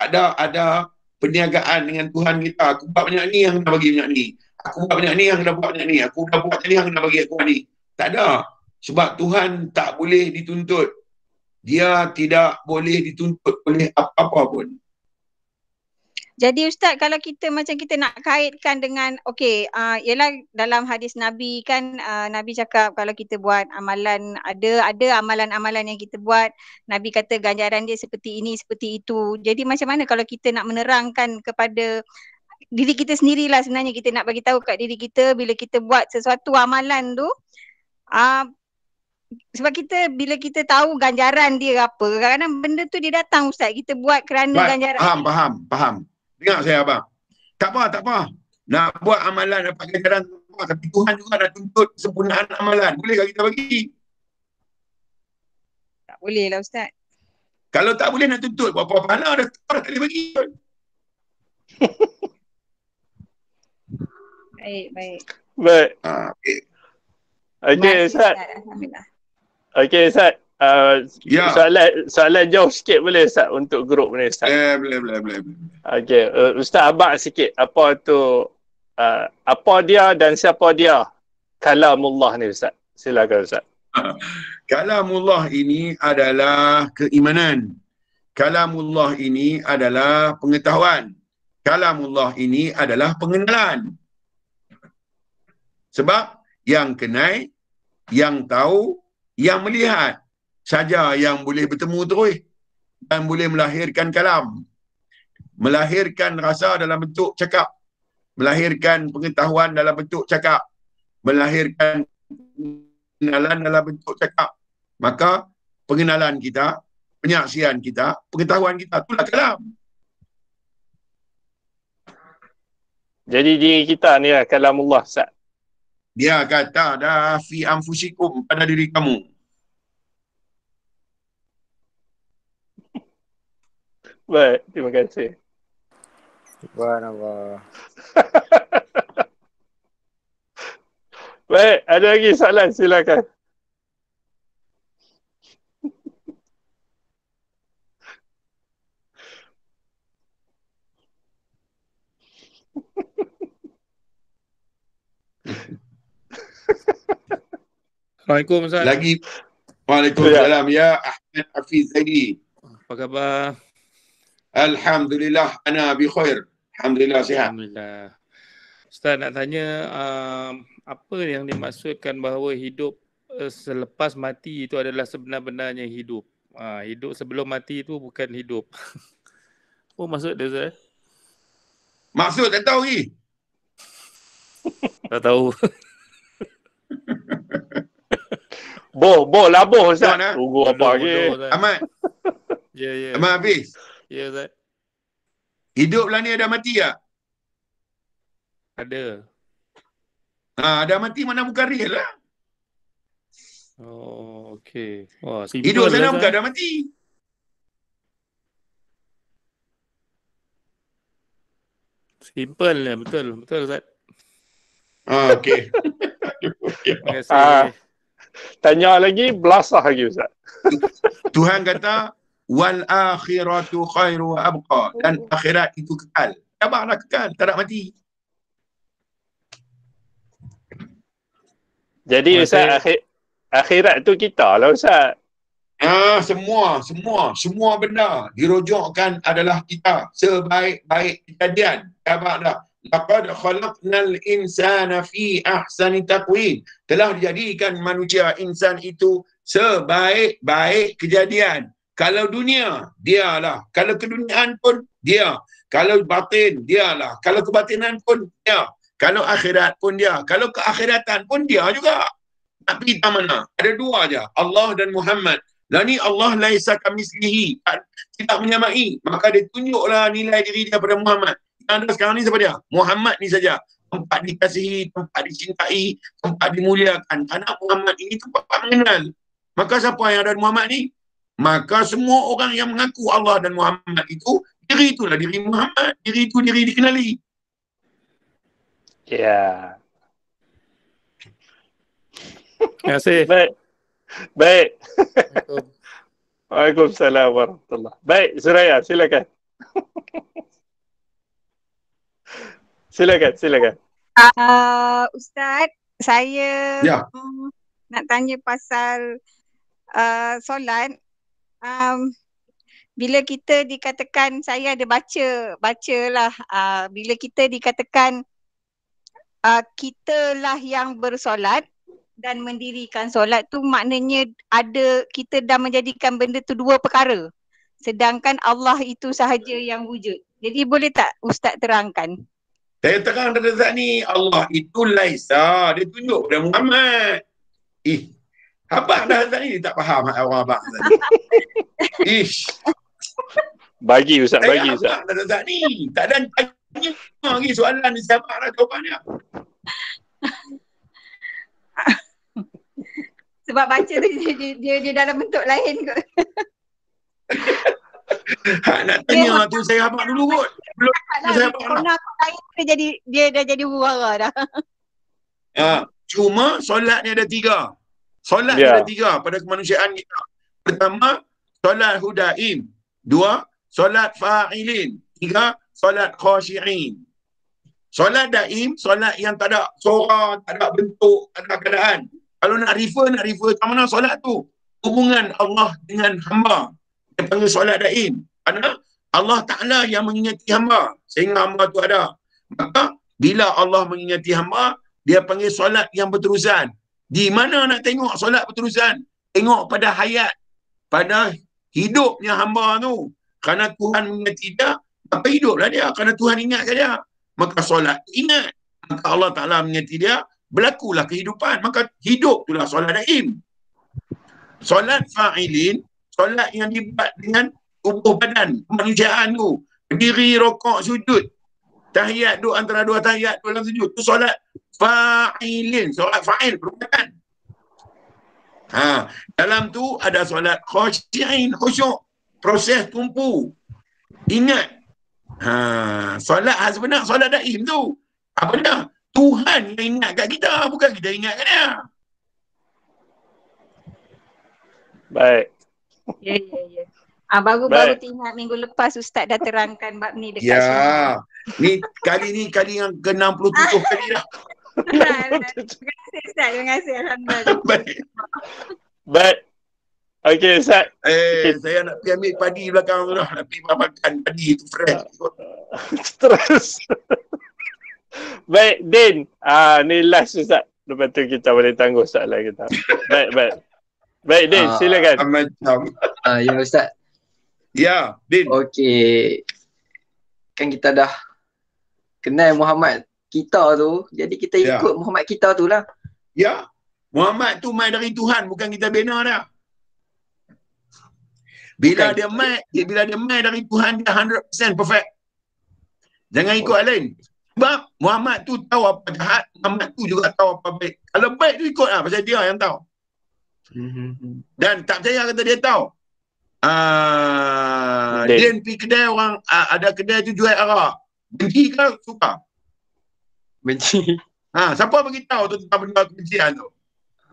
Speaker 1: Ada perniagaan dengan Tuhan kita. Aku buat banyak ni yang kena bagi banyak ni. Aku buat banyak ni yang kena buat banyak ni. Aku dah buat ni yang kena bagi aku ni. Tak ada. Sebab Tuhan tak boleh dituntut. Dia tidak boleh dituntut oleh apa-apa pun.
Speaker 17: Jadi Ustaz, kalau kita macam kita nak kaitkan dengan ialah dalam hadis Nabi kan, Nabi cakap kalau kita buat amalan, ada amalan-amalan yang kita buat, Nabi kata ganjaran dia seperti ini, seperti itu. Jadi macam mana kalau kita nak menerangkan kepada diri kita sendirilah, sebenarnya kita nak bagi tahu kat diri kita bila kita buat sesuatu amalan tu, sebab kita bila kita tahu ganjaran dia apa, kadang-kadang benda tu dia datang Ustaz, kita buat kerana ganjaran.
Speaker 1: Faham. Dengar saya abang. Tak apa. Nak buat amalan dapat ganjaran tu apa, tapi Tuhan juga dah tuntut sempurnaan amalan. Bolehkah kita bagi?
Speaker 17: Tak boleh lah Ustaz.
Speaker 1: Kalau tak boleh nak tuntut, berapa pahala dah tak boleh bagi.
Speaker 17: Baik.
Speaker 8: Okey Ustaz.
Speaker 17: Alhamdulillah.
Speaker 8: Okey Ustaz. Soalan jauh sikit boleh Ustaz untuk grup ni Ustaz?
Speaker 1: Boleh.
Speaker 8: Okey, Ustaz abang sikit apa tu apa dia dan siapa dia kalamullah ni Ustaz? Silakan Ustaz.
Speaker 1: Kalamullah ini adalah keimanan. Kalamullah ini adalah pengetahuan. Kalamullah ini adalah pengenalan. Sebab yang kenal, yang tahu, yang melihat saja yang boleh bertemu terus dan boleh melahirkan kalam, melahirkan rasa dalam bentuk cakap, melahirkan pengetahuan dalam bentuk cakap, melahirkan pengenalan dalam bentuk cakap. Maka pengenalan kita, penyaksian kita, pengetahuan kita, itulah kalam.
Speaker 8: Jadi diri kita ni lah kalamullah Ustaz.
Speaker 1: Dia kata dah fi anfusikum, pada diri kamu.
Speaker 8: Baik, terima kasih.
Speaker 6: Subhanallah.
Speaker 8: Baik, ada lagi soalan, silakan.
Speaker 18: Assalamualaikum Ustaz.
Speaker 1: Waalaikumsalam ya Ahmad Hafiz Zaidi.
Speaker 18: Apa khabar?
Speaker 1: Alhamdulillah, ana bi khair. Alhamdulillah sihat.
Speaker 18: Alhamdulillah. Ustaz nak tanya apa yang dimaksudkan bahawa hidup selepas mati itu adalah sebenar-benarnya hidup. Hidup sebelum mati itu bukan hidup. Apa maksud dia Ustaz?
Speaker 1: Maksud tak tahu lagi.
Speaker 18: Tak tahu.
Speaker 8: Labuh Ustaz. Tunggu apa lagi?
Speaker 1: Ahmad.
Speaker 18: Ya.
Speaker 1: Ahmad Hafiz.
Speaker 18: Ya Ustaz.
Speaker 1: Hidup lah ni ada mati tak?
Speaker 18: Ada.
Speaker 1: Ada mati mana bukan real lah.
Speaker 18: Oh, okey. Wah, simple
Speaker 1: hidup sana
Speaker 18: lah,
Speaker 1: bukan ada mati.
Speaker 18: Simple lah, betul Ustaz.
Speaker 1: Okey.
Speaker 18: Terima kasih.
Speaker 8: Tanya lagi, belasah lagi Ustaz.
Speaker 1: Tuhan kata wal akhiratu khairu wa abqa, dan akhirat itu kekal. Abanglah kekal, tak nak mati.
Speaker 8: Jadi Ustaz, akhirat tu kita lah Ustaz.
Speaker 1: Semua benda dirujukkan adalah kita. Sebaik-baik kejadian. Abanglah. Laqad khalaqnal insana fi ahsani taqwim. Telah dijadikan manusia insan itu sebaik-baik kejadian. Kalau dunia, dialah. Kalau keduniaan pun, dia. Kalau batin, dialah. Kalau kebatinan pun, dia. Kalau akhirat pun dia. Kalau keakhiratan pun dia juga. Nak pergi ke mana? Ada dua aja, Allah dan Muhammad. Lah ni Allah laisa kamislihi, tidak menyamai. Maka dia tunjuklah nilai diri dia pada Muhammad. Yang ada sekarang ni siapa dia? Muhammad ni saja. Tempat dikasihi, tempat dicintai, tempat dimuliakan. Karena Muhammad ini tempat mengenal. Maka siapa yang ada Muhammad ni? Maka semua orang yang mengaku Allah dan Muhammad itu, diri itulah diri Muhammad. Diri itu diri dikenali.
Speaker 8: Ya.
Speaker 18: Terima kasih.
Speaker 8: Baik. Waalaikumsalam warahmatullahi. Baik, Suraya, silakan. Silakan.
Speaker 17: Ustaz, saya nak tanya pasal solat. bila kita dikatakan, saya ada bacalah bila kita dikatakan kitalah yang bersolat dan mendirikan solat tu, maknanya kita dah menjadikan benda tu dua perkara. Sedangkan Allah itu sahaja yang wujud. Jadi boleh tak Ustaz terangkan?
Speaker 1: Saya terang pada saat ni, Allah itu laisa, dia tunjuk pada Muhammad. Abang dah saat ni dia tak faham orang abang tadi.
Speaker 8: Bagi Ustaz, bagi Ustaz.
Speaker 1: Abang dah saat ni, tak ada tanya lagi soalan ni, siapa dah jawapannya.
Speaker 17: Sebab baca tu dia dalam bentuk lain kot.
Speaker 1: Nak tanya tu saya abang dulu kot. Belum saya abang
Speaker 17: nak lain dia dah jadi huru-hara dah.
Speaker 1: Cuma solat ni ada 3. Solat ni ada 3 pada kemanusiaan kita. Pertama, solat hudaim. 2, solat fa'ilin. 3, solat khashi'in. Solat daim, solat yang tak ada suara, tak ada bentuk, tak ada keadaan. Kalau nak refer macam mana solat tu? Hubungan Allah dengan hamba. Dia panggil solat daim. Kerana Allah Ta'ala yang mengingati hamba. Sehingga hamba tu ada. Maka bila Allah mengingati hamba, dia panggil solat yang berterusan. Di mana nak tengok solat berterusan? Tengok pada hayat. Pada hidupnya hamba tu. Kerana Tuhan mengingati dia, maka hiduplah dia. Kerana Tuhan ingatkan dia. Maka solat ingat. Maka Allah Ta'ala mengingati dia, berlakulah kehidupan. Maka hidup itulah solat daim. Solat fa'ilin, solat yang dibuat dengan tubuh badan, kemanusiaan tu. Berdiri, rokok, sujud. Tahiyat duduk antara 2 tahiyat, 2 dalam sujud. Itu solat fa'ilin. Solat fa'il, perbuatan. Dalam tu ada solat khashi'in, khusyuk. Proses tumpu. Ingat. Solat sebenar, solat daim tu. Apa dia? Tuhan yang ingat kat kita, bukan kita ingat kat dia.
Speaker 8: Baik.
Speaker 17: Ya. Baru teringat minggu lepas Ustaz dah terangkan bab ni dekat
Speaker 1: sini. Ni kali yang ke-67 kali dah.
Speaker 17: Terima kasih Ustaz, terima kasih. Alhamdulillah.
Speaker 8: Baik. Okey Ustaz.
Speaker 1: Saya nak pergi ambil padi belakang tu dah. Nak pergi makan padi tu fresh.
Speaker 8: Terus. Baik, Din. Ni last Ustaz. Lepas tu kita boleh tangguh soalan kita. Baik, Din, silakan.
Speaker 15: Ya Ustaz.
Speaker 1: Ya, Din.
Speaker 15: Okey. Kan kita dah kenal Muhammad kita tu, jadi kita ikut Muhammad kita tu lah.
Speaker 1: Ya. Muhammad tu mai dari Tuhan, bukan kita bina dah. Bila dia mai dari Tuhan, dia 100% perfect. Jangan ikut lain. Sebab Muhammad tu tahu apa jahat, Muhammad tu juga tahu apa baik. Kalau baik tu ikut lah, pasal dia yang tahu. Dan tak percaya kata dia tahu. Dia pergi kedai orang, ada kedai tu jual arak. Benci ke suka?
Speaker 15: Benci.
Speaker 1: Siapa bagi tahu tu tentang benda kebencian tu?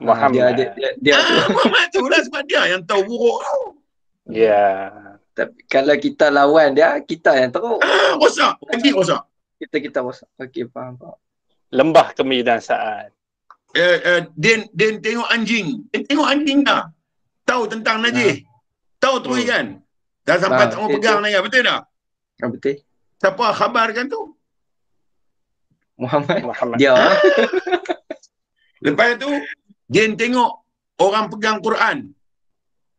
Speaker 8: Muhammad.
Speaker 15: Dia
Speaker 1: Muhammad tu lah, sebab dia yang tahu buruk tu.
Speaker 8: Ya.
Speaker 15: Tapi kalau kita lawan dia, kita yang teruk.
Speaker 1: Rosak. Lagi rosak.
Speaker 15: Kita rosak. Okey, faham.
Speaker 8: Lembah kebinasaan.
Speaker 1: Din tengok anjing. Dia tengok anjing dah. Tahu tentang najis. Tahu terus kan? Dah sampai tak mau pegang lagi. Betul tak?
Speaker 15: Betul.
Speaker 1: Siapa khabarkan tu?
Speaker 15: Muhammad.
Speaker 1: Dia. Lepas tu, Din tengok orang pegang Quran.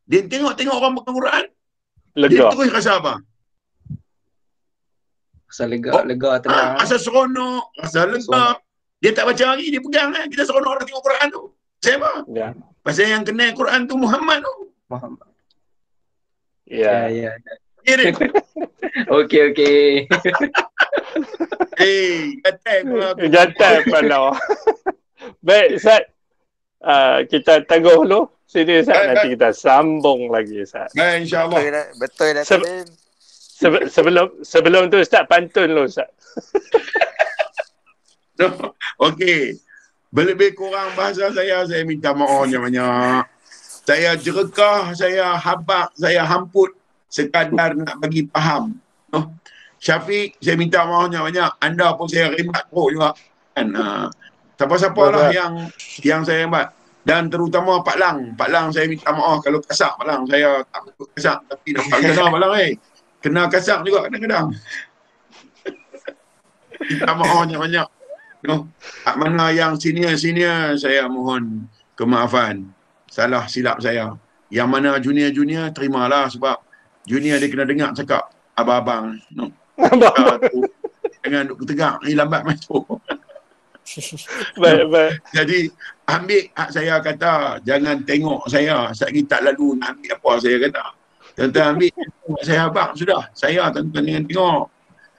Speaker 1: Dia tengok orang pegang Quran. Dia terus rasa apa?
Speaker 15: Rasa lega tenang.
Speaker 1: Rasa seronok, rasa lega. Dia tak baca lagi, dia pegang lah. Kita seronok orang tengok Quran tu. Siapa?
Speaker 8: Ya.
Speaker 1: Pasal yang kenal Quran tu Muhammad tu.
Speaker 15: Muhammad.
Speaker 8: Ya.
Speaker 15: Okey.
Speaker 8: Jantai pula. Baik, Ustaz. Kita tangguh dulu. Sini Ustaz, nanti kita sambung lagi Ustaz.
Speaker 1: Baik, insya-Allah.
Speaker 6: Betul dah Din.
Speaker 8: Sebelum tu Ustaz pantun dulu Ustaz.
Speaker 1: Okey. Lebih kurang bahasa saya minta maaf banyak. Saya jerekah, saya habak, saya hamput sekadar nak bagi faham. Syafiq, saya minta maafnya banyak. Anda pun saya remat teruk juga. Kan? Siapa-siapa lah yang saya rembat. Dan terutama Pak Lang. Pak Lang saya minta maaf kalau kasar Pak Lang. Saya tak betul kasar. Tapi nampak kena Pak Lang kena kasar juga kadang-kadang. Minta maaf banyak-banyak. No. Mana yang senior-senior saya mohon kemaafan. Salah silap saya. Yang mana junior-junior terimalah sebab junior dia kena dengar cakap abang-abang. No. Jangan duk tegak ni lambat masuk.
Speaker 8: Baik.
Speaker 1: Jadi ambil hak saya kata, jangan tengok saya lagi tak lalu nak ambil apa saya kata. Tuan-tuan ambil saya abang sudah. Saya tuan-tuan jangan tengok.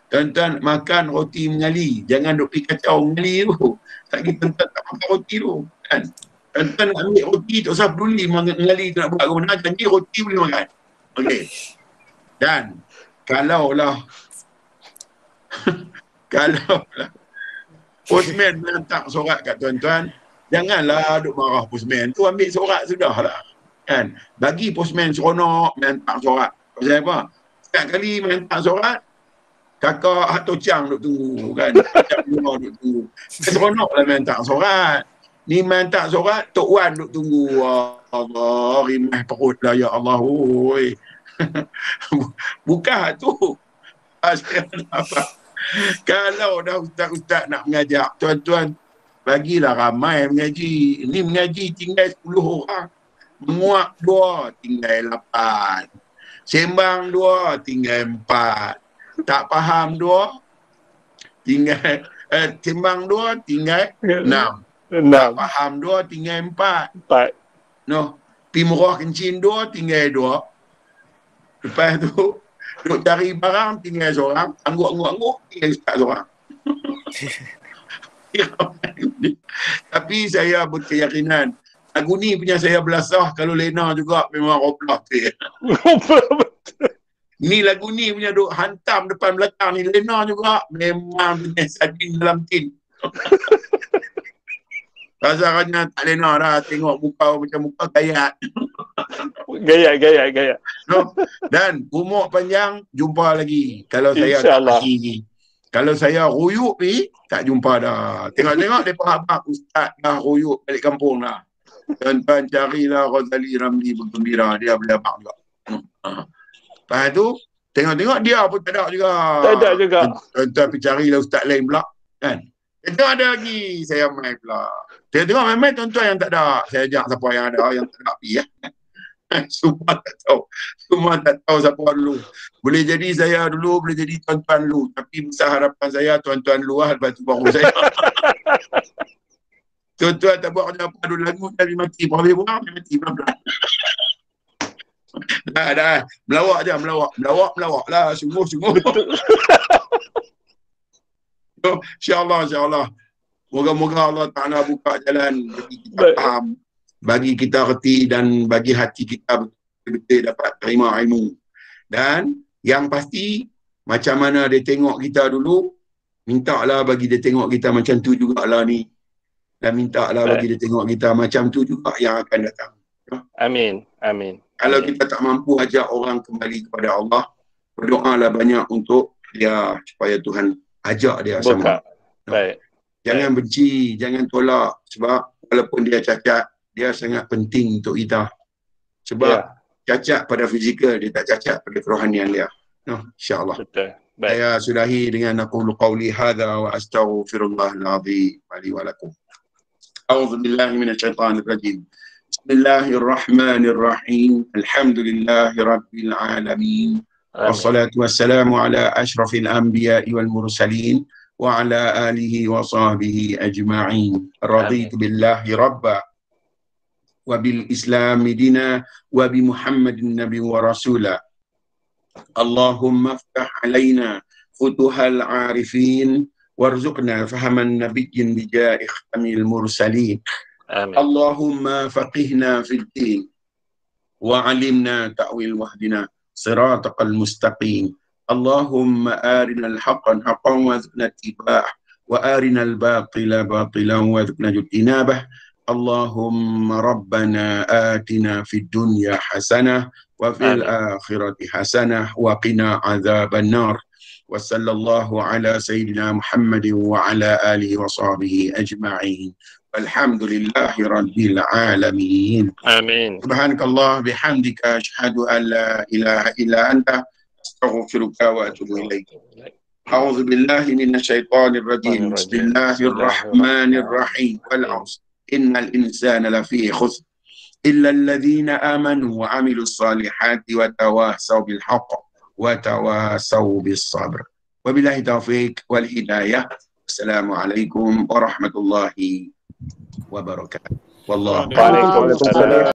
Speaker 1: Tuan-tuan makan roti mengali, jangan duk pergi kacau mengali tu. Lagi tuan-tuan tak makan roti tu kan. Tuan-tuan nak ambil roti tak usah peduli mengali tu nak buat ke mana, janji roti boleh makan. Okey. Dan kalaulah postman hantar surat kat tuan-tuan, janganlah duk marah postman tu, ambil surat sudahlah. Kan? Bagi postman seronok hantar surat. Pasal apa? Setiap kali hantar surat, kakak Hato Chang duk tunggu kan. Kakak dua duk tunggu. Seronoklah hantar surat. Ni hantar surat, Tok Wan duk tunggu. Allah, rimah perut lah ya Allah. Oi. Bukan tu. Apa? Kalau dah ustaz-ustaz nak mengajar, tuan-tuan bagilah ramai mengaji. Ini mengaji tinggal 10 orang. Menguak 2 tinggal 8. Sembang 2 tinggal 4. Tak faham 2 tinggal sembang 2 tinggal 6. Tak faham 2 tinggal 4. No, pi murah kencing 2 tinggal 2. Lepas tu duk cari barang tinggal seorang, angguk-angguk tinggal ustaz seorang. Tapi saya berkeyakinan lagu ni punya saya belasah, kalau Lena juga memang roblah tu. Ni lagu ni punya duk hantam depan belakang ni, Lena juga memang punya sadin dalam tin. Rasanya tak Lena dah tengok muka macam muka gayat. Gayat. No? Dan umur panjang, jumpa lagi. Kalau saya tak pergi. Kalau saya ruyuk pergi, tak jumpa dah. Tengok-tengok mereka habaq ustaz dah ruyuk balik kampung dah. Tuan-tuan carilah Ghazali Ramli bergembira. Dia boleh habaq juga. Lepas tu, tengok-tengok dia pun tak ada juga.
Speaker 8: Tak ada juga.
Speaker 1: Tuan-tuan pergi carilah ustaz lain pula. Kan? Tengok ada lagi, saya main pula. Tengok main-main tuan-tuan yang tak ada. Saya ajak siapa yang ada, yang tak ada pergi ya. Semua tak tahu. Semua tak tahu siapa dulu. Boleh jadi saya dulu, boleh jadi tuan-tuan dulu. Tapi besar harapan saya tuan-tuan dulu lah, lepas tu baru saya. Tuan-tuan tak buat apa dulu lagu, tapi mati. Habis buang, mati pelan-pelan. Dah. Melawak je, melawak lah. Sungguh. InsyaAllah. Moga-moga Allah Ta'ala buka jalan bagi kita faham, bagi kita reti dan bagi hati kita betul-betul dapat terima ilmu. Dan yang pasti, macam mana dia tengok kita dulu, mintalah bagi dia tengok kita macam tu jugalah ni. Dan mintalah bagi dia tengok kita macam tu juga yang akan datang.
Speaker 8: Amin.
Speaker 1: Kalau kita tak mampu ajak orang kembali kepada Allah, berdoalah banyak untuk dia supaya Tuhan ajak dia sama.
Speaker 8: Baik.
Speaker 1: Jangan benci, jangan tolak. Sebab walaupun dia cacat, dia sangat penting untuk kita. Sebab cacat pada fizikal, dia tak cacat pada kerohanian dia. InsyaAllah.
Speaker 8: Betul.
Speaker 1: Saya sudahi dengan aqulu qawli hadha wa astaghfirullahal azim li wa lakum. A'udzu billahi minasyaitonir rajim. Bismillahirrahmanirrahim. Alhamdulillahi rabbil alamin. Wassalatu wassalamu ala asyrafil anbiya'i wal mursalin wa ala alihi wa sahbihi ajma'in. Raditu billahi rabba wa bil islami dina wa bi Muhammadin nabi wa rasula. Allahumma aftah alaina futuhal arifin warzuqna fahaman nabiyyin bija'i khtamil mursalin. Allahumma faqihna fid din wa alimna ta'wil wahdina siratal mustaqim. Allahumma arina al-haqqa haqqan warzuqna ittiba'ah wa arina al-batila batilan warzuqna ijtinabah. Allahumma rabbana atina fid dunya hasanah wa fil akhirati hasanah wa qina adzaban nar. Wa sallallahu ala sayyidina Muhammadin wa ala alihi wa sahbihi ajma'in. Walhamdulillahi rabbil alamin.
Speaker 8: Amin.
Speaker 1: Subhanakallah bihamdika asyhadu an la ilaha illa anta astaghfiruka wa atubu ilaik. A'udzu billahi minasyaitonir rajim. Bismillahirrahmanirrahim. Wal 'asr. Innal insana lafi khusr illa alladhina amanu wa 'amilus salihati wa tawasaw bil haqq wa tawasaw bis sabr. Wabillahi taufiq wal hidayah. Assalamualaikum warahmatullahi wabarakatuh. Wallahu
Speaker 8: Waalaikumsalam.